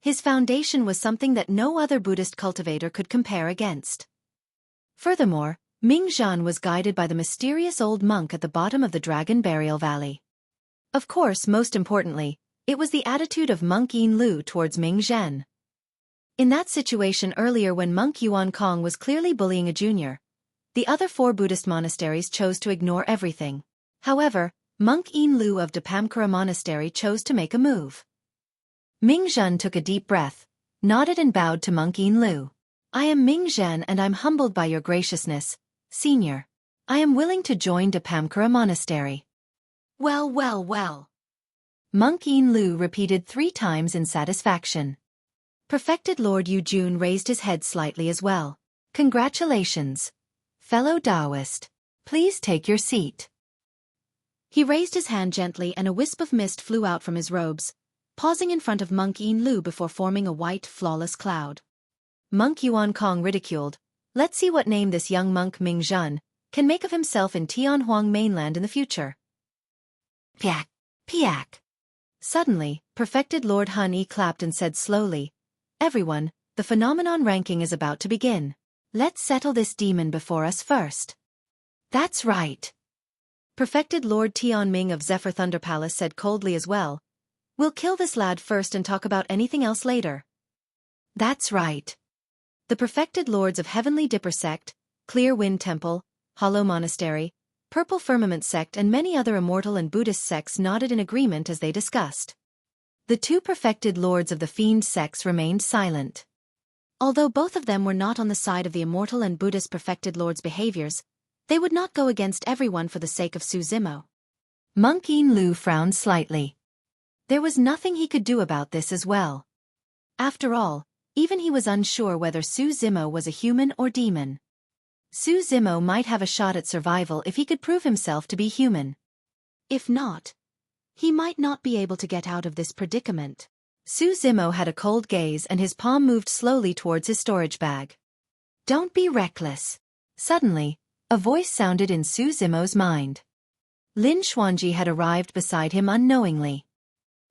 His foundation was something that no other Buddhist cultivator could compare against. Furthermore, Ming Zhen was guided by the mysterious old monk at the bottom of the Dragon Burial Valley. Of course, most importantly, it was the attitude of Monk Yin Lu towards Ming Zhen. In that situation earlier when Monk Yuan Kong was clearly bullying a junior, the other 4 Buddhist monasteries chose to ignore everything. However, Monk Yin Lu of Dapamkara Monastery chose to make a move. Ming Zhen took a deep breath, nodded and bowed to Monk Yin Lu. I am Ming Zhen and I'm humbled by your graciousness, Senior. I am willing to join Dapamkara Monastery. Well, well, well. Monk Yin Lu repeated 3 times in satisfaction. Perfected Lord Yu Jun raised his head slightly as well. Congratulations, fellow Taoist. Please take your seat. He raised his hand gently and a wisp of mist flew out from his robes, pausing in front of Monk Yin Lu before forming a white, flawless cloud. Monk Yuan Kong ridiculed, let's see what name this young monk Ming Zhen can make of himself in Tianhuang mainland in the future. Piak, piak. Suddenly, Perfected Lord Han Yi clapped and said slowly, everyone, the phenomenon ranking is about to begin. Let's settle this demon before us first. That's right. Perfected Lord Tian Ming of Zephyr Thunder Palace said coldly as well. We'll kill this lad first and talk about anything else later. That's right. The Perfected Lords of Heavenly Dipper Sect, Clear Wind Temple, Hollow Monastery, Purple Firmament Sect and many other immortal and Buddhist sects nodded in agreement as they discussed. The 2 Perfected Lords of the Fiend sects remained silent. Although both of them were not on the side of the immortal and Buddhist Perfected Lords' behaviors, they would not go against everyone for the sake of Su Zimo. Monk Yin Lu frowned slightly. There was nothing he could do about this as well. After all, even he was unsure whether Su Zimo was a human or demon. Su Zimo might have a shot at survival if he could prove himself to be human. If not, he might not be able to get out of this predicament. Su Zimo had a cold gaze and his palm moved slowly towards his storage bag. Don't be reckless. Suddenly, a voice sounded in Su Zimo's mind. Lin Xuanji had arrived beside him unknowingly.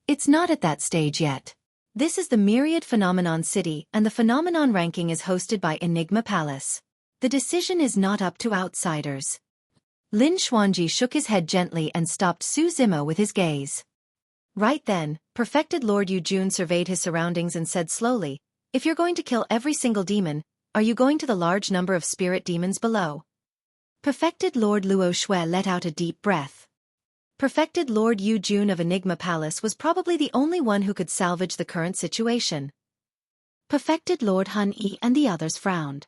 It's not at that stage yet. This is the Myriad Phenomenon City and the Phenomenon ranking is hosted by Enigma Palace. The decision is not up to outsiders. Lin Xuanji shook his head gently and stopped Su Zimo with his gaze. Right then, Perfected Lord Yujun surveyed his surroundings and said slowly, if you're going to kill every single demon, are you going to the large number of spirit demons below? Perfected Lord Luo Xue let out a deep breath. Perfected Lord Yujun of Enigma Palace was probably the only one who could salvage the current situation. Perfected Lord Han Yi and the others frowned.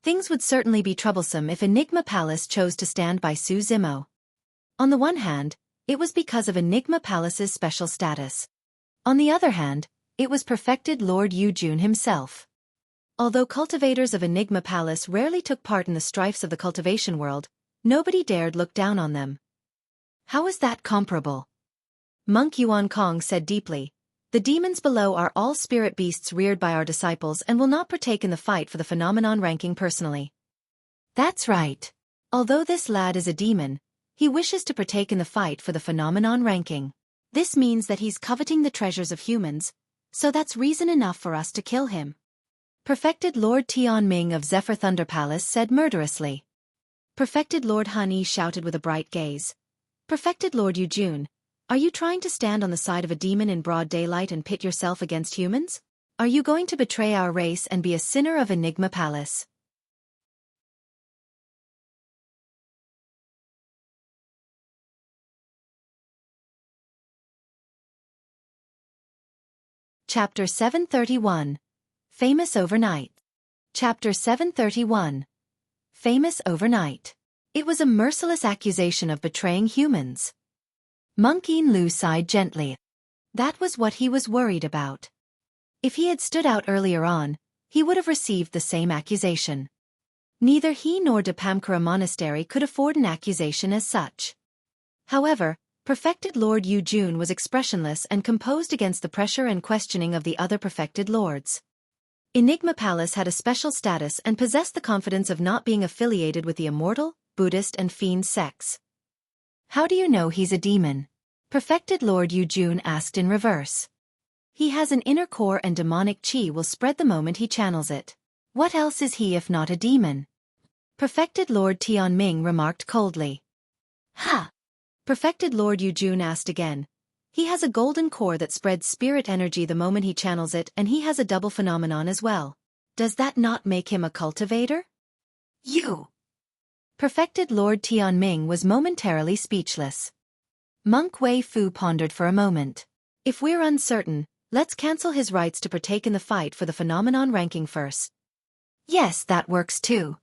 Things would certainly be troublesome if Enigma Palace chose to stand by Su Zimo. On the one hand, it was because of Enigma Palace's special status. On the other hand, it was Perfected Lord Yujun himself. Although cultivators of Enigma Palace rarely took part in the strifes of the cultivation world, nobody dared look down on them. How is that comparable? Monk Yuan Kong said deeply, the demons below are all spirit beasts reared by our disciples and will not partake in the fight for the phenomenon ranking personally. That's right. Although this lad is a demon, he wishes to partake in the fight for the phenomenon ranking. This means that he's coveting the treasures of humans, so that's reason enough for us to kill him. Perfected Lord Tianming of Zephyr Thunder Palace said murderously. Perfected Lord Han Yi shouted with a bright gaze. Perfected Lord Yujun, are you trying to stand on the side of a demon in broad daylight and pit yourself against humans? Are you going to betray our race and be a sinner of Enigma Palace? Chapter 731. Famous Overnight. Chapter 731. Famous Overnight. It was a merciless accusation of betraying humans. Monk Yin Lu sighed gently. That was what he was worried about. If he had stood out earlier on, he would have received the same accusation. Neither he nor Dapamkara Monastery could afford an accusation as such. However, Perfected Lord Yujun was expressionless and composed against the pressure and questioning of the other Perfected Lords. Enigma Palace had a special status and possessed the confidence of not being affiliated with the immortal, Buddhist and fiend sects. How do you know he's a demon? Perfected Lord Yujun asked in reverse. He has an inner core and demonic chi will spread the moment he channels it. What else is he if not a demon? Perfected Lord Tianming remarked coldly. Ha! Perfected Lord Yujun asked again. He has a golden core that spreads spirit energy the moment he channels it and he has a double phenomenon as well. Does that not make him a cultivator? You! Perfected Lord Tianming was momentarily speechless. Monk Wei Fu pondered for a moment. If we're uncertain, let's cancel his rights to partake in the fight for the phenomenon ranking first. Yes, that works too.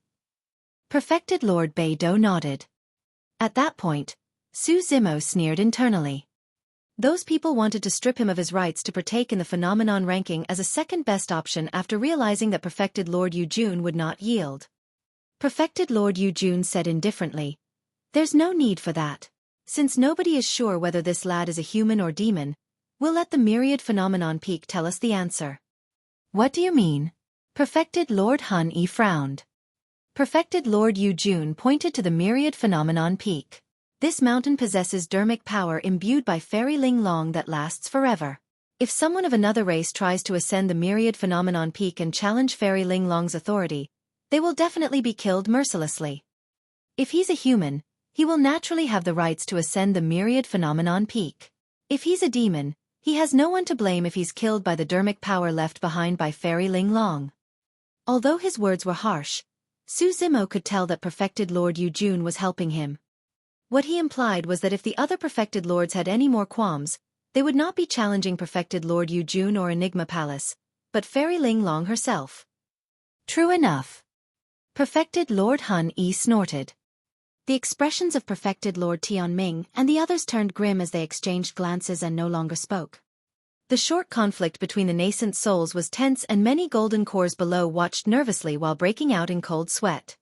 Perfected Lord Beidou nodded. At that point, Su Zimo sneered internally. Those people wanted to strip him of his rights to partake in the phenomenon ranking as a second-best option after realizing that Perfected Lord Yujun would not yield. Perfected Lord Yujun said indifferently, there's no need for that. Since nobody is sure whether this lad is a human or demon, we'll let the Myriad Phenomenon Peak tell us the answer. What do you mean? Perfected Lord Han Yi frowned. Perfected Lord Yujun pointed to the Myriad Phenomenon Peak. This mountain possesses dermic power imbued by Fairy Ling Long that lasts forever. If someone of another race tries to ascend the Myriad Phenomenon Peak and challenge Fairy Ling Long's authority, they will definitely be killed mercilessly. If he's a human, he will naturally have the rights to ascend the Myriad Phenomenon Peak. If he's a demon, he has no one to blame if he's killed by the dermic power left behind by Fairy Ling Long. Although his words were harsh, Su Zimo could tell that Perfected Lord Yujun was helping him. What he implied was that if the other Perfected Lords had any more qualms, they would not be challenging Perfected Lord Yujun or Enigma Palace, but Fairy Ling Long herself. True enough. Perfected Lord Han Yi snorted. The expressions of Perfected Lord Tianming and the others turned grim as they exchanged glances and no longer spoke. The short conflict between the nascent souls was tense and many golden cores below watched nervously while breaking out in cold sweat.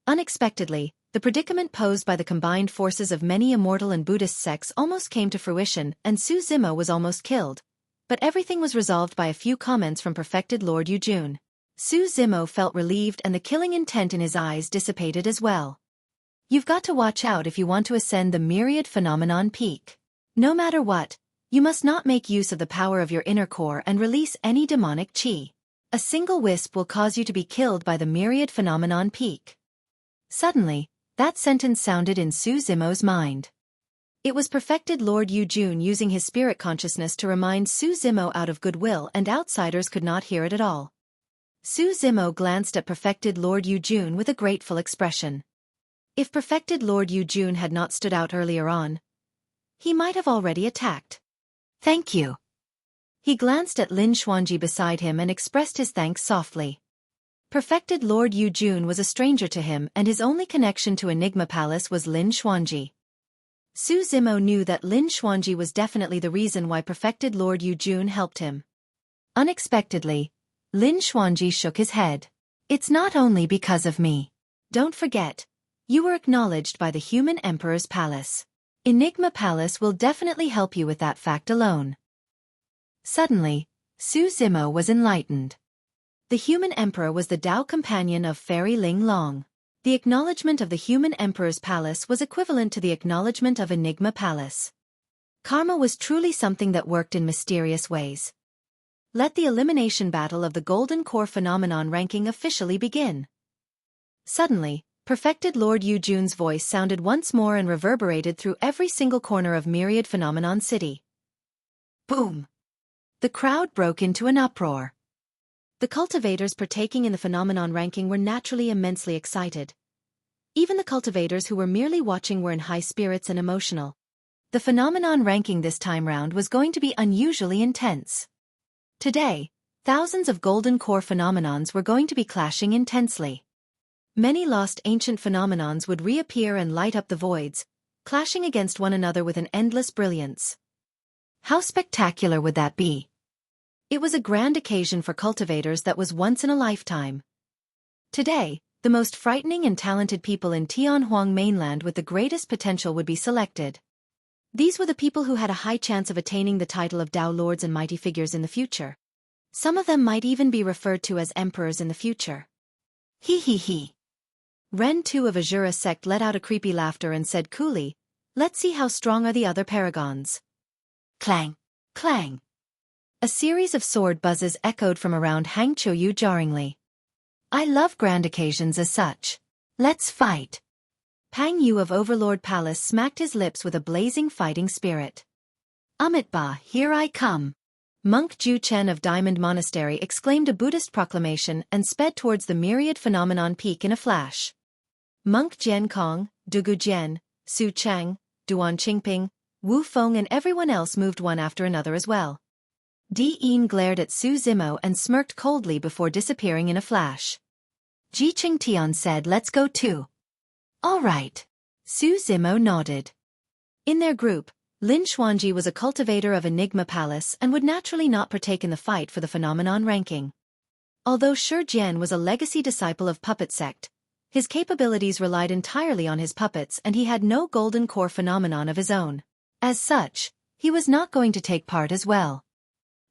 Unexpectedly, the predicament posed by the combined forces of many immortal and Buddhist sects almost came to fruition, and Su Zimo was almost killed. But everything was resolved by a few comments from perfected Lord Yujun. Su Zimo felt relieved and the killing intent in his eyes dissipated as well. You've got to watch out if you want to ascend the myriad phenomenon peak. No matter what, you must not make use of the power of your inner core and release any demonic chi. A single wisp will cause you to be killed by the myriad phenomenon peak. Suddenly, that sentence sounded in Su Zimo's mind. It was perfected Lord Yujun using his spirit consciousness to remind Su Zimo out of goodwill, and outsiders could not hear it at all. Su Zimo glanced at perfected Lord Yujun with a grateful expression. If perfected Lord Yujun had not stood out earlier on, he might have already attacked. Thank you. He glanced at Lin Xuanji beside him and expressed his thanks softly. Perfected Lord Yujun was a stranger to him, and his only connection to Enigma Palace was Lin Xuanji. Su Zimo knew that Lin Xuanji was definitely the reason why perfected Lord Yujun helped him. Unexpectedly, Lin Xuanji shook his head. It's not only because of me. Don't forget, you were acknowledged by the Human Emperor's palace. Enigma Palace will definitely help you with that fact alone. Suddenly, Su Zimo was enlightened. The Human Emperor was the Tao companion of Fairy Ling Long. The acknowledgement of the Human Emperor's palace was equivalent to the acknowledgement of Enigma Palace. Karma was truly something that worked in mysterious ways. Let the elimination battle of the Golden Core Phenomenon ranking officially begin. Suddenly, perfected Lord Yujun's voice sounded once more and reverberated through every single corner of Myriad Phenomenon City. Boom! The crowd broke into an uproar. The cultivators partaking in the phenomenon ranking were naturally immensely excited. Even the cultivators who were merely watching were in high spirits and emotional. The phenomenon ranking this time round was going to be unusually intense. Today, thousands of golden core phenomenons were going to be clashing intensely. Many lost ancient phenomenons would reappear and light up the voids, clashing against one another with an endless brilliance. How spectacular would that be? It was a grand occasion for cultivators that was once in a lifetime. Today, the most frightening and talented people in Tianhuang mainland with the greatest potential would be selected. These were the people who had a high chance of attaining the title of Tao Lords and mighty figures in the future. Some of them might even be referred to as emperors in the future. He he he. Ren Tu of Azura sect let out a creepy laughter and said coolly, "Let's see how strong are the other paragons." Clang! Clang! A series of sword buzzes echoed from around Hangzhou jarringly. I love grand occasions as such. Let's fight. Pang Yu of Overlord Palace smacked his lips with a blazing fighting spirit. Amitba, here I come. Monk Ju Chen of Diamond Monastery exclaimed a Buddhist proclamation and sped towards the myriad phenomenon peak in a flash. Monk Jian Kong, Dugu Jian, Su Chang, Duan Qingping, Wu Feng and everyone else moved one after another as well. Di Yin glared at Su Zimo and smirked coldly before disappearing in a flash. Ji Qingtian said, "Let's go too." All right. Su Zimo nodded. In their group, Lin Xuanji was a cultivator of Enigma Palace and would naturally not partake in the fight for the phenomenon ranking. Although Shi Jian was a legacy disciple of Puppet Sect, his capabilities relied entirely on his puppets and he had no golden core phenomenon of his own. As such, he was not going to take part as well.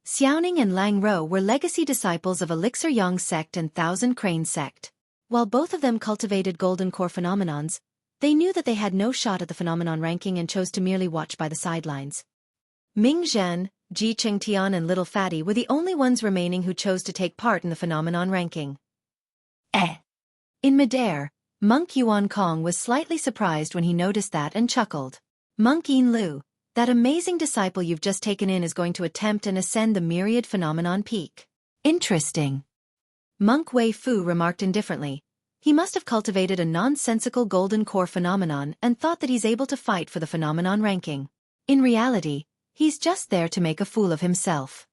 Xiaoning and Lang Rou were legacy disciples of Elixir Yang sect and Thousand Crane sect. While both of them cultivated golden core phenomenons, they knew that they had no shot at the phenomenon ranking and chose to merely watch by the sidelines. Ming Zhan, Ji Qingtian and Little Fatty were the only ones remaining who chose to take part in the phenomenon ranking. In midair, Monk Yuan Kong was slightly surprised when he noticed that and chuckled. Monk Yin Lu, that amazing disciple you've just taken in is going to attempt and ascend the myriad phenomenon peak. Interesting. Monk Wei Fu remarked indifferently. He must have cultivated a nonsensical golden core phenomenon and thought that he's able to fight for the phenomenon ranking. In reality, he's just there to make a fool of himself.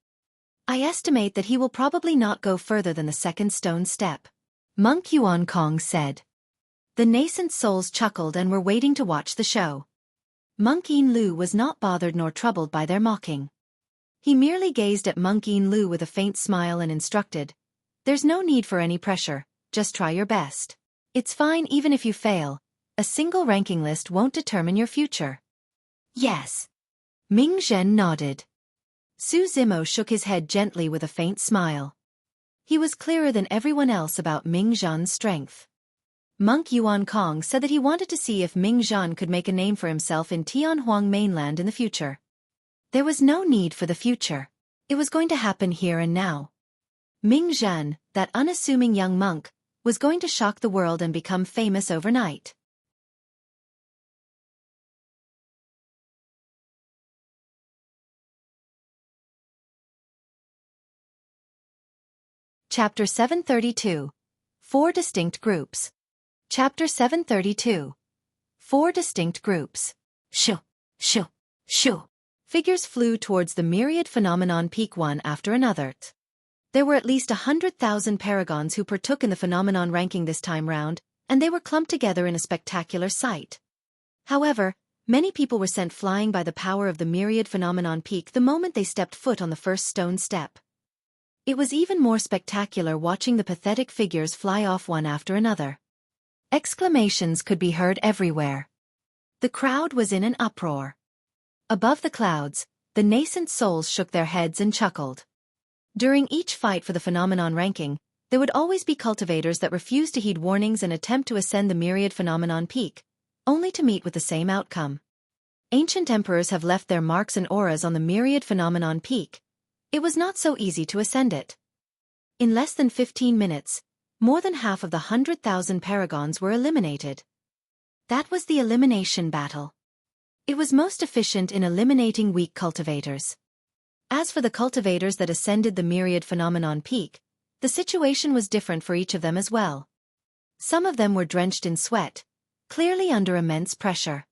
I estimate that he will probably not go further than the second stone step. Monk Yuan Kong said. The nascent souls chuckled and were waiting to watch the show. Monk Yin Lu was not bothered nor troubled by their mocking. He merely gazed at Monk Yin Lu with a faint smile and instructed, "There's no need for any pressure, just try your best. It's fine even if you fail. A single ranking list won't determine your future. Yes. Ming Zhen nodded. Su Zimo shook his head gently with a faint smile. He was clearer than everyone else about Ming Zhen's strength. Monk Yuan Kong said that he wanted to see if Ming Zhen could make a name for himself in Tianhuang mainland in the future. There was no need for the future. It was going to happen here and now. Ming Zhen, that unassuming young monk, was going to shock the world and become famous overnight. Chapter 732. 4 Distinct Groups. Chapter 732. 4 Distinct Groups. Shoo, shoo, shoo. Figures flew towards the myriad phenomenon peak one after another. There were at least 100,000 paragons who partook in the phenomenon ranking this time round, and they were clumped together in a spectacular sight. However, many people were sent flying by the power of the myriad phenomenon peak the moment they stepped foot on the first stone step. It was even more spectacular watching the pathetic figures fly off one after another. Exclamations could be heard everywhere. The crowd was in an uproar. Above the clouds, the nascent souls shook their heads and chuckled. During each fight for the phenomenon ranking, there would always be cultivators that refused to heed warnings and attempt to ascend the myriad phenomenon peak, only to meet with the same outcome. Ancient emperors have left their marks and auras on the myriad phenomenon peak. It was not so easy to ascend it. In less than 15 minutes, more than half of the 100,000 paragons were eliminated. That was the elimination battle. It was most efficient in eliminating weak cultivators. As for the cultivators that ascended the myriad phenomenon peak, the situation was different for each of them as well. Some of them were drenched in sweat, clearly under immense pressure.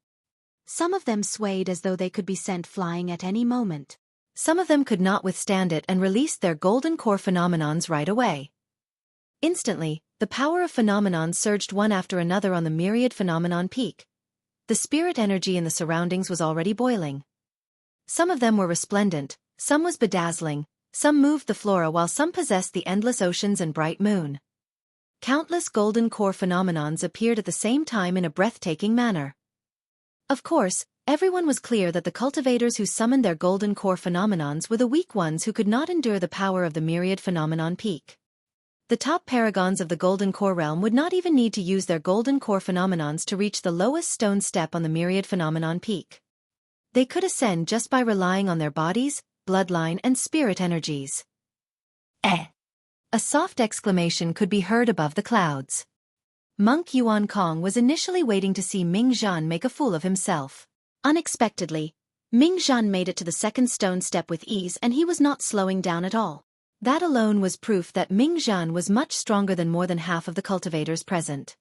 Some of them swayed as though they could be sent flying at any moment. Some of them could not withstand it and released their golden core phenomenons right away. Instantly, the power of phenomenons surged one after another on the myriad phenomenon peak. The spirit energy in the surroundings was already boiling. Some of them were resplendent, some was bedazzling, some moved the flora while some possessed the endless oceans and bright moon. Countless golden core phenomenons appeared at the same time in a breathtaking manner. Of course, everyone was clear that the cultivators who summoned their golden core phenomenons were the weak ones who could not endure the power of the myriad phenomenon peak. The top paragons of the golden core realm would not even need to use their golden core phenomenons to reach the lowest stone step on the myriad phenomenon peak. They could ascend just by relying on their bodies, bloodline and spirit energies. Eh! A soft exclamation could be heard above the clouds. Monk Yuan Kong was initially waiting to see Ming Zhen make a fool of himself. Unexpectedly, Ming Zhen made it to the second stone step with ease and he was not slowing down at all. That alone was proof that Ming Zhen was much stronger than more than half of the cultivators present.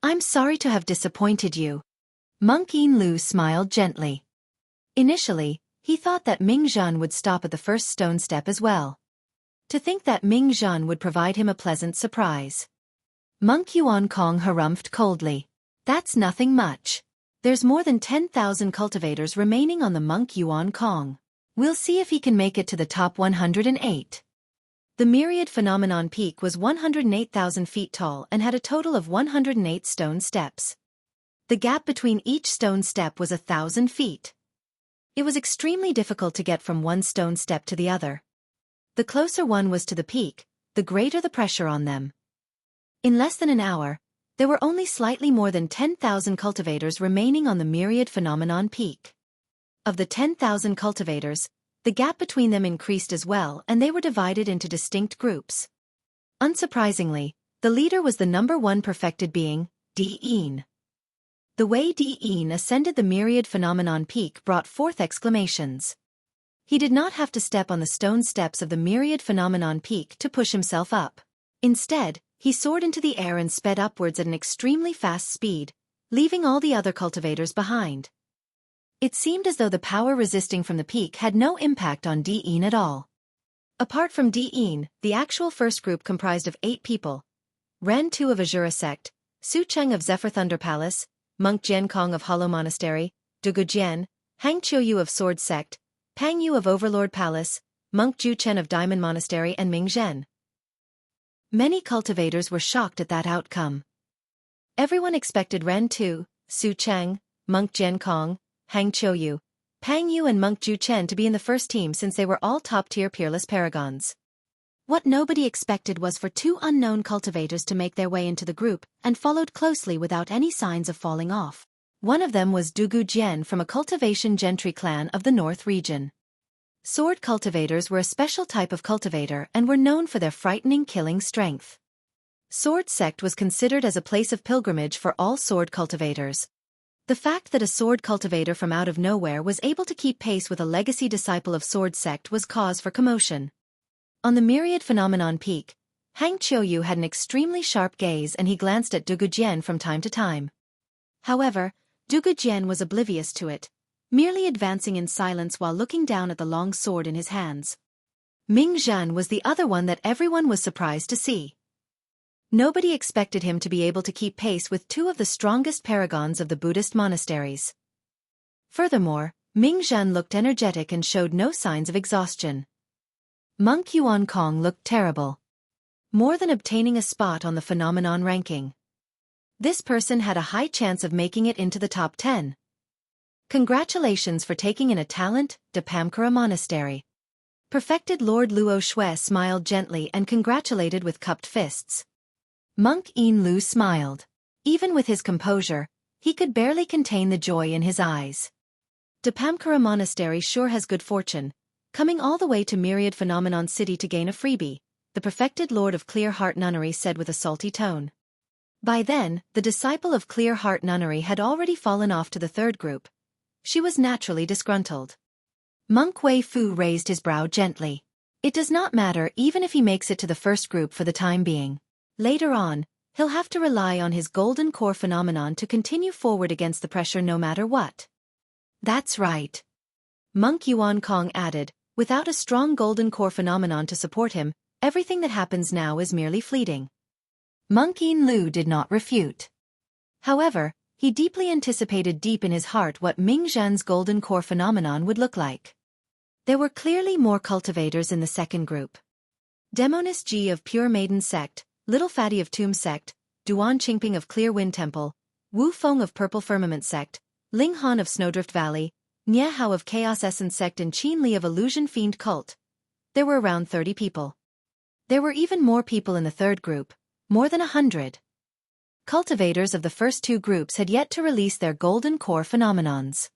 I'm sorry to have disappointed you. Monk Yin Lu smiled gently. Initially, he thought that Ming Zhen would stop at the first stone step as well. To think that Ming Zhen would provide him a pleasant surprise. Monk Yuan Kong harumphed coldly. That's nothing much. There's more than 10,000 cultivators remaining on the Monk Yuan Kong. We'll see if he can make it to the top 108. The myriad phenomenon peak was 108,000 feet tall and had a total of 108 stone steps. The gap between each stone step was 1,000 feet. It was extremely difficult to get from one stone step to the other. The closer one was to the peak, the greater the pressure on them. In less than an hour, there were only slightly more than 10,000 cultivators remaining on the myriad phenomenon peak. Of the 10,000 cultivators, the gap between them increased as well and they were divided into distinct groups. Unsurprisingly, the leader was the number 1 perfected being, Di-in. The way Di-in ascended the myriad phenomenon peak brought forth exclamations. He did not have to step on the stone steps of the myriad phenomenon peak to push himself up. Instead, he soared into the air and sped upwards at an extremely fast speed, leaving all the other cultivators behind. It seemed as though the power resisting from the peak had no impact on Di-in at all. Apart from Di-in, the actual first group comprised of 8 people. Ren Tu of Azura Sect, Su Cheng of Zephyr Thunder Palace, Monk Jian Kong of Hollow Monastery, Dugu Jian, Hang Qiuyu of Sword Sect, Pang Yu of Overlord Palace, Monk Ju Chen of Diamond Monastery and Ming Zhen. Many cultivators were shocked at that outcome. Everyone expected Ren Tu, Su Cheng, Monk Jian Kong, Hang Qiuyu, Pang Yu and Monk Ju Chen to be in the first team since they were all top-tier peerless paragons. What nobody expected was for two unknown cultivators to make their way into the group and followed closely without any signs of falling off. One of them was Dugu Jian from a cultivation gentry clan of the North region. Sword cultivators were a special type of cultivator and were known for their frightening killing strength. Sword sect was considered as a place of pilgrimage for all sword cultivators. The fact that a sword cultivator from out of nowhere was able to keep pace with a legacy disciple of sword sect was cause for commotion. On the myriad phenomenon peak, Hang Qiuyu had an extremely sharp gaze and he glanced at Dugu Jian from time to time. However, Dugu Jian was oblivious to it, merely advancing in silence while looking down at the long sword in his hands. Ming Zhan was the other one that everyone was surprised to see. Nobody expected him to be able to keep pace with two of the strongest paragons of the Buddhist monasteries. Furthermore, Ming Zhan looked energetic and showed no signs of exhaustion. Monk Yuan Kong looked terrible. More than obtaining a spot on the phenomenon ranking. This person had a high chance of making it into the top 10. Congratulations for taking in a talent, Dapamkara Monastery. Perfected Lord Luo Xue smiled gently and congratulated with cupped fists. Monk Yin Lu smiled. Even with his composure, he could barely contain the joy in his eyes. Dapamkara Monastery sure has good fortune, coming all the way to Myriad Phenomenon City to gain a freebie, the perfected Lord of Clear Heart Nunnery said with a salty tone. By then, the disciple of Clear Heart Nunnery had already fallen off to the third group. She was naturally disgruntled. Monk Wei Fu raised his brow gently. It does not matter even if he makes it to the first group for the time being. Later on, he'll have to rely on his golden core phenomenon to continue forward against the pressure no matter what. That's right. Monk Yuan Kong added, without a strong golden core phenomenon to support him, everything that happens now is merely fleeting. Monk Yin Lu did not refute. However, he deeply anticipated deep in his heart what Ming Zhan's golden core phenomenon would look like. There were clearly more cultivators in the second group. Demonis Ji of Pure Maiden Sect, Little Fatty of Tomb Sect, Duan Qingping of Clear Wind Temple, Wu Feng of Purple Firmament Sect, Ling Han of Snowdrift Valley, Nie Hao of Chaos Essence Sect and Qin Li of Illusion Fiend Cult. There were around 30 people. There were even more people in the third group, more than 100. Cultivators of the first two groups had yet to release their golden core phenomenons.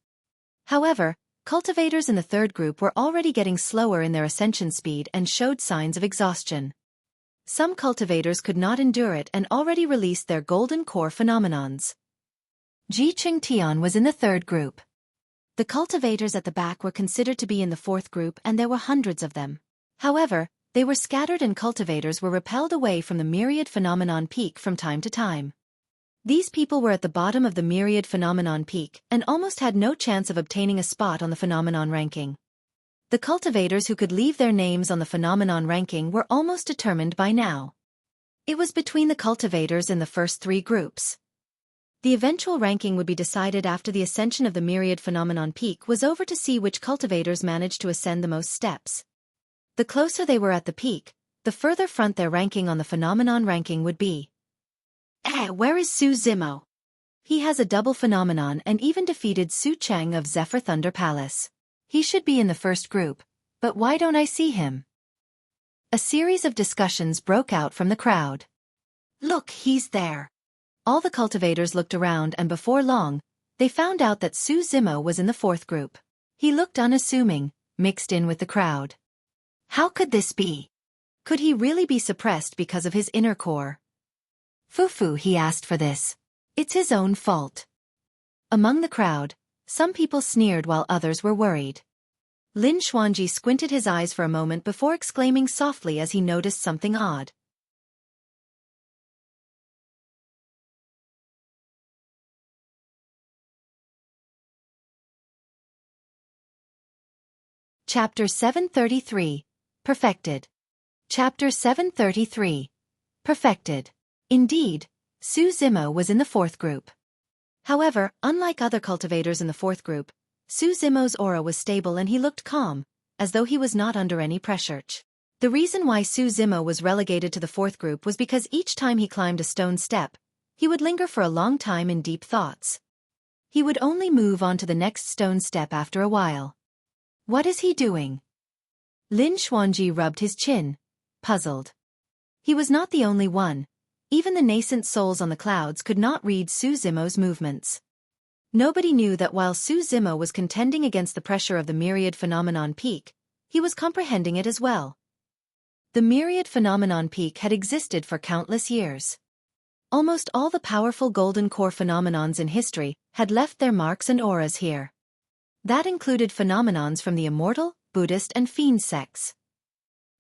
However, cultivators in the third group were already getting slower in their ascension speed and showed signs of exhaustion. Some cultivators could not endure it and already released their golden core phenomenons. Ji Qingtian was in the third group. The cultivators at the back were considered to be in the fourth group and there were hundreds of them. However, they were scattered and cultivators were repelled away from the myriad phenomenon peak from time to time. These people were at the bottom of the myriad phenomenon peak and almost had no chance of obtaining a spot on the phenomenon ranking. The cultivators who could leave their names on the phenomenon ranking were almost determined by now. It was between the cultivators in the first three groups. The eventual ranking would be decided after the ascension of the myriad phenomenon peak was over to see which cultivators managed to ascend the most steps. The closer they were at the peak, the further front their ranking on the phenomenon ranking would be. Where is Su Zimo? He has a double phenomenon and even defeated Su Cheng of Zephyr Thunder Palace. He should be in the first group, but why don't I see him? A series of discussions broke out from the crowd. Look, he's there. All the cultivators looked around and before long, they found out that Su Zimo was in the fourth group. He looked unassuming, mixed in with the crowd. How could this be? Could he really be suppressed because of his inner core? Fufu, he asked for this. It's his own fault. Among the crowd, some people sneered while others were worried. Lin Xuanji squinted his eyes for a moment before exclaiming softly as he noticed something odd. Chapter 733. Perfected. Chapter 733. Perfected. Indeed, Su Zimo was in the fourth group. However, unlike other cultivators in the fourth group, Su Zimo's aura was stable and he looked calm, as though he was not under any pressure. The reason why Su Zimo was relegated to the fourth group was because each time he climbed a stone step, he would linger for a long time in deep thoughts. He would only move on to the next stone step after a while. What is he doing? Lin Xuanji rubbed his chin, puzzled. He was not the only one. Even the nascent souls on the clouds could not read Su Zimo's movements. Nobody knew that while Su Zimo was contending against the pressure of the myriad phenomenon peak, he was comprehending it as well. The myriad phenomenon peak had existed for countless years. Almost all the powerful golden core phenomenons in history had left their marks and auras here. That included phenomenons from the immortal, Buddhist and fiend sects.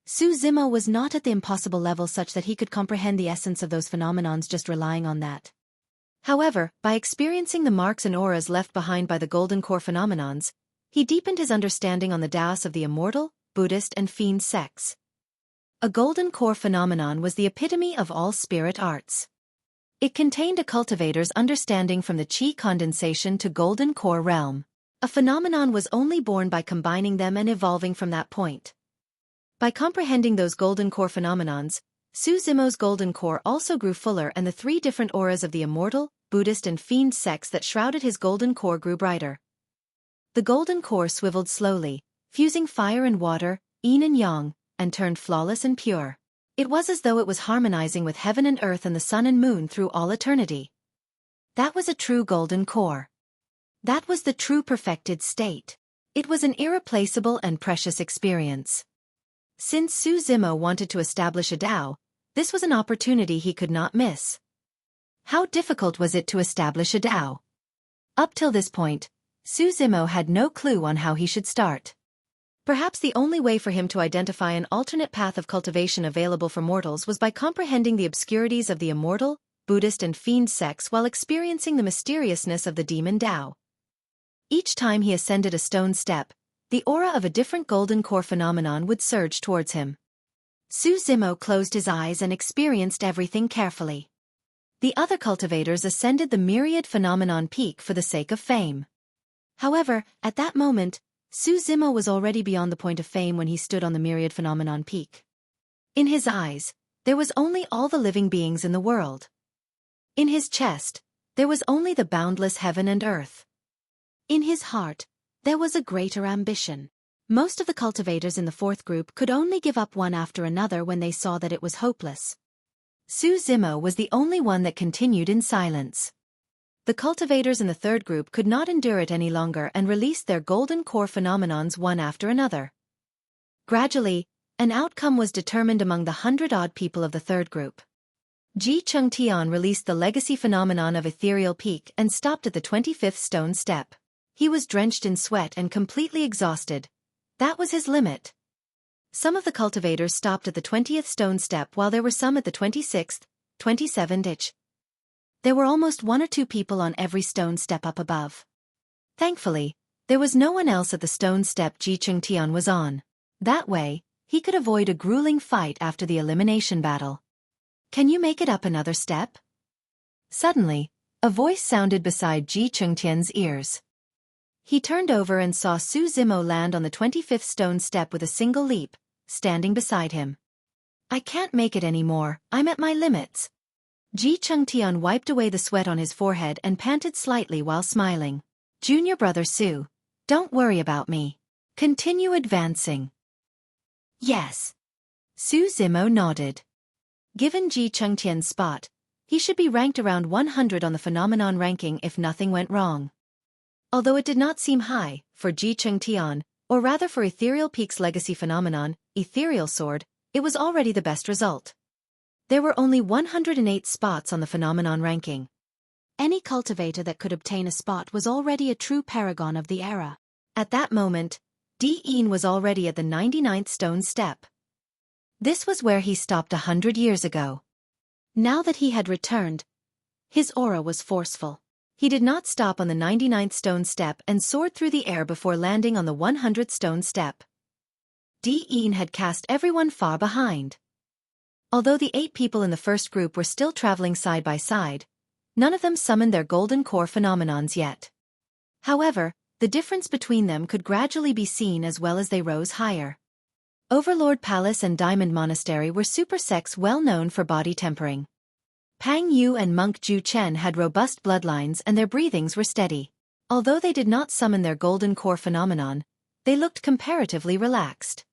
Su Zimo was not at the impossible level such that he could comprehend the essence of those phenomenons just relying on that. However, by experiencing the marks and auras left behind by the golden core phenomenons, he deepened his understanding on the Taoists of the immortal, Buddhist and fiend sects. A golden core phenomenon was the epitome of all spirit arts. It contained a cultivator's understanding from the qi condensation to golden core realm. A phenomenon was only born by combining them and evolving from that point. By comprehending those golden core phenomenons, Su Zimo's golden core also grew fuller and the three different auras of the immortal, Buddhist and fiend sects that shrouded his golden core grew brighter. The golden core swiveled slowly, fusing fire and water, yin and yang, and turned flawless and pure. It was as though it was harmonizing with heaven and earth and the sun and moon through all eternity. That was a true golden core. That was the true perfected state. It was an irreplaceable and precious experience. Since Su Zimo wanted to establish a Tao, this was an opportunity he could not miss. How difficult was it to establish a Tao? Up till this point, Su Zimo had no clue on how he should start. Perhaps the only way for him to identify an alternate path of cultivation available for mortals was by comprehending the obscurities of the immortal, Buddhist and fiend sects while experiencing the mysteriousness of the demon Tao. Each time he ascended a stone step, the aura of a different golden core phenomenon would surge towards him. Su Zimo closed his eyes and experienced everything carefully. The other cultivators ascended the myriad phenomenon peak for the sake of fame. However, at that moment, Su Zimo was already beyond the point of fame when he stood on the myriad phenomenon peak. In his eyes, there was only all the living beings in the world. In his chest, there was only the boundless heaven and earth. In his heart, there was a greater ambition. Most of the cultivators in the fourth group could only give up one after another when they saw that it was hopeless. Su Zimo was the only one that continued in silence. The cultivators in the third group could not endure it any longer and released their golden core phenomenons one after another. Gradually, an outcome was determined among the 100-odd people of the third group. Ji Chengtian released the legacy phenomenon of Ethereal Peak and stopped at the 25th stone step. He was drenched in sweat and completely exhausted. That was his limit. Some of the cultivators stopped at the 20th stone step while there were some at the 26th, 27th. There were almost one or two people on every stone step up above. Thankfully, there was no one else at the stone step Ji Chengtian was on. That way, he could avoid a grueling fight after the elimination battle. Can you make it up another step? Suddenly, a voice sounded beside Ji Chengtian's ears. He turned over and saw Su Zimo land on the 25th stone step with a single leap, standing beside him. I can't make it anymore, I'm at my limits. Ji Chengtian wiped away the sweat on his forehead and panted slightly while smiling. Junior brother Su, don't worry about me. Continue advancing. Yes. Su Zimo nodded. Given Ji Chengtian's spot, he should be ranked around 100 on the phenomenon ranking if nothing went wrong. Although it did not seem high, for Ji Chengtian, or rather for Ethereal Peak's legacy phenomenon, Ethereal Sword, it was already the best result. There were only 108 spots on the phenomenon ranking. Any cultivator that could obtain a spot was already a true paragon of the era. At that moment, Di Yin was already at the 99th stone step. This was where he stopped 100 years ago. Now that he had returned, his aura was forceful. He did not stop on the 99th stone step and soared through the air before landing on the 100th stone step. Di Yin had cast everyone far behind. Although the 8 people in the first group were still traveling side by side, none of them summoned their golden core phenomenons yet. However, the difference between them could gradually be seen as well as they rose higher. Overlord Palace and Diamond Monastery were super sects well known for body tempering. Pang Yu and Monk Ju Chen had robust bloodlines and their breathings were steady. Although they did not summon their golden core phenomenon, they looked comparatively relaxed.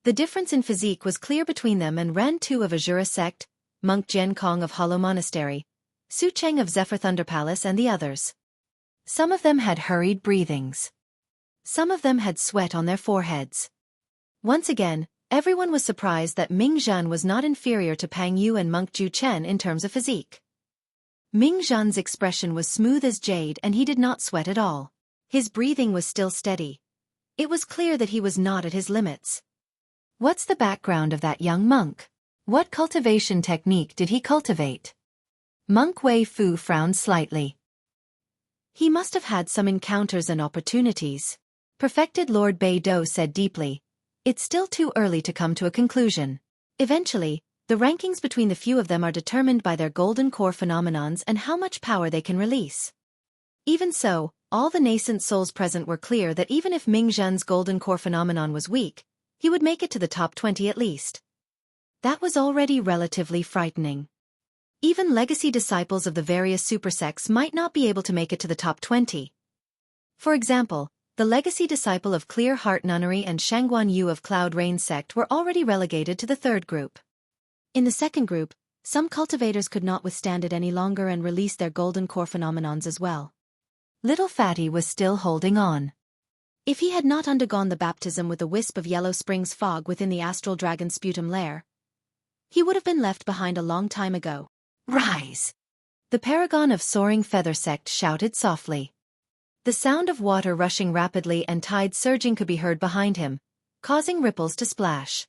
The difference in physique was clear between them and Ran Tu of Azura sect, Monk Jian Kong of Hollow Monastery, Su Cheng of Zephyr Thunder Palace and the others. Some of them had hurried breathings. Some of them had sweat on their foreheads. Once again, everyone was surprised that Ming Zhan was not inferior to Pang Yu and Monk Ju Chen in terms of physique. Ming Zhan's expression was smooth as jade and he did not sweat at all. His breathing was still steady. It was clear that he was not at his limits. What's the background of that young monk? What cultivation technique did he cultivate? Monk Wei Fu frowned slightly. He must have had some encounters and opportunities. Perfected Lord Bei Do said deeply. It's still too early to come to a conclusion. Eventually, the rankings between the few of them are determined by their golden core phenomenons and how much power they can release. Even so, all the nascent souls present were clear that even if Ming Zhan's golden core phenomenon was weak, he would make it to the top 20 at least. That was already relatively frightening. Even legacy disciples of the various super sects might not be able to make it to the top 20. For example, the legacy disciple of Clear Heart Nunnery and Shangguan Yu of Cloud Rain sect were already relegated to the third group. In the second group, some cultivators could not withstand it any longer and released their golden core phenomenons as well. Little Fatty was still holding on. If he had not undergone the baptism with a wisp of Yellow Springs fog within the astral dragon sputum lair, he would have been left behind a long time ago. Rise! The paragon of Soaring Feather sect shouted softly. The sound of water rushing rapidly and tide surging could be heard behind him, causing ripples to splash.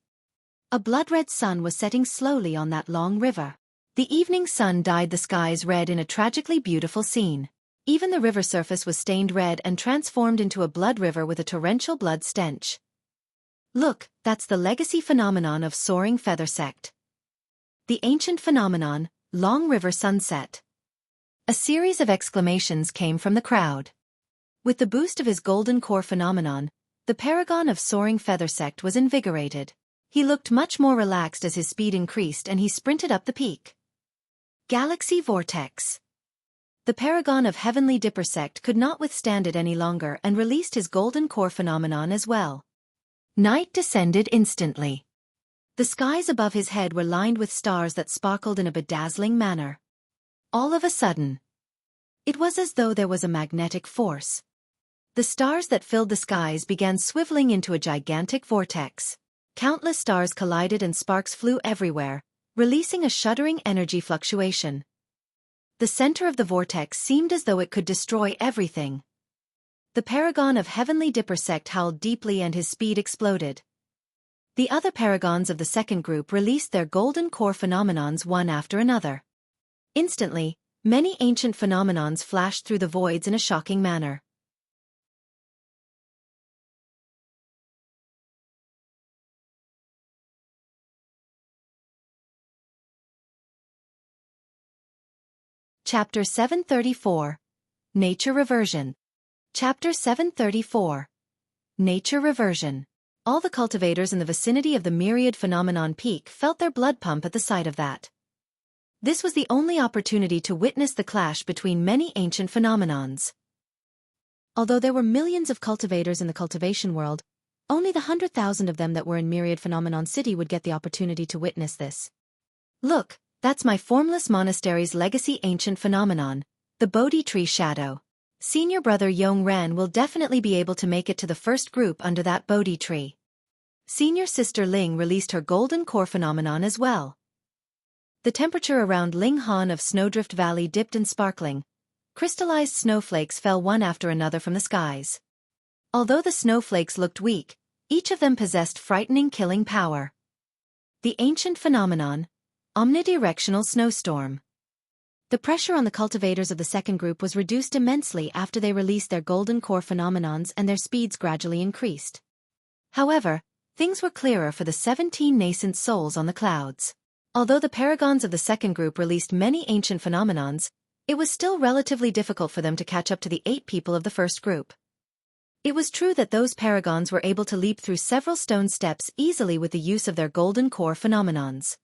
A blood-red sun was setting slowly on that long river. The evening sun dyed the skies red in a tragically beautiful scene. Even the river surface was stained red and transformed into a blood river with a torrential blood stench. Look, that's the legacy phenomenon of Soaring Feather sect. The ancient phenomenon, Long River Sunset. A series of exclamations came from the crowd. With the boost of his golden core phenomenon, the paragon of Soaring Feather sect was invigorated. He looked much more relaxed as his speed increased and he sprinted up the peak. Galaxy Vortex. The paragon of Heavenly Dipper sect could not withstand it any longer and released his golden core phenomenon as well. Night descended instantly. The skies above his head were lined with stars that sparkled in a bedazzling manner. All of a sudden, it was as though there was a magnetic force. The stars that filled the skies began swiveling into a gigantic vortex. Countless stars collided and sparks flew everywhere, releasing a shuddering energy fluctuation. The center of the vortex seemed as though it could destroy everything. The paragon of Heavenly Dipper sect howled deeply and his speed exploded. The other paragons of the second group released their golden core phenomenons one after another. Instantly, many ancient phenomenons flashed through the voids in a shocking manner. Chapter 734. Nature Reversion. Chapter 734. Nature Reversion. All the cultivators in the vicinity of the Myriad Phenomenon Peak felt their blood pump at the sight of that. This was the only opportunity to witness the clash between many ancient phenomenons. Although there were millions of cultivators in the cultivation world, only the 100,000 of them that were in Myriad Phenomenon City would get the opportunity to witness this. Look, that's my formless monastery's legacy ancient phenomenon, the Bodhi Tree Shadow. Senior brother Yong Ran will definitely be able to make it to the first group under that Bodhi tree. Senior sister Ling released her golden core phenomenon as well. The temperature around Ling Han of Snowdrift Valley dipped and sparkling. Crystallized snowflakes fell one after another from the skies. Although the snowflakes looked weak, each of them possessed frightening killing power. The ancient phenomenon, omnidirectional snowstorm. The pressure on the cultivators of the second group was reduced immensely after they released their golden core phenomenons and their speeds gradually increased. However, things were clearer for the 17 nascent souls on the clouds. Although the paragons of the second group released many ancient phenomenons, it was still relatively difficult for them to catch up to the 8 people of the first group. It was true that those paragons were able to leap through several stone steps easily with the use of their golden core phenomenons.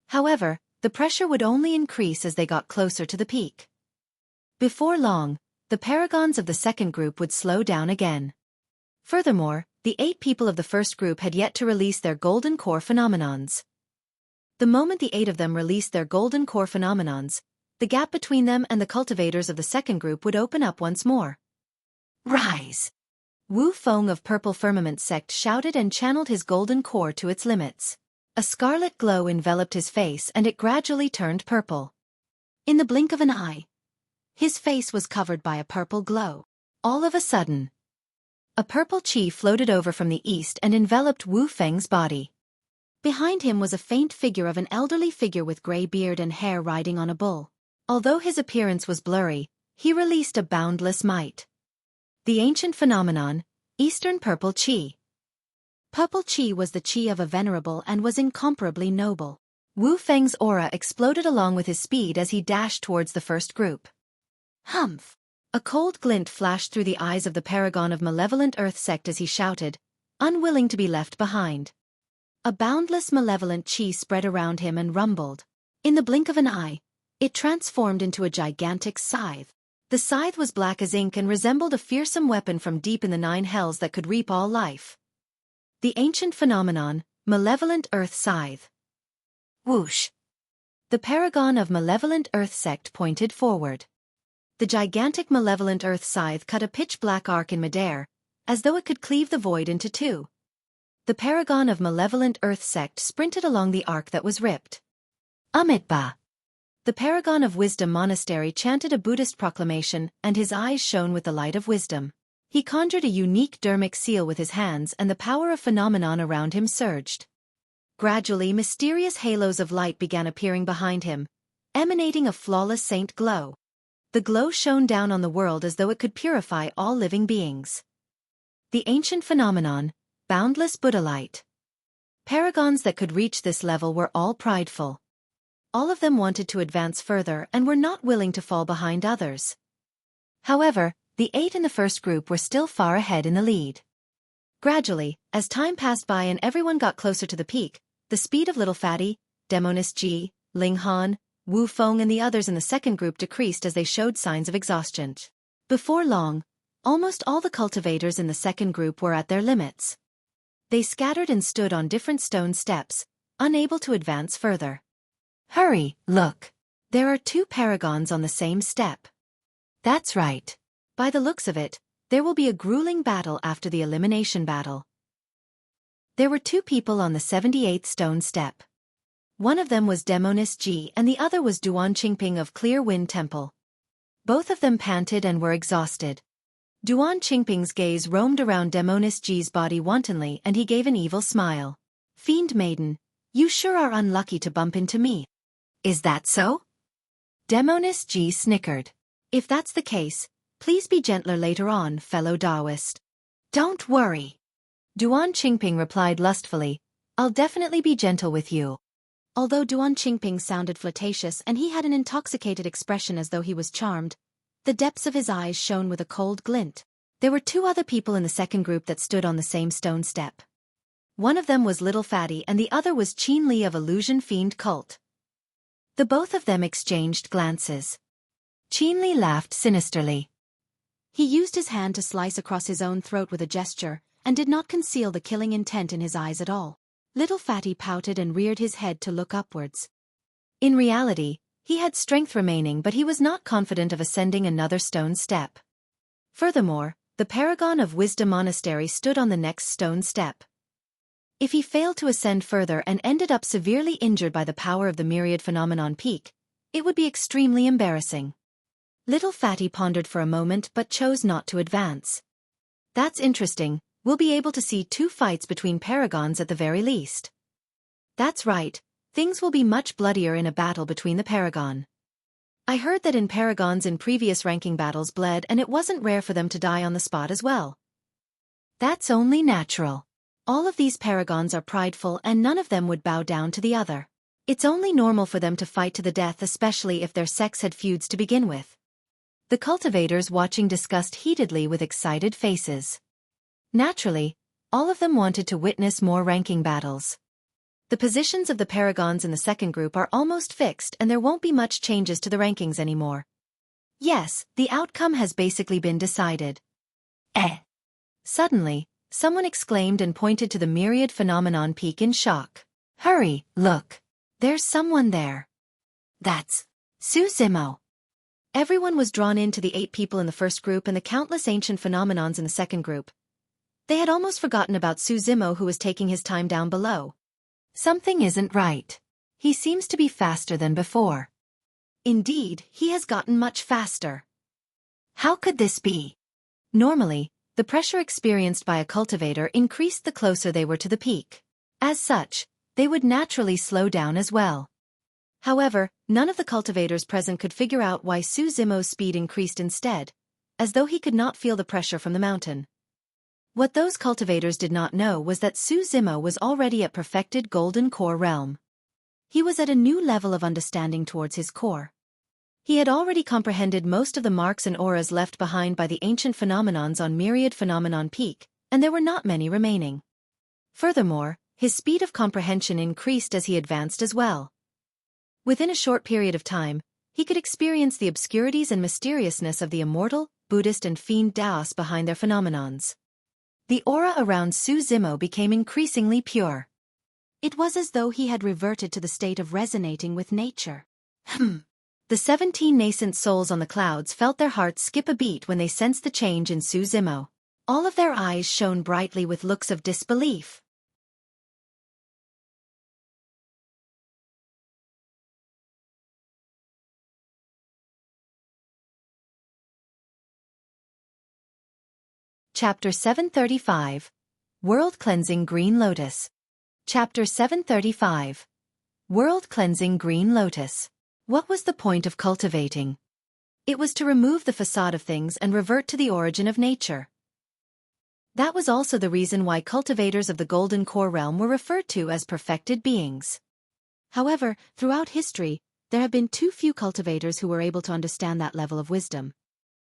However, the pressure would only increase as they got closer to the peak. Before long, the paragons of the second group would slow down again. Furthermore, the 8 people of the first group had yet to release their golden core phenomenons. The moment the 8 of them released their golden core phenomenons, the gap between them and the cultivators of the second group would open up once more. Rise! Wu Feng of Purple Firmament Sect shouted and channeled his golden core to its limits. A scarlet glow enveloped his face and it gradually turned purple. In the blink of an eye, his face was covered by a purple glow. All of a sudden, a purple chi floated over from the east and enveloped Wu Feng's body. Behind him was a faint figure of an elderly figure with gray beard and hair riding on a bull. Although his appearance was blurry, he released a boundless might. The ancient phenomenon, Eastern Purple Chi. Purple Chi was the chi of a venerable and was incomparably noble. Wu Feng's aura exploded along with his speed as he dashed towards the first group. Humph! A cold glint flashed through the eyes of the paragon of Malevolent Earth Sect as he shouted, unwilling to be left behind. A boundless malevolent chi spread around him and rumbled. In the blink of an eye, it transformed into a gigantic scythe. The scythe was black as ink and resembled a fearsome weapon from deep in the 9 hells that could reap all life. The ancient phenomenon, Malevolent Earth Scythe. Whoosh! The paragon of Malevolent Earth Sect pointed forward. The gigantic Malevolent Earth Scythe cut a pitch-black arc in midair, as though it could cleave the void into 2. The paragon of Malevolent Earth Sect sprinted along the arc that was ripped. Amitba! The paragon of Wisdom Monastery chanted a Buddhist proclamation and his eyes shone with the light of wisdom. He conjured a unique dermic seal with his hands and the power of phenomenon around him surged. Gradually mysterious halos of light began appearing behind him, emanating a flawless saint glow. The glow shone down on the world as though it could purify all living beings. The ancient phenomenon, Boundless Buddha Light. Paragons that could reach this level were all prideful. All of them wanted to advance further and were not willing to fall behind others. However, the 8 in the first group were still far ahead in the lead. Gradually, as time passed by and everyone got closer to the peak, the speed of Little Fatty, Demoness Ji, Ling Han, Wu Feng and the others in the second group decreased as they showed signs of exhaustion. Before long, almost all the cultivators in the second group were at their limits. They scattered and stood on different stone steps, unable to advance further. Hurry, look. There are 2 paragons on the same step. That's right. By the looks of it, there will be a grueling battle after the elimination battle. There were 2 people on the 78th stone step. One of them was Demoness Ji and the other was Duan Qingping of Clear Wind Temple. Both of them panted and were exhausted. Duan Qingping's gaze roamed around Demoness Ji's body wantonly and he gave an evil smile. Fiend Maiden, you sure are unlucky to bump into me. Is that so? Demoness Ji snickered. If that's the case, please be gentler later on, fellow Taoist. Don't worry. Duan Qingping replied lustfully, I'll definitely be gentle with you. Although Duan Qingping sounded flirtatious and he had an intoxicated expression as though he was charmed, the depths of his eyes shone with a cold glint. There were 2 other people in the second group that stood on the same stone step. One of them was Little Fatty and the other was Qin Li of Illusion Fiend Cult. The both of them exchanged glances. Qin Li laughed sinisterly. He used his hand to slice across his own throat with a gesture, and did not conceal the killing intent in his eyes at all. Little Fatty pouted and reared his head to look upwards. In reality, he had strength remaining but he was not confident of ascending another stone step. Furthermore, the paragon of Wisdom Monastery stood on the next stone step. If he failed to ascend further and ended up severely injured by the power of the myriad phenomenon peak, it would be extremely embarrassing. Little Fatty pondered for a moment but chose not to advance. That's interesting, we'll be able to see 2 fights between paragons at the very least. That's right, things will be much bloodier in a battle between the paragon. I heard that in paragons in previous ranking battles bled and it wasn't rare for them to die on the spot as well. That's only natural. All of these paragons are prideful and none of them would bow down to the other. It's only normal for them to fight to the death, especially if their sects had feuds to begin with. The cultivators watching discussed heatedly with excited faces. Naturally, all of them wanted to witness more ranking battles. The positions of the paragons in the second group are almost fixed and there won't be much changes to the rankings anymore. Yes, the outcome has basically been decided. Eh. Suddenly, someone exclaimed and pointed to the myriad phenomenon peak in shock. Hurry, look. There's someone there. That's Suzumo. Everyone was drawn into the 8 people in the first group and the countless ancient phenomenons in the second group. They had almost forgotten about Suzumo, who was taking his time down below. Something isn't right. He seems to be faster than before. Indeed, he has gotten much faster. How could this be? Normally, the pressure experienced by a cultivator increased the closer they were to the peak. As such, they would naturally slow down as well. However, none of the cultivators present could figure out why Suzumo's speed increased instead, as though he could not feel the pressure from the mountain. What those cultivators did not know was that Suzumo was already at perfected golden core realm. He was at a new level of understanding towards his core. He had already comprehended most of the marks and auras left behind by the ancient phenomenons on Myriad Phenomenon Peak, and there were not many remaining. Furthermore, his speed of comprehension increased as he advanced as well. Within a short period of time, he could experience the obscurities and mysteriousness of the immortal, Buddhist and fiend Taoists behind their phenomenons. The aura around Suzumo became increasingly pure. It was as though he had reverted to the state of resonating with nature. The 17 nascent souls on the clouds felt their hearts skip a beat when they sensed the change in Suzumo. All of their eyes shone brightly with looks of disbelief. Chapter 735. World Cleansing Green Lotus. Chapter 735. World Cleansing Green Lotus. What was the point of cultivating? It was to remove the facade of things and revert to the origin of nature. That was also the reason why cultivators of the Golden Core realm were referred to as perfected beings. However, throughout history, there have been too few cultivators who were able to understand that level of wisdom.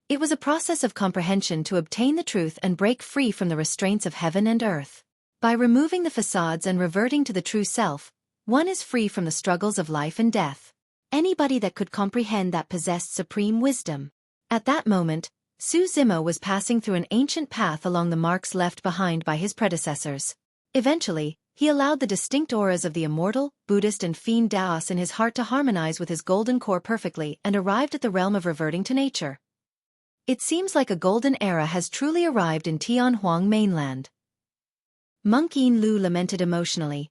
It was a process of comprehension to obtain the truth and break free from the restraints of heaven and earth. By removing the facades and reverting to the true self, one is free from the struggles of life and death. Anybody that could comprehend that possessed supreme wisdom. At that moment, Suzumo was passing through an ancient path along the marks left behind by his predecessors. Eventually, he allowed the distinct auras of the immortal, Buddhist and fiend Taoists in his heart to harmonize with his golden core perfectly and arrived at the realm of reverting to nature. It seems like a golden era has truly arrived in Tianhuang mainland. Monk Yin Lu lamented emotionally.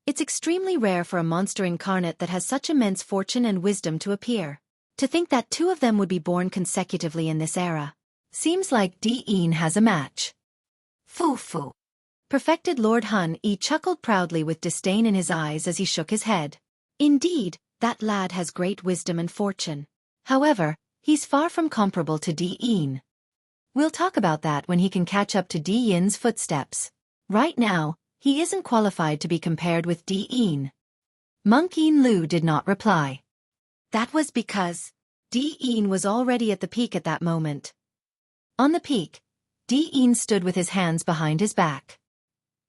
It's extremely rare for a monster incarnate that has such immense fortune and wisdom to appear. To think that 2 of them would be born consecutively in this era. Seems like Di-Yin has a match. Fu. Perfected Lord Hun Yi chuckled proudly with disdain in his eyes as he shook his head. Indeed, that lad has great wisdom and fortune. However, he's far from comparable to Di-Yin. We'll talk about that when he can catch up to Di-Yin's footsteps. Right now, he isn't qualified to be compared with Di-Yin. Monk Yin Lu did not reply. That was because Di-Yin was already at the peak at that moment. On the peak, Di-Yin stood with his hands behind his back.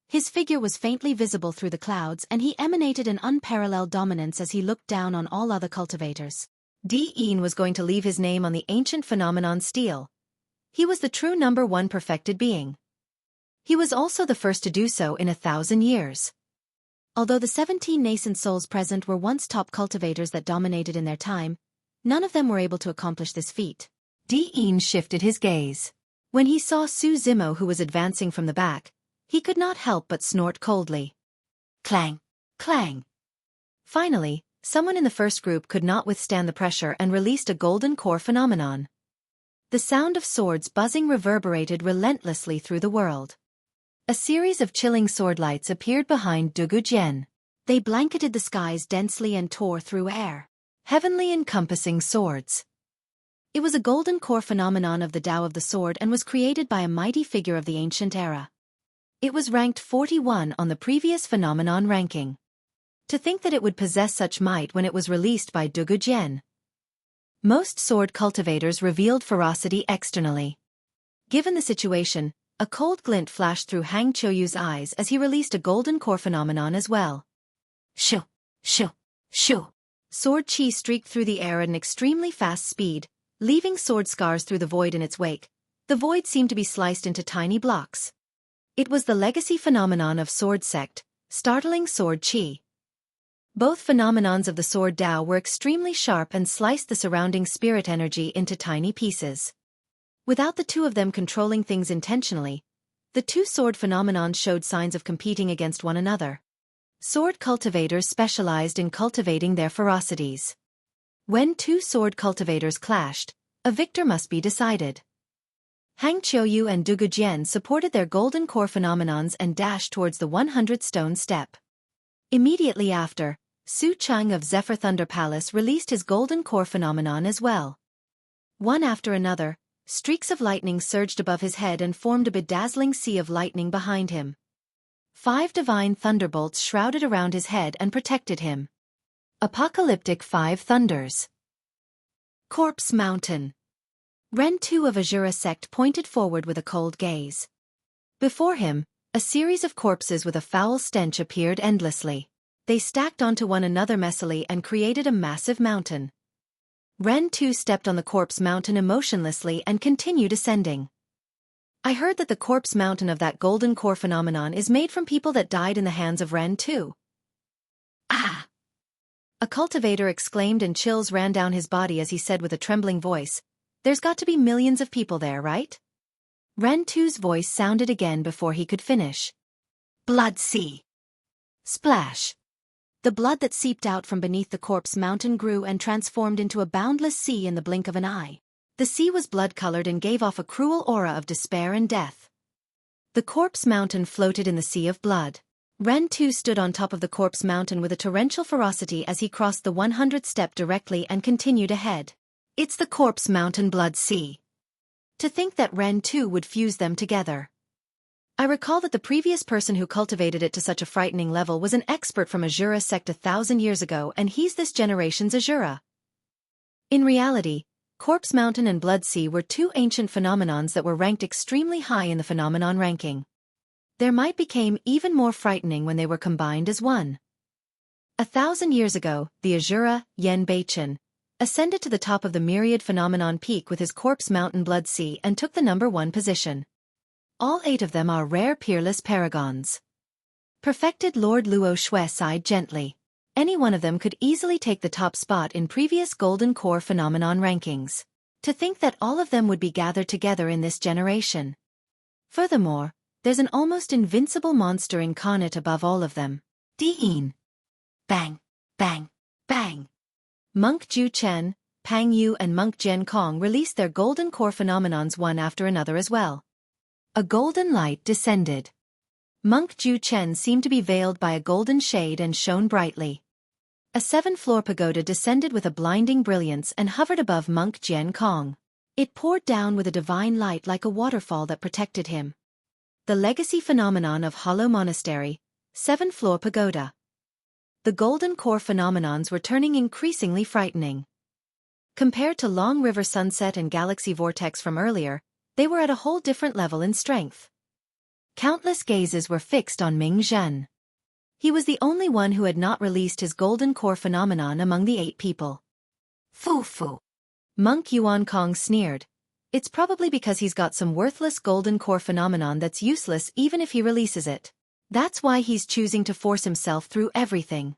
His figure was faintly visible through the clouds and he emanated an unparalleled dominance as he looked down on all other cultivators. Di-Yin was going to leave his name on the ancient phenomenon Stele. He was the true number 1 perfected being. He was also the first to do so in 1,000 years. Although the 17 nascent souls present were once top cultivators that dominated in their time, none of them were able to accomplish this feat. Di-Yin shifted his gaze. When he saw Suzumo, who was advancing from the back, he could not help but snort coldly. Clang! Clang! Finally, someone in the first group could not withstand the pressure and released a golden core phenomenon. The sound of swords buzzing reverberated relentlessly through the world. A series of chilling sword lights appeared behind Dugu Jian. They blanketed the skies densely and tore through air. Heavenly encompassing swords. It was a golden core phenomenon of the Tao of the sword and was created by a mighty figure of the ancient era. It was ranked 41 on the previous phenomenon ranking. To think that it would possess such might when it was released by Dugu Jian. Most sword cultivators revealed ferocity externally. Given the situation, a cold glint flashed through Hang Choyu's eyes as he released a golden core phenomenon as well. Shoo! Shoo! Shoo! Sword chi streaked through the air at an extremely fast speed, leaving sword scars through the void in its wake. The void seemed to be sliced into tiny blocks. It was the legacy phenomenon of Sword Sect, startling Sword Qi. Both phenomenons of the Sword Dao were extremely sharp and sliced the surrounding spirit energy into tiny pieces. Without the two of them controlling things intentionally, the two sword phenomenons showed signs of competing against one another. Sword cultivators specialized in cultivating their ferocities. When two sword cultivators clashed, a victor must be decided. Hang Qiuyu and Dugu Jian supported their golden core phenomenons and dashed towards the 100-stone step. Immediately after, Su Cheng of Zephyr Thunder Palace released his golden core phenomenon as well. One after another, streaks of lightning surged above his head and formed a bedazzling sea of lightning behind him. 5 divine thunderbolts shrouded around his head and protected him. Apocalyptic 5 thunders. Corpse Mountain. Ren Tu of Azura sect pointed forward with a cold gaze. Before him, a series of corpses with a foul stench appeared endlessly. They stacked onto one another messily and created a massive mountain. Ren Tu stepped on the corpse mountain emotionlessly and continued ascending. I heard that the corpse mountain of that golden core phenomenon is made from people that died in the hands of Ren Tu. Ah! A cultivator exclaimed and chills ran down his body as he said with a trembling voice, "There's got to be millions of people there, right?" Ren Tu's voice sounded again before he could finish. Blood sea. Splash. The blood that seeped out from beneath the corpse mountain grew and transformed into a boundless sea in the blink of an eye. The sea was blood-colored and gave off a cruel aura of despair and death. The corpse mountain floated in the sea of blood. Ren Tu stood on top of the corpse mountain with a torrential ferocity as he crossed the 100th step directly and continued ahead. It's the corpse mountain blood sea. To think that Ren Tu would fuse them together. I recall that the previous person who cultivated it to such a frightening level was an expert from Azura sect 1,000 years ago, and he's this generation's Azura. In reality, Corpse Mountain and Blood Sea were two ancient phenomenons that were ranked extremely high in the phenomenon ranking. Their might became even more frightening when they were combined as one. 1,000 years ago, the Azura, Yen Beichen, ascended to the top of the myriad phenomenon peak with his Corpse Mountain Blood Sea and took the #1 position. All 8 of them are rare peerless paragons. Perfected Lord Luo Xue sighed gently. Any one of them could easily take the top spot in previous Golden Core phenomenon rankings. To think that all of them would be gathered together in this generation. Furthermore, there's an almost invincible monster incarnate above all of them. Dean. Bang, bang, bang. Monk Ju Chen, Pang Yu and Monk Jian Kong released their Golden Core phenomenons one after another as well. A golden light descended. Monk Ju Chen seemed to be veiled by a golden shade and shone brightly. A 7-floor pagoda descended with a blinding brilliance and hovered above Monk Jian Kong. It poured down with a divine light like a waterfall that protected him. The legacy phenomenon of Hollow Monastery, 7-floor pagoda. The Golden Core phenomenons were turning increasingly frightening. Compared to Long River Sunset and Galaxy Vortex from earlier, they were at a whole different level in strength. Countless gazes were fixed on Ming Zhen. He was the only one who had not released his Golden Core phenomenon among the 8 people. Foo-foo. Monk Yuan Kong sneered. It's probably because he's got some worthless Golden Core phenomenon that's useless even if he releases it. That's why he's choosing to force himself through everything.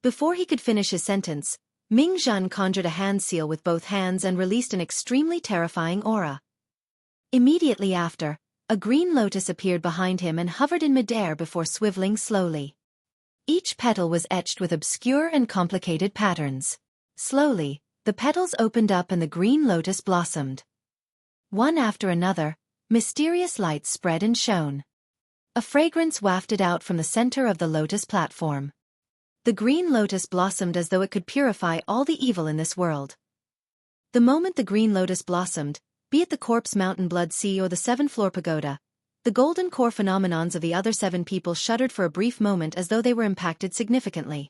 Before he could finish his sentence, Ming Zhen conjured a hand seal with both hands and released an extremely terrifying aura. Immediately after, a green lotus appeared behind him and hovered in midair before swiveling slowly. Each petal was etched with obscure and complicated patterns. Slowly, the petals opened up and the green lotus blossomed. One after another, mysterious lights spread and shone. A fragrance wafted out from the center of the lotus platform. The green lotus blossomed as though it could purify all the evil in this world. The moment the green lotus blossomed, be it the Corpse Mountain Blood Sea or the 7-floor pagoda, the Golden Core phenomenons of the other 7 people shuddered for a brief moment as though they were impacted significantly.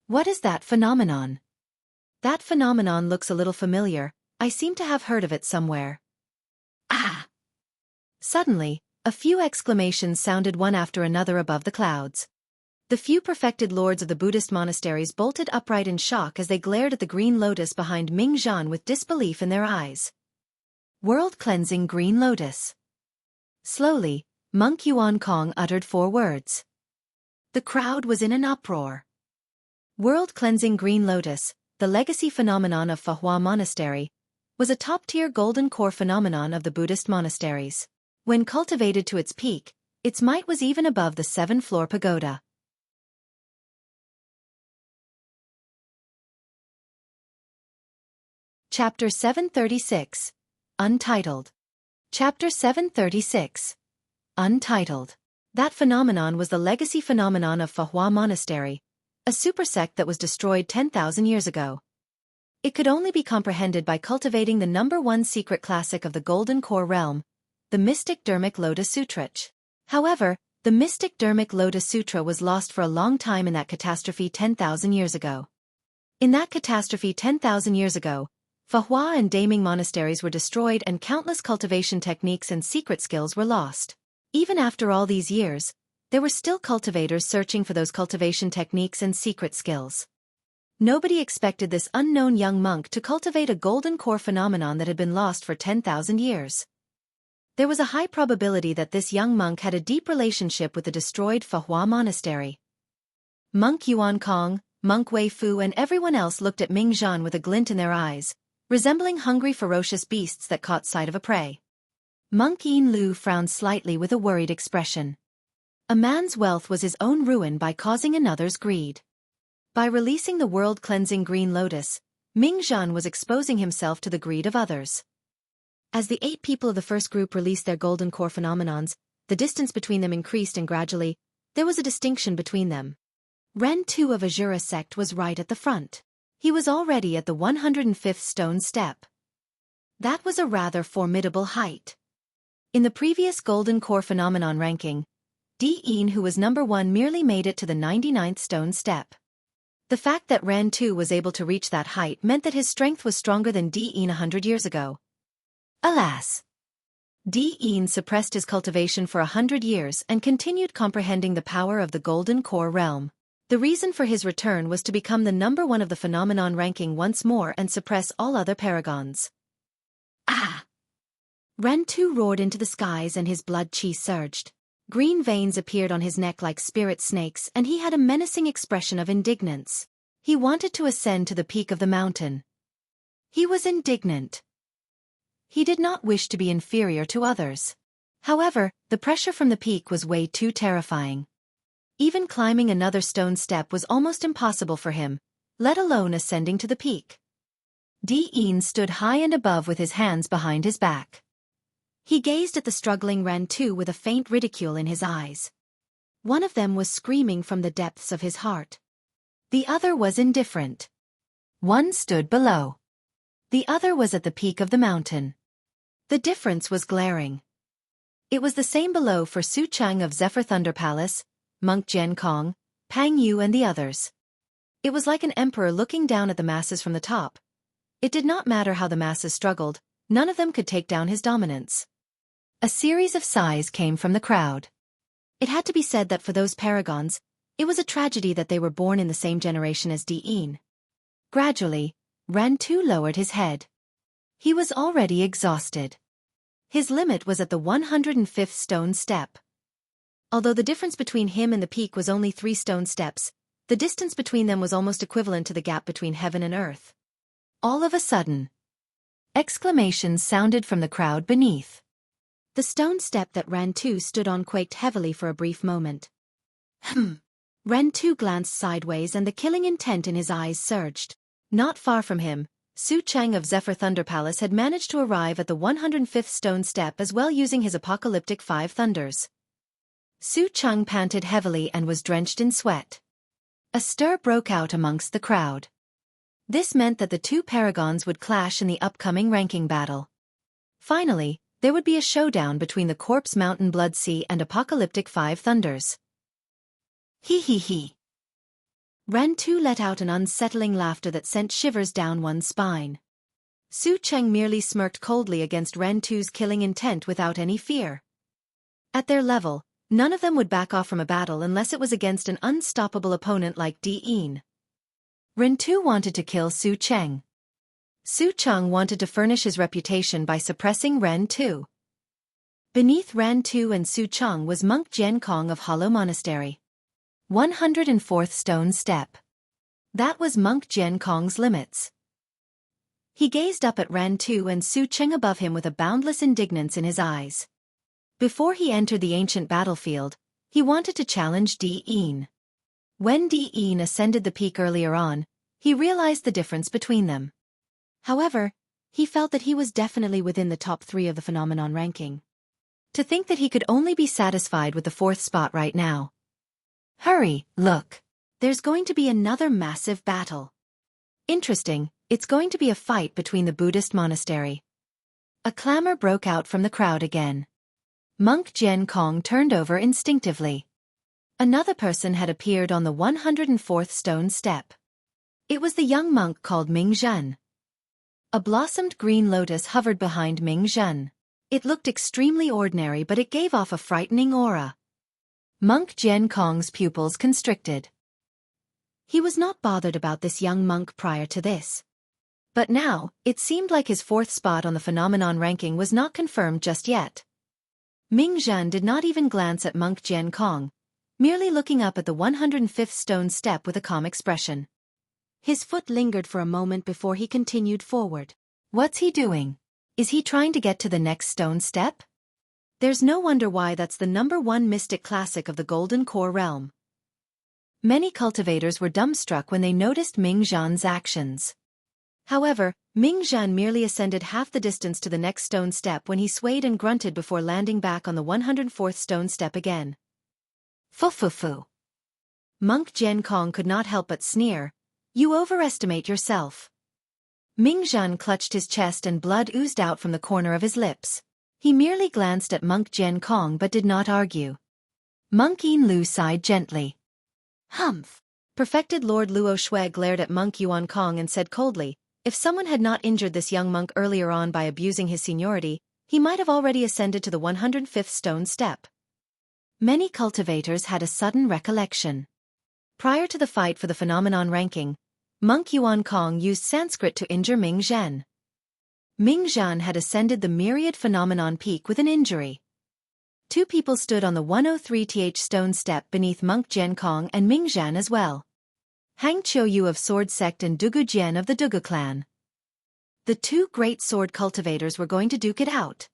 What is that phenomenon? That phenomenon looks a little familiar, I seem to have heard of it somewhere. Ah! Suddenly, a few exclamations sounded one after another above the clouds. The few perfected lords of the Buddhist monasteries bolted upright in shock as they glared at the green lotus behind Ming Zhan with disbelief in their eyes. World-cleansing green lotus. Slowly, Monk Yuan Kong uttered 4 words. The crowd was in an uproar. World-cleansing green lotus, the legacy phenomenon of Fa Monastery, was a top-tier golden core phenomenon of the Buddhist monasteries. When cultivated to its peak, its might was even above the 7th-floor pagoda. Chapter 736. Untitled. Chapter 736. Untitled. That phenomenon was the legacy phenomenon of Fa Monastery, a supersect that was destroyed 10,000 years ago. It could only be comprehended by cultivating the #1 secret classic of the Golden Core realm, the mystic Dharmic Lotus Sutra. However, the mystic Dharmic Lotus Sutra was lost for a long time in that catastrophe 10,000 years ago. In that catastrophe 10,000 years ago, Fa and Daming monasteries were destroyed and countless cultivation techniques and secret skills were lost. Even after all these years, there were still cultivators searching for those cultivation techniques and secret skills. Nobody expected this unknown young monk to cultivate a golden core phenomenon that had been lost for 10,000 years. There was a high probability that this young monk had a deep relationship with the destroyed Fa monastery. Monk Yuan Kong, Monk Wei Fu and everyone else looked at Ming Zhan with a glint in their eyes, resembling hungry ferocious beasts that caught sight of a prey. Monk Yin Lu frowned slightly with a worried expression. A man's wealth was his own ruin by causing another's greed. By releasing the world-cleansing green lotus, Ming Zhan was exposing himself to the greed of others. As the 8 people of the first group released their golden core phenomenons, the distance between them increased and gradually, there was a distinction between them. Ren Tu of Azura sect was right at the front. He was already at the 105th stone step. That was a rather formidable height. In the previous golden core phenomenon ranking, Di Yin, who was #1, merely made it to the 99th stone step. The fact that Ren Tu was able to reach that height meant that his strength was stronger than Di Yin 100 years ago. Alas! Di Yin suppressed his cultivation for 100 years and continued comprehending the power of the golden core realm. The reason for his return was to become the #1 of the phenomenon ranking once more and suppress all other paragons. Ah! Ren Tu roared into the skies and his blood chi surged. Green veins appeared on his neck like spirit snakes and he had a menacing expression of indignance. He wanted to ascend to the peak of the mountain. He was indignant. He did not wish to be inferior to others. However, the pressure from the peak was way too terrifying. Even climbing another stone step was almost impossible for him, let alone ascending to the peak. Di Yin stood high and above with his hands behind his back. He gazed at the struggling Ren Tu with a faint ridicule in his eyes. One of them was screaming from the depths of his heart. The other was indifferent. One stood below. The other was at the peak of the mountain. The difference was glaring. It was the same below for Su Chang of Zephyr Thunder Palace, Monk Jian Kong, Pang Yu and the others. It was like an emperor looking down at the masses from the top. It did not matter how the masses struggled, none of them could take down his dominance. A series of sighs came from the crowd. It had to be said that for those paragons, it was a tragedy that they were born in the same generation as Di Yin. Gradually, Ren Tu lowered his head. He was already exhausted. His limit was at the 105th stone step. Although the difference between him and the peak was only 3 stone steps, the distance between them was almost equivalent to the gap between heaven and earth. All of a sudden, exclamations sounded from the crowd beneath. The stone step that Ren Tu stood on quaked heavily for a brief moment. Ren Tu glanced sideways and the killing intent in his eyes surged. Not far from him, Su Chang of Zephyr Thunder Palace had managed to arrive at the 105th stone step as well using his apocalyptic 5 thunders. Su Chang panted heavily and was drenched in sweat. A stir broke out amongst the crowd. This meant that the 2 paragons would clash in the upcoming ranking battle. Finally, there would be a showdown between the Corpse Mountain Blood Sea and apocalyptic 5 thunders. He he he. Ren Tu let out an unsettling laughter that sent shivers down one's spine. Su Cheng merely smirked coldly against Ren Tu's killing intent without any fear. At their level, None of them would back off from a battle unless it was against an unstoppable opponent like Diin. Ren Tu wanted to kill Su Cheng. Su Cheng wanted to furnish his reputation by suppressing Ren Tu. Beneath Ren Tu and Su Cheng was Monk Jian Kong of Hollow Monastery. 104th Stone Step. That was Monk Jian Kong's limits. He gazed up at Ren Tu and Su Cheng above him with a boundless indignance in his eyes. Before he entered the ancient battlefield, he wanted to challenge Diin. When Diin ascended the peak earlier on, he realized the difference between them. However, he felt that he was definitely within the top 3 of the phenomenon ranking. To think that he could only be satisfied with the 4th spot right now. Hurry, look. There's going to be another massive battle. Interesting, it's going to be a fight between the Buddhist monastery. A clamor broke out from the crowd again. Monk Jian Kong turned over instinctively. Another person had appeared on the 104th stone step. It was the young monk called Ming Zhen. A blossomed green lotus hovered behind Ming Zhen. It looked extremely ordinary, but it gave off a frightening aura. Monk Jian Kong's pupils constricted. He was not bothered about this young monk prior to this. But now, it seemed like his 4th spot on the phenomenon ranking was not confirmed just yet. Ming Zhen did not even glance at Monk Jian Kong, merely looking up at the 105th stone step with a calm expression. His foot lingered for a moment before he continued forward. What's he doing? Is he trying to get to the next stone step? There's no wonder why that's the #1 mystic classic of the Golden Core realm. Many cultivators were dumbstruck when they noticed Ming Zhen's actions. However, Ming Zhen merely ascended half the distance to the next stone step when he swayed and grunted before landing back on the 104th stone step again. Fu. Monk Jian Kong could not help but sneer. You overestimate yourself. Ming Zhen clutched his chest and blood oozed out from the corner of his lips. He merely glanced at Monk Jian Kong but did not argue. Monk Yin Lu sighed gently. Humph. Perfected Lord Luo Shui glared at Monk Yuan Kong and said coldly, if someone had not injured this young monk earlier on by abusing his seniority, he might have already ascended to the 105th stone step. Many cultivators had a sudden recollection. Prior to the fight for the phenomenon ranking, Monk Yuan Kong used Sanskrit to injure Ming Zhen. Ming Zhen had ascended the myriad phenomenon peak with an injury. 2 people stood on the 103th stone step beneath Monk Jian Kong and Ming Zhen as well. Hang Qiuyu of Sword Sect and Dugu Jian of the Dugu clan. The 2 great sword cultivators were going to duke it out.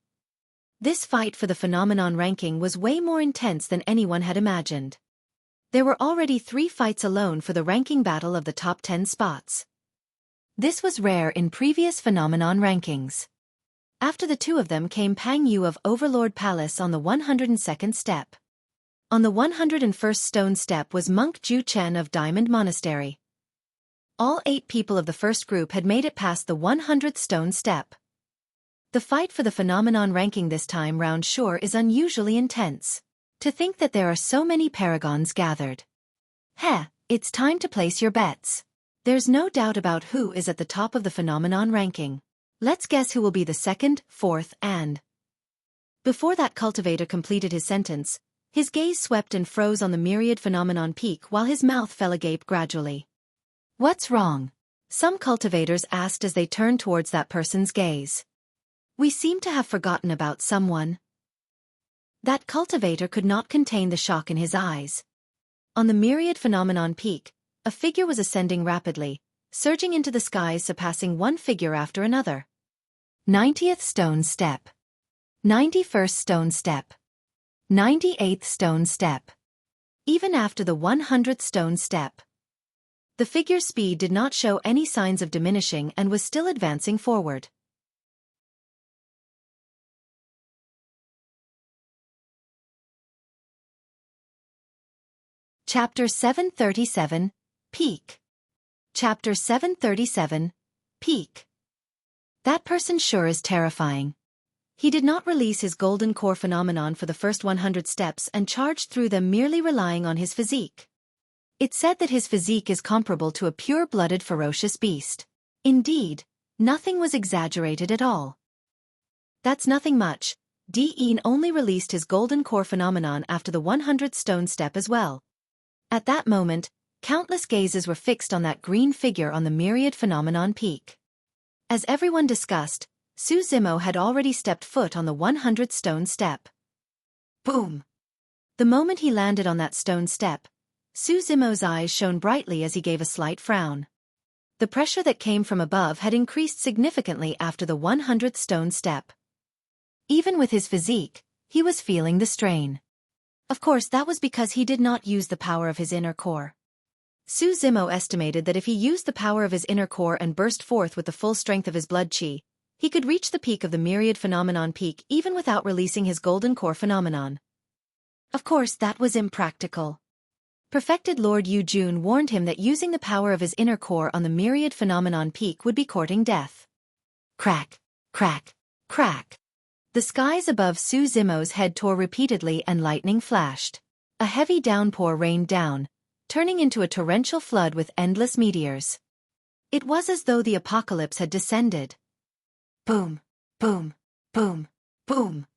This fight for the phenomenon ranking was way more intense than anyone had imagined. There were already 3 fights alone for the ranking battle of the top 10 spots. This was rare in previous phenomenon rankings. After the 2 of them came Pang Yu of Overlord Palace on the 102nd step. On the 101st stone step was Monk Ju Chen of Diamond Monastery. All 8 people of the first group had made it past the 100th stone step. The fight for the phenomenon ranking this time round sure is unusually intense. To think that there are so many paragons gathered. It's time to place your bets. There's no doubt about who is at the top of the phenomenon ranking. Let's guess who will be the 2nd, 4th, and... Before that cultivator completed his sentence, his gaze swept and froze on the myriad phenomenon peak while his mouth fell agape gradually. What's wrong? Some cultivators asked as they turned towards that person's gaze. We seem to have forgotten about someone. That cultivator could not contain the shock in his eyes. On the myriad phenomenon peak, a figure was ascending rapidly, surging into the skies, surpassing one figure after another. 90th stone step. 91st stone step. 98th stone step. Even after the 100th stone step, the figure's speed did not show any signs of diminishing and was still advancing forward. Chapter 737, Peak. Chapter 737, Peak. That person sure is terrifying. He did not release his golden core phenomenon for the first 100 steps and charged through them merely relying on his physique. It's said that his physique is comparable to a pure-blooded ferocious beast. Indeed, nothing was exaggerated at all. That's nothing much, Dean only released his golden core phenomenon after the 100th stone step as well. At that moment, countless gazes were fixed on that green figure on the myriad phenomenon peak. As everyone discussed, Su Zimo had already stepped foot on the 100th stone step. Boom! The moment he landed on that stone step, Su Zimo's eyes shone brightly as he gave a slight frown. The pressure that came from above had increased significantly after the 100th stone step. Even with his physique, he was feeling the strain. Of course, that was because he did not use the power of his inner core. Su Zimo estimated that if he used the power of his inner core and burst forth with the full strength of his blood chi, he could reach the peak of the myriad phenomenon peak even without releasing his golden core phenomenon. Of course, that was impractical. Perfected Lord Yu Jun warned him that using the power of his inner core on the myriad phenomenon peak would be courting death. Crack, crack, crack. The skies above Su Zimo's head tore repeatedly and lightning flashed. A heavy downpour rained down, turning into a torrential flood with endless meteors. It was as though the apocalypse had descended. Boom, boom, boom, boom.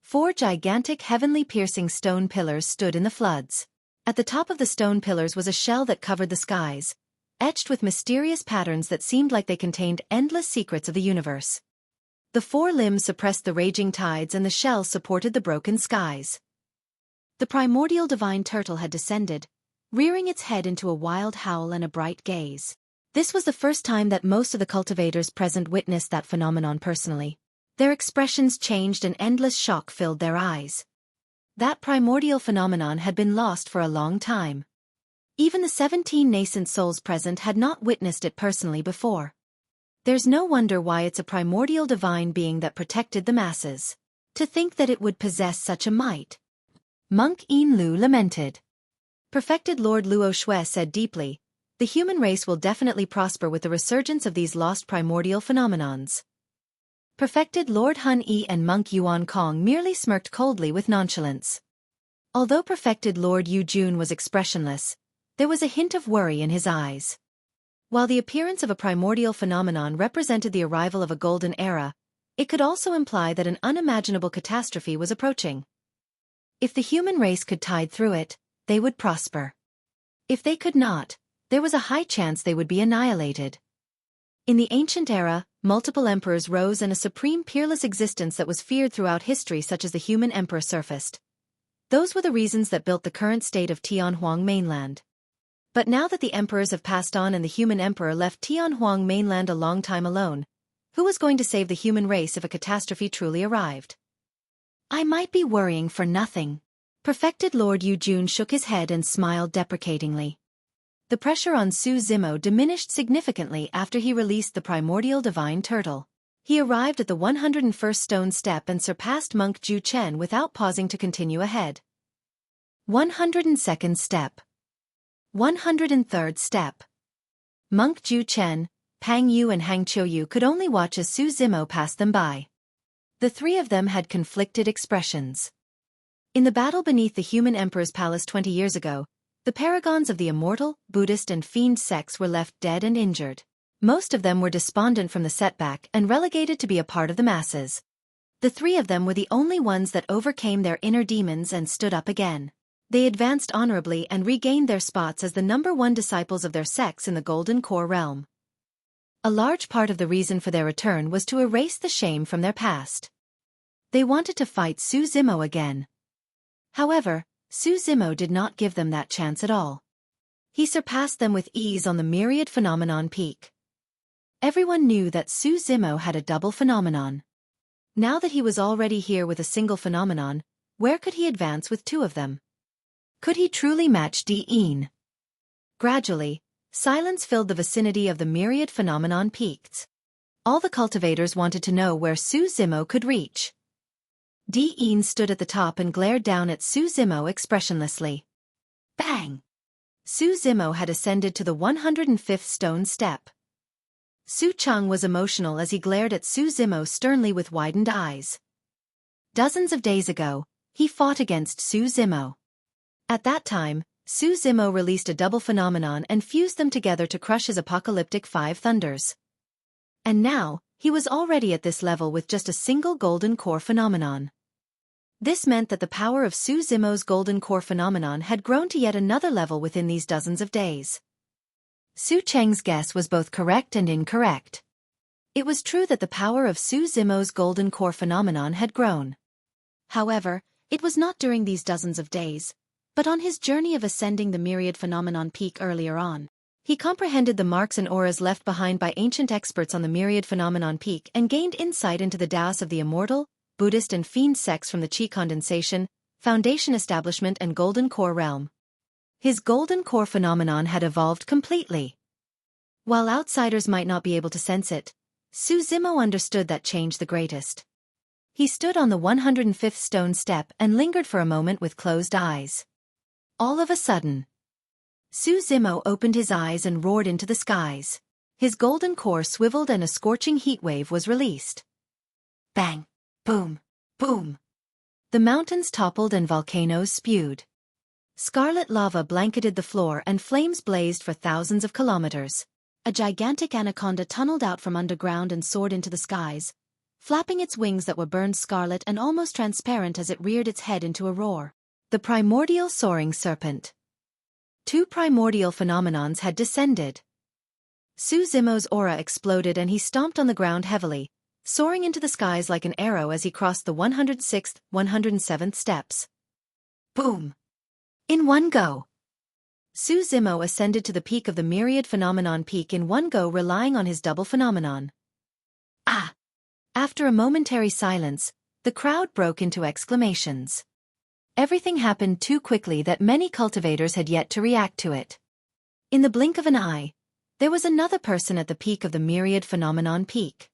4 gigantic heavenly piercing stone pillars stood in the floods. At the top of the stone pillars was a shell that covered the skies, etched with mysterious patterns that seemed like they contained endless secrets of the universe. The 4 limbs suppressed the raging tides and the shell supported the broken skies. The primordial divine turtle had descended, rearing its head into a wild howl and a bright gaze. This was the first time that most of the cultivators present witnessed that phenomenon personally. Their expressions changed and endless shock filled their eyes. That primordial phenomenon had been lost for a long time. Even the 17 nascent souls present had not witnessed it personally before. There's no wonder why it's a primordial divine being that protected the masses. To think that it would possess such a might. Monk Yin Lu lamented. Perfected Lord Luo Xue said deeply, the human race will definitely prosper with the resurgence of these lost primordial phenomenons. Perfected Lord Hun Yi and Monk Yuan Kong merely smirked coldly with nonchalance. Although Perfected Lord Yu Jun was expressionless, there was a hint of worry in his eyes. While the appearance of a primordial phenomenon represented the arrival of a golden era, it could also imply that an unimaginable catastrophe was approaching. If the human race could tide through it, they would prosper. If they could not, there was a high chance they would be annihilated. In the ancient era, multiple emperors rose and a supreme peerless existence that was feared throughout history such as the human emperor surfaced. Those were the reasons that built the current state of Tianhuang mainland. But now that the emperors have passed on and the human emperor left Tianhuang mainland a long time alone, who was going to save the human race if a catastrophe truly arrived? I might be worrying for nothing. Perfected Lord Yu Jun shook his head and smiled deprecatingly. The pressure on Su Zimo diminished significantly after he released the primordial divine turtle. He arrived at the 101st stone step and surpassed Monk Ju Chen without pausing to continue ahead. 102nd step. 103rd step. Monk Ju Chen, Pang Yu and Hang Qiu Yu could only watch as Su Zimo passed them by. The 3 of them had conflicted expressions. In the battle beneath the human emperor's palace 20 years ago, the paragons of the immortal, Buddhist and fiend sects were left dead and injured. Most of them were despondent from the setback and relegated to be a part of the masses. The 3 of them were the only ones that overcame their inner demons and stood up again. They advanced honorably and regained their spots as the #1 disciples of their sects in the Golden Core realm. A large part of the reason for their return was to erase the shame from their past. They wanted to fight Su Zimo again. However, Su Zimo did not give them that chance at all. He surpassed them with ease on the myriad phenomenon peak. Everyone knew that Su Zimo had a double phenomenon. Now that he was already here with a single phenomenon, where could he advance with 2 of them? Could he truly match Dean? Gradually, silence filled the vicinity of the myriad phenomenon peaks. All the cultivators wanted to know where Su Zimo could reach. Dean stood at the top and glared down at Su Zimo expressionlessly. Bang! Su Zimo had ascended to the 105th stone step. Su Cheng was emotional as he glared at Su Zimo sternly with widened eyes. Dozens of days ago, he fought against Su Zimo. At that time, Su Zimo released a double phenomenon and fused them together to crush his apocalyptic 5 thunders. And now, he was already at this level with just a single golden core phenomenon. This meant that the power of Su Zimo's golden core phenomenon had grown to yet another level within these dozens of days. Su Cheng's guess was both correct and incorrect. It was true that the power of Su Zimo's golden core phenomenon had grown. However, it was not during these dozens of days, but on his journey of ascending the myriad phenomenon peak earlier on. He comprehended the marks and auras left behind by ancient experts on the myriad phenomenon peak and gained insight into the Taoists of the immortal, Buddhist and fiend sects from the Qi condensation, foundation establishment and golden core realm. His golden core phenomenon had evolved completely. While outsiders might not be able to sense it, Su Zimo understood that change the greatest. He stood on the 105th stone step and lingered for a moment with closed eyes. All of a sudden, Su Zimo opened his eyes and roared into the skies. His golden core swiveled and a scorching heat wave was released. Bang! Boom! Boom! The mountains toppled and volcanoes spewed. Scarlet lava blanketed the floor and flames blazed for thousands of kilometers. A gigantic anaconda tunneled out from underground and soared into the skies, flapping its wings that were burned scarlet and almost transparent as it reared its head into a roar. The primordial soaring serpent. 2 primordial phenomenons had descended. Su Zimo's aura exploded and he stomped on the ground heavily, soaring into the skies like an arrow as he crossed the 106th, 107th steps. Boom! In one go. Su Zimo ascended to the peak of the myriad phenomenon peak in one go, relying on his double phenomenon. Ah! After a momentary silence, the crowd broke into exclamations. Everything happened too quickly that many cultivators had yet to react to it. In the blink of an eye, there was another person at the peak of the myriad phenomenon peak.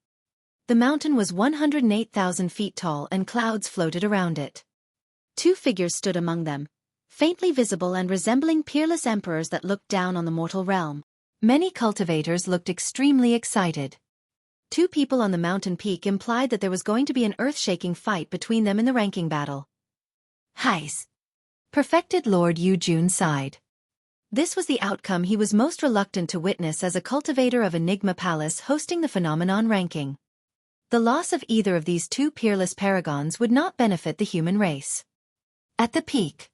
The mountain was 108,000 feet tall and clouds floated around it. 2 figures stood among them, faintly visible and resembling peerless emperors that looked down on the mortal realm. Many cultivators looked extremely excited. 2 people on the mountain peak implied that there was going to be an earth-shaking fight between them in the ranking battle. Heis! Perfected Lord Yu Jun sighed. This was the outcome he was most reluctant to witness as a cultivator of Enigma Palace hosting the phenomenon ranking. The loss of either of these 2 peerless paragons would not benefit the human race. At the peak,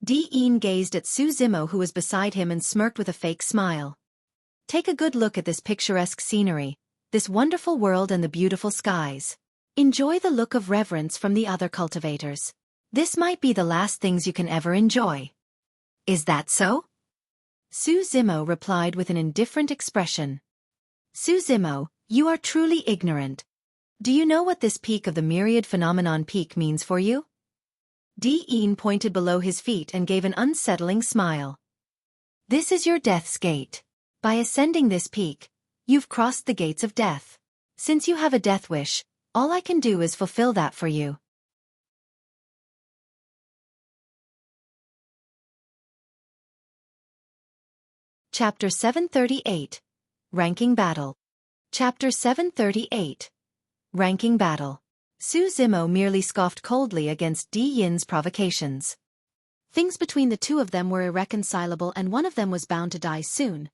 Di-Yin gazed at Su Zimo, who was beside him, and smirked with a fake smile. Take a good look at this picturesque scenery, this wonderful world and the beautiful skies. Enjoy the look of reverence from the other cultivators. This might be the last things you can ever enjoy. Is that so? Su Zimo replied with an indifferent expression. Su Zimo, you are truly ignorant. Do you know what this peak of the myriad phenomenon peak means for you? Di-Yin pointed below his feet and gave an unsettling smile. This is your death's gate. By ascending this peak, you've crossed the gates of death. Since you have a death wish, all I can do is fulfill that for you. Chapter 738. Ranking Battle. Chapter 738. Ranking Battle. Su Zimo merely scoffed coldly against Di-Yin's provocations. Things between the 2 of them were irreconcilable and one of them was bound to die soon.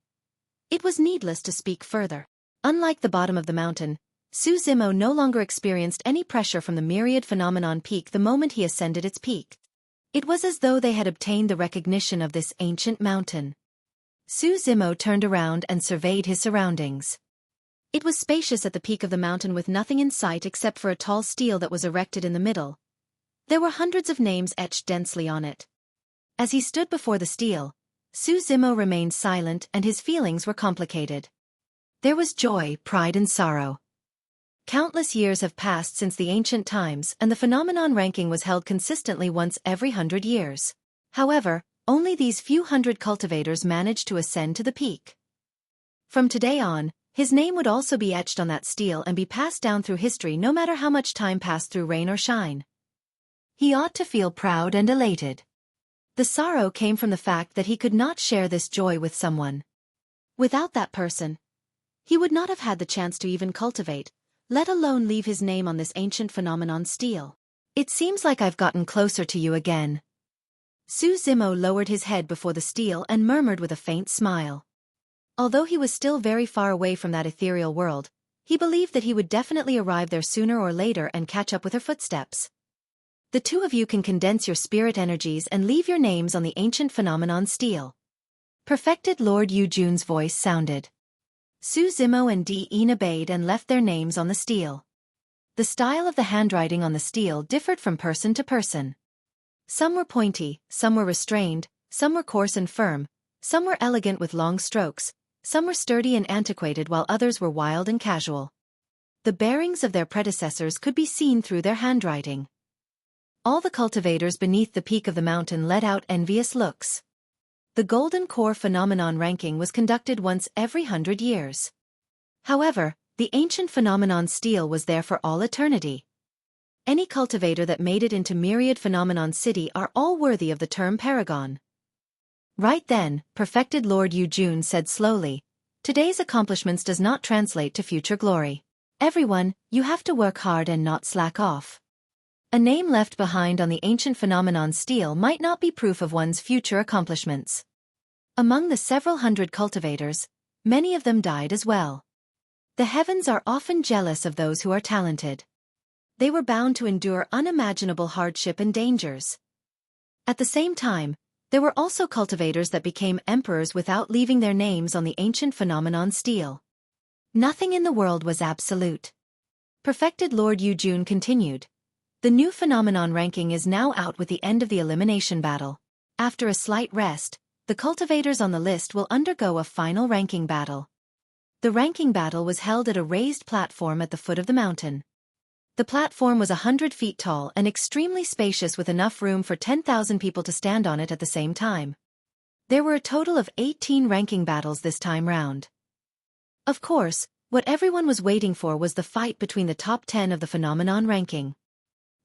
It was needless to speak further. Unlike the bottom of the mountain, Su Zimo no longer experienced any pressure from the myriad phenomenon peak the moment he ascended its peak. It was as though they had obtained the recognition of this ancient mountain. Su Zimo turned around and surveyed his surroundings. It was spacious at the peak of the mountain with nothing in sight except for a tall stele that was erected in the middle. There were hundreds of names etched densely on it. As he stood before the stele, Su Zimo remained silent and his feelings were complicated. There was joy, pride and sorrow. Countless years have passed since the ancient times and the phenomenon ranking was held consistently once every 100 years. However, only these few hundred cultivators managed to ascend to the peak. From today on, his name would also be etched on that stele and be passed down through history no matter how much time passed through rain or shine. He ought to feel proud and elated. The sorrow came from the fact that he could not share this joy with someone. Without that person, he would not have had the chance to even cultivate, let alone leave his name on this ancient phenomenon stele. It seems like I've gotten closer to you again. Su Zimo lowered his head before the stele and murmured with a faint smile. Although he was still very far away from that ethereal world, he believed that he would definitely arrive there sooner or later and catch up with her footsteps. The two of you can condense your spirit energies and leave your names on the ancient phenomenon Stele. Perfected Lord Yujun's voice sounded. Su Zimo and Di obeyed and left their names on the Stele. The style of the handwriting on the Stele differed from person to person. Some were pointy, some were restrained, some were coarse and firm, some were elegant with long strokes, some were sturdy and antiquated while others were wild and casual. The bearings of their predecessors could be seen through their handwriting. All the cultivators beneath the peak of the mountain let out envious looks. The Golden Core phenomenon ranking was conducted once every 100 years. However, the ancient phenomenon Stele was there for all eternity. Any cultivator that made it into Myriad Phenomenon City are all worthy of the term paragon. Right then, Perfected Lord Yujun said slowly, today's accomplishments does not translate to future glory. Everyone, you have to work hard and not slack off. A name left behind on the ancient phenomenon Stele might not be proof of one's future accomplishments. Among the several hundred cultivators, many of them died as well. The heavens are often jealous of those who are talented. They were bound to endure unimaginable hardship and dangers. At the same time, there were also cultivators that became emperors without leaving their names on the ancient phenomenon Stele. Nothing in the world was absolute. Perfected Lord Yujun continued. The new phenomenon ranking is now out with the end of the elimination battle. After a slight rest, the cultivators on the list will undergo a final ranking battle. The ranking battle was held at a raised platform at the foot of the mountain. The platform was 100 feet tall and extremely spacious with enough room for 10,000 people to stand on it at the same time. There were a total of 18 ranking battles this time round. Of course, what everyone was waiting for was the fight between the top 10 of the phenomenon ranking.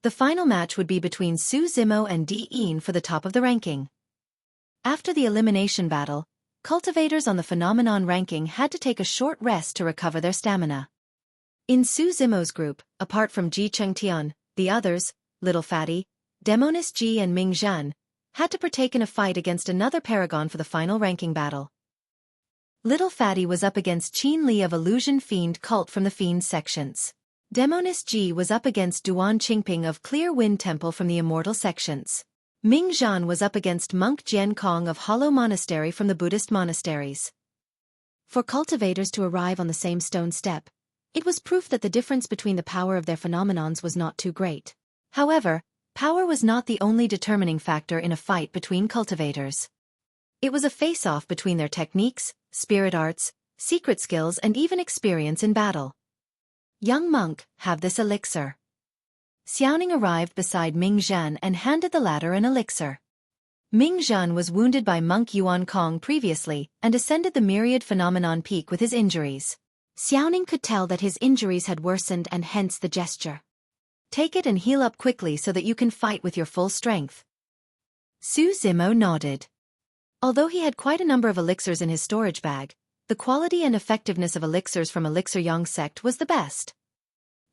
The final match would be between Su Zimo and Di for the top of the ranking. After the elimination battle, cultivators on the phenomenon ranking had to take a short rest to recover their stamina. In Su Zimo's group, apart from Ji Chengtian, the others, Little Fatty, Demonis Ji and Ming Zhan, had to partake in a fight against another paragon for the final ranking battle. Little Fatty was up against Qin Li of Illusion Fiend Cult from the Fiend sections. Demonis Ji was up against Duan Qingping of Clear Wind Temple from the Immortal sections. Ming Zhan was up against Monk Jian Kong of Hollow Monastery from the Buddhist monasteries. For cultivators to arrive on the same stone step, it was proof that the difference between the power of their phenomenons was not too great. However, power was not the only determining factor in a fight between cultivators. It was a face-off between their techniques, spirit arts, secret skills and even experience in battle. Young monk, have this elixir. Xiaoning arrived beside Ming Zhan and handed the latter an elixir. Ming Zhan was wounded by monk Yuan Kong previously and ascended the Myriad Phenomenon Peak with his injuries. Xiaoning could tell that his injuries had worsened and hence the gesture. Take it and heal up quickly so that you can fight with your full strength. Su Zimo nodded. Although he had quite a number of elixirs in his storage bag, the quality and effectiveness of elixirs from Elixir Yang sect was the best.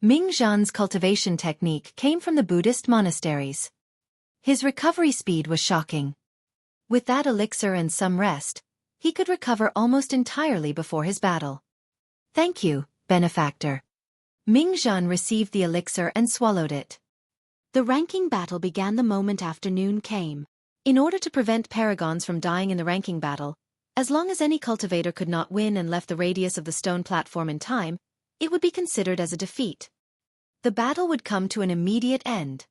Ming Zhan's cultivation technique came from the Buddhist monasteries. His recovery speed was shocking. With that elixir and some rest, he could recover almost entirely before his battle. Thank you, benefactor. Ming Zhan received the elixir and swallowed it. The ranking battle began the moment afternoon came. In order to prevent paragons from dying in the ranking battle, as long as any cultivator could not win and left the radius of the stone platform in time, it would be considered as a defeat. The battle would come to an immediate end.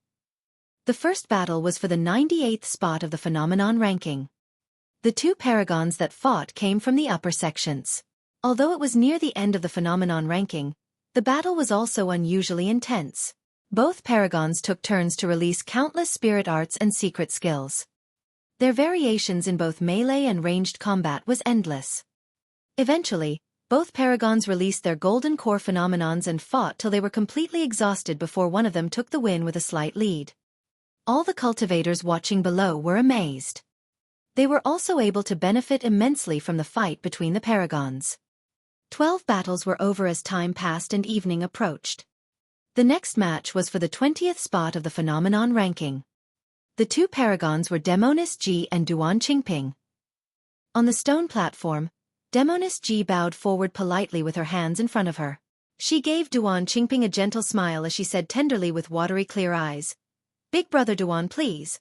The first battle was for the 98th spot of the phenomenon ranking. The two paragons that fought came from the upper sections. Although it was near the end of the phenomenon ranking, the battle was also unusually intense. Both paragons took turns to release countless spirit arts and secret skills. Their variations in both melee and ranged combat was endless. Eventually, both paragons released their golden core phenomenons and fought till they were completely exhausted before one of them took the win with a slight lead. All the cultivators watching below were amazed. They were also able to benefit immensely from the fight between the paragons. 12 battles were over as time passed and evening approached. The next match was for the 20th spot of the phenomenon ranking. The two paragons were Demonis Ji and Duan Qingping. On the stone platform, Demonis Ji bowed forward politely with her hands in front of her. She gave Duan Qingping a gentle smile as she said tenderly with watery clear eyes, Big Brother Duan, please.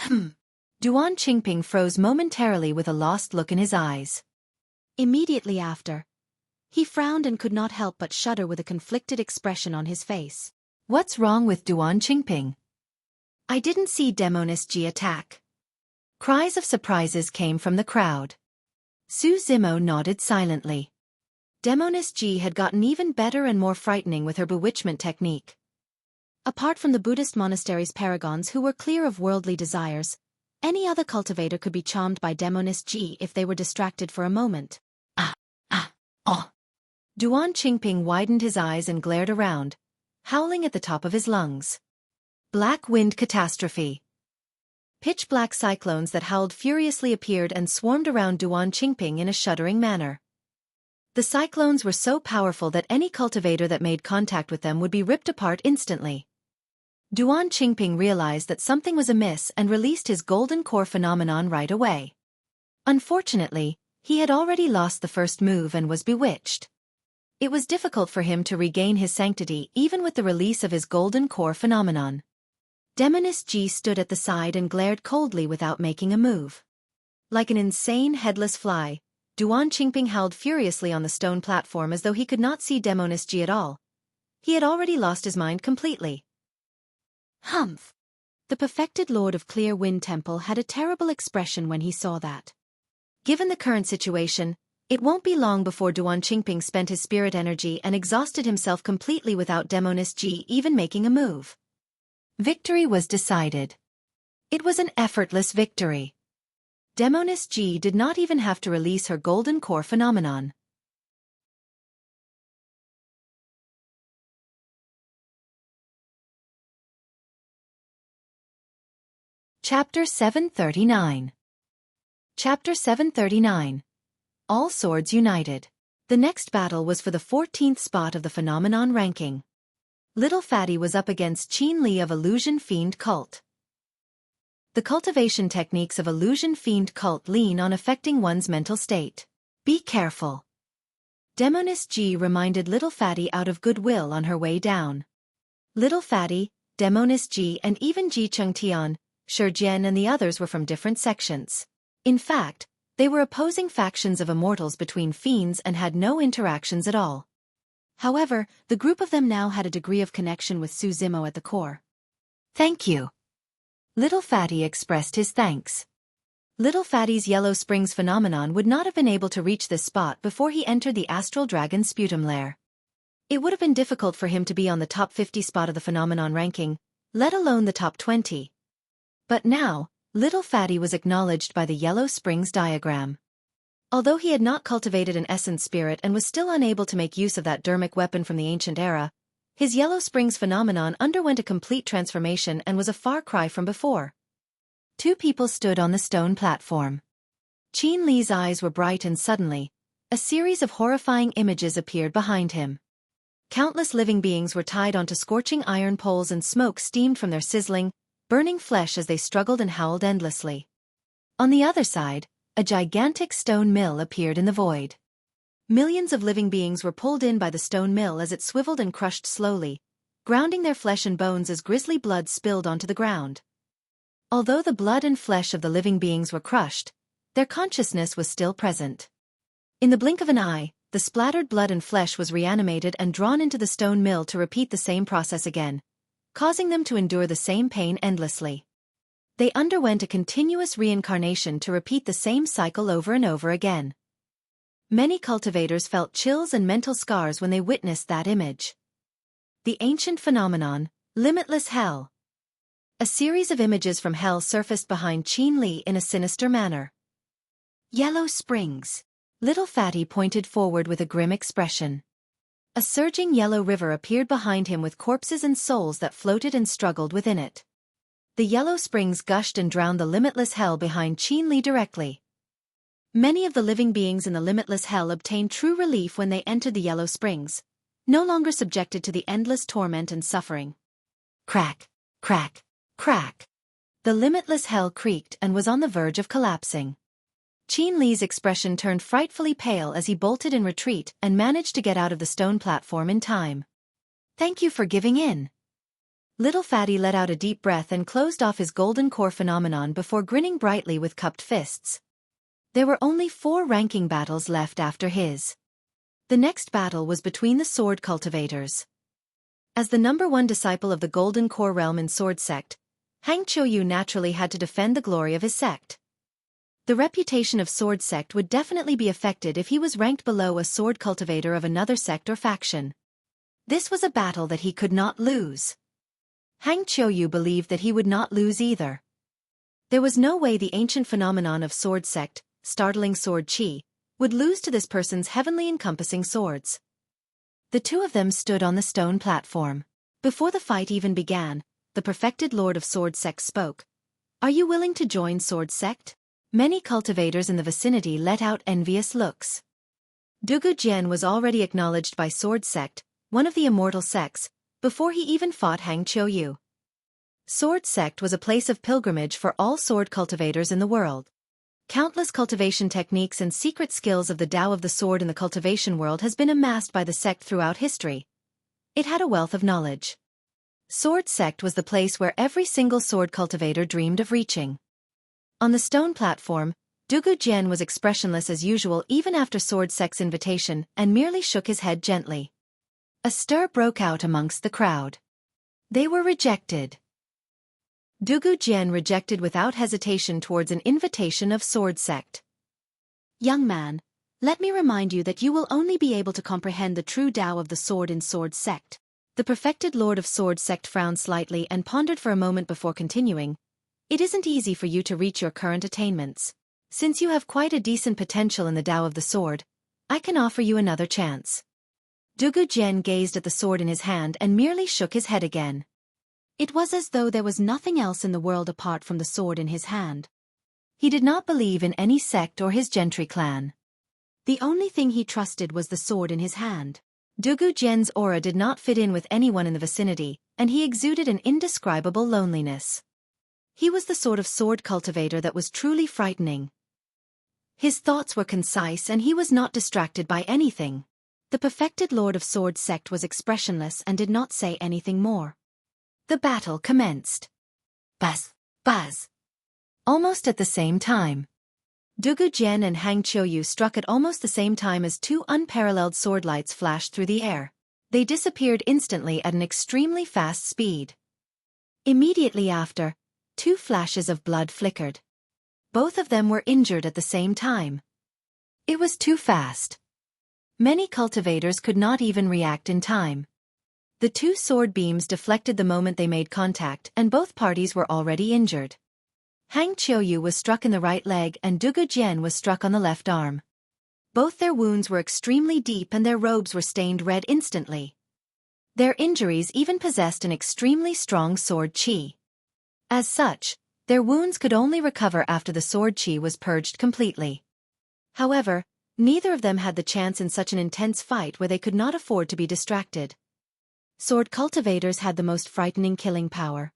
Duan Qingping froze momentarily with a lost look in his eyes. Immediately after, he frowned and could not help but shudder with a conflicted expression on his face. What's wrong with Duan Qingping? I didn't see Demoness Ji attack. Cries of surprises came from the crowd. Su Zimo nodded silently. Demoness Ji had gotten even better and more frightening with her bewitchment technique. Apart from the Buddhist monastery's paragons who were clear of worldly desires, any other cultivator could be charmed by Demoness Ji if they were distracted for a moment. Duan Qingping widened his eyes and glared around, howling at the top of his lungs. Black wind catastrophe. Pitch-black cyclones that howled furiously appeared and swarmed around Duan Qingping in a shuddering manner. The cyclones were so powerful that any cultivator that made contact with them would be ripped apart instantly. Duan Qingping realized that something was amiss and released his golden core phenomenon right away. Unfortunately, he had already lost the first move and was bewitched. It was difficult for him to regain his sanctity even with the release of his golden core phenomenon. Demoness Ji stood at the side and glared coldly without making a move. Like an insane headless fly, Duan Qingping howled furiously on the stone platform as though he could not see Demoness Ji at all. He had already lost his mind completely. Humph! The perfected Lord of Clear Wind Temple had a terrible expression when he saw that. Given the current situation, it won't be long before Duan Qingping spent his spirit energy and exhausted himself completely without Demoness Ji even making a move. Victory was decided. It was an effortless victory. Demoness Ji did not even have to release her golden core phenomenon. Chapter 739. Chapter 739. All Swords United. The next battle was for the 14th spot of the phenomenon ranking. Little Fatty was up against Qin Li of Illusion Fiend Cult. The cultivation techniques of Illusion Fiend Cult lean on affecting one's mental state. Be careful. Demoness Ji reminded Little Fatty out of goodwill on her way down. Little Fatty, Demoness Ji and even Ji Chengtian, Shijian and the others were from different sections. In fact, they were opposing factions of immortals between fiends and had no interactions at all. However, the group of them now had a degree of connection with Su Zimo at the core. Thank you. Little Fatty expressed his thanks. Little Fatty's Yellow Springs phenomenon would not have been able to reach this spot before he entered the Astral Dragon Sputum Lair. It would have been difficult for him to be on the top 50 spot of the phenomenon ranking, let alone the top 20. But now, Little Fatty was acknowledged by the Yellow Springs diagram. Although he had not cultivated an essence spirit and was still unable to make use of that dermic weapon from the ancient era, his Yellow Springs phenomenon underwent a complete transformation and was a far cry from before. Two people stood on the stone platform. Qin Li's eyes were bright and suddenly, a series of horrifying images appeared behind him. Countless living beings were tied onto scorching iron poles and smoke steamed from their sizzling, burning flesh as they struggled and howled endlessly. On the other side, a gigantic stone mill appeared in the void. Millions of living beings were pulled in by the stone mill as it swiveled and crushed slowly, grounding their flesh and bones as grisly blood spilled onto the ground. Although the blood and flesh of the living beings were crushed, their consciousness was still present. In the blink of an eye, the splattered blood and flesh was reanimated and drawn into the stone mill to repeat the same process again, causing them to endure the same pain endlessly. They underwent a continuous reincarnation to repeat the same cycle over and over again. Many cultivators felt chills and mental scars when they witnessed that image. The ancient phenomenon, Limitless Hell. A series of images from hell surfaced behind Qin Li in a sinister manner. Yellow Springs. Little Fatty pointed forward with a grim expression. A surging yellow river appeared behind him with corpses and souls that floated and struggled within it. The Yellow Springs gushed and drowned the limitless hell behind Qin Li directly. Many of the living beings in the limitless hell obtained true relief when they entered the Yellow Springs, no longer subjected to the endless torment and suffering. Crack, crack, crack. The limitless hell creaked and was on the verge of collapsing. Qin Li's expression turned frightfully pale as he bolted in retreat and managed to get out of the stone platform in time. Thank you for giving in. Little Fatty let out a deep breath and closed off his golden core phenomenon before grinning brightly with cupped fists. There were only 4 ranking battles left after his. The next battle was between the sword cultivators. As the #1 disciple of the Golden Core realm in Sword Sect, Hang Qiuyu naturally had to defend the glory of his sect. The reputation of Sword Sect would definitely be affected if he was ranked below a sword cultivator of another sect or faction. This was a battle that he could not lose. Hang Qiuyu believed that he would not lose either. There was no way the ancient phenomenon of Sword Sect, startling sword chi, would lose to this person's heavenly encompassing swords. The two of them stood on the stone platform. Before the fight even began, the perfected Lord of Sword Sect spoke. "Are you willing to join Sword Sect?" Many cultivators in the vicinity let out envious looks. Dugu Jian was already acknowledged by Sword Sect, one of the immortal sects, before he even fought Hang Qiuyu. Sword Sect was a place of pilgrimage for all sword cultivators in the world. Countless cultivation techniques and secret skills of the Tao of the sword in the cultivation world has been amassed by the sect throughout history. It had a wealth of knowledge. Sword Sect was the place where every single sword cultivator dreamed of reaching. On the stone platform, Dugu Jian was expressionless as usual even after Sword Sect's invitation and merely shook his head gently. A stir broke out amongst the crowd. They were rejected. Dugu Jian rejected without hesitation towards an invitation of Sword Sect. "Young man, let me remind you that you will only be able to comprehend the true Tao of the sword in Sword Sect." The perfected Lord of Sword Sect frowned slightly and pondered for a moment before continuing. "It isn't easy for you to reach your current attainments. Since you have quite a decent potential in the Tao of the sword, I can offer you another chance." Dugu Jian gazed at the sword in his hand and merely shook his head again. It was as though there was nothing else in the world apart from the sword in his hand. He did not believe in any sect or his gentry clan. The only thing he trusted was the sword in his hand. Dugu Jian's aura did not fit in with anyone in the vicinity, and he exuded an indescribable loneliness. He was the sort of sword cultivator that was truly frightening. His thoughts were concise and he was not distracted by anything. The perfected Lord of Sword Sect was expressionless and did not say anything more. The battle commenced. Buzz, buzz. Almost at the same time. Dugu Jian and Hang Qiuyu struck at almost the same time as 2 unparalleled sword lights flashed through the air. They disappeared instantly at an extremely fast speed. Immediately after, 2 flashes of blood flickered. Both of them were injured at the same time. It was too fast. Many cultivators could not even react in time. The 2 sword beams deflected the moment they made contact and both parties were already injured. Hang Qiuyu was struck in the right leg and Dugu Jian was struck on the left arm. Both their wounds were extremely deep and their robes were stained red instantly. Their injuries even possessed an extremely strong sword chi. As such, their wounds could only recover after the sword chi was purged completely. However, neither of them had the chance in such an intense fight where they could not afford to be distracted. Sword cultivators had the most frightening killing power.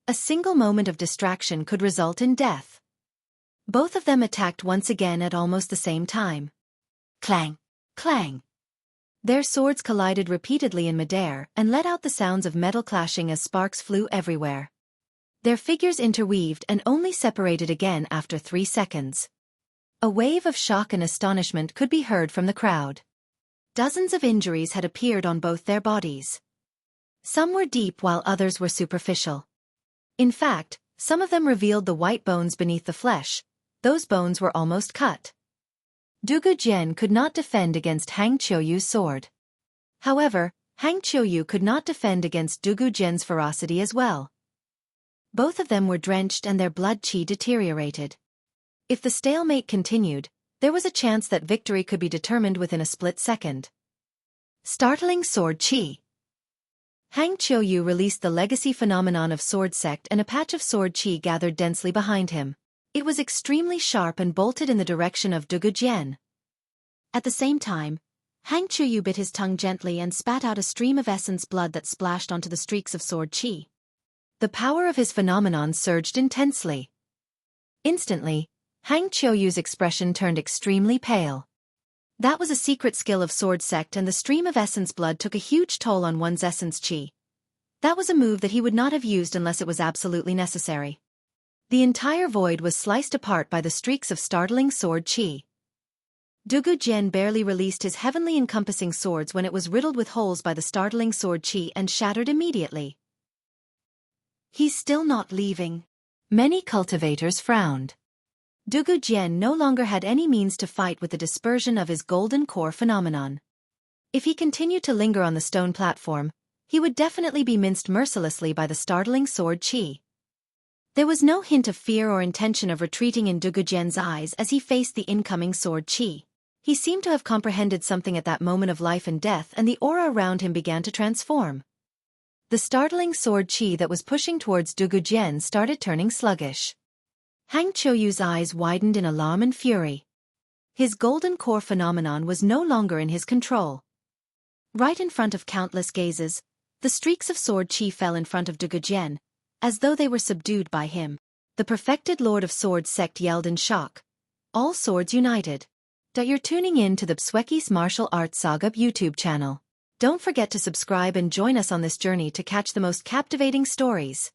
A single moment of distraction could result in death. Both of them attacked once again at almost the same time. Clang! Clang! Their swords collided repeatedly in midair and let out the sounds of metal clashing as sparks flew everywhere. Their figures interweaved and only separated again after 3 seconds. A wave of shock and astonishment could be heard from the crowd. Dozens of injuries had appeared on both their bodies. Some were deep while others were superficial. In fact, some of them revealed the white bones beneath the flesh. Those bones were almost cut. Dugu Jian could not defend against Hang Qiuyu's sword. However, Hang Qiuyu could not defend against Dugu Jian's ferocity as well. Both of them were drenched and their blood qi deteriorated. If the stalemate continued, there was a chance that victory could be determined within a split second. Startling sword qi. Hang Qiuyu released the legacy phenomenon of Sword Sect and a patch of sword qi gathered densely behind him. It was extremely sharp and bolted in the direction of Dugu Jian. At the same time, Hang Qiuyu bit his tongue gently and spat out a stream of essence blood that splashed onto the streaks of sword qi. The power of his phenomenon surged intensely. Instantly, Hang Qiuyu's expression turned extremely pale. That was a secret skill of Sword Sect and the stream of essence blood took a huge toll on one's essence qi. That was a move that he would not have used unless it was absolutely necessary. The entire void was sliced apart by the streaks of startling sword chi. Dugu Jian barely released his heavenly encompassing swords when it was riddled with holes by the startling sword chi and shattered immediately. He's still not leaving. Many cultivators frowned. Dugu Jian no longer had any means to fight with the dispersion of his golden core phenomenon. If he continued to linger on the stone platform, he would definitely be minced mercilessly by the startling sword chi. There was no hint of fear or intention of retreating in Dugu Jian's eyes as he faced the incoming sword chi. He seemed to have comprehended something at that moment of life and death, and the aura around him began to transform. The startling sword chi that was pushing towards Dugu Jian started turning sluggish. Hang Qiuyu's eyes widened in alarm and fury. His golden core phenomenon was no longer in his control. Right in front of countless gazes, the streaks of sword chi fell in front of Dugu Jian, as though they were subdued by him. The perfected Lord of Swords sect yelled in shock. All swords united. You're tuning in to the Xueqi's Martial Arts Saga YouTube channel. Don't forget to subscribe and join us on this journey to catch the most captivating stories.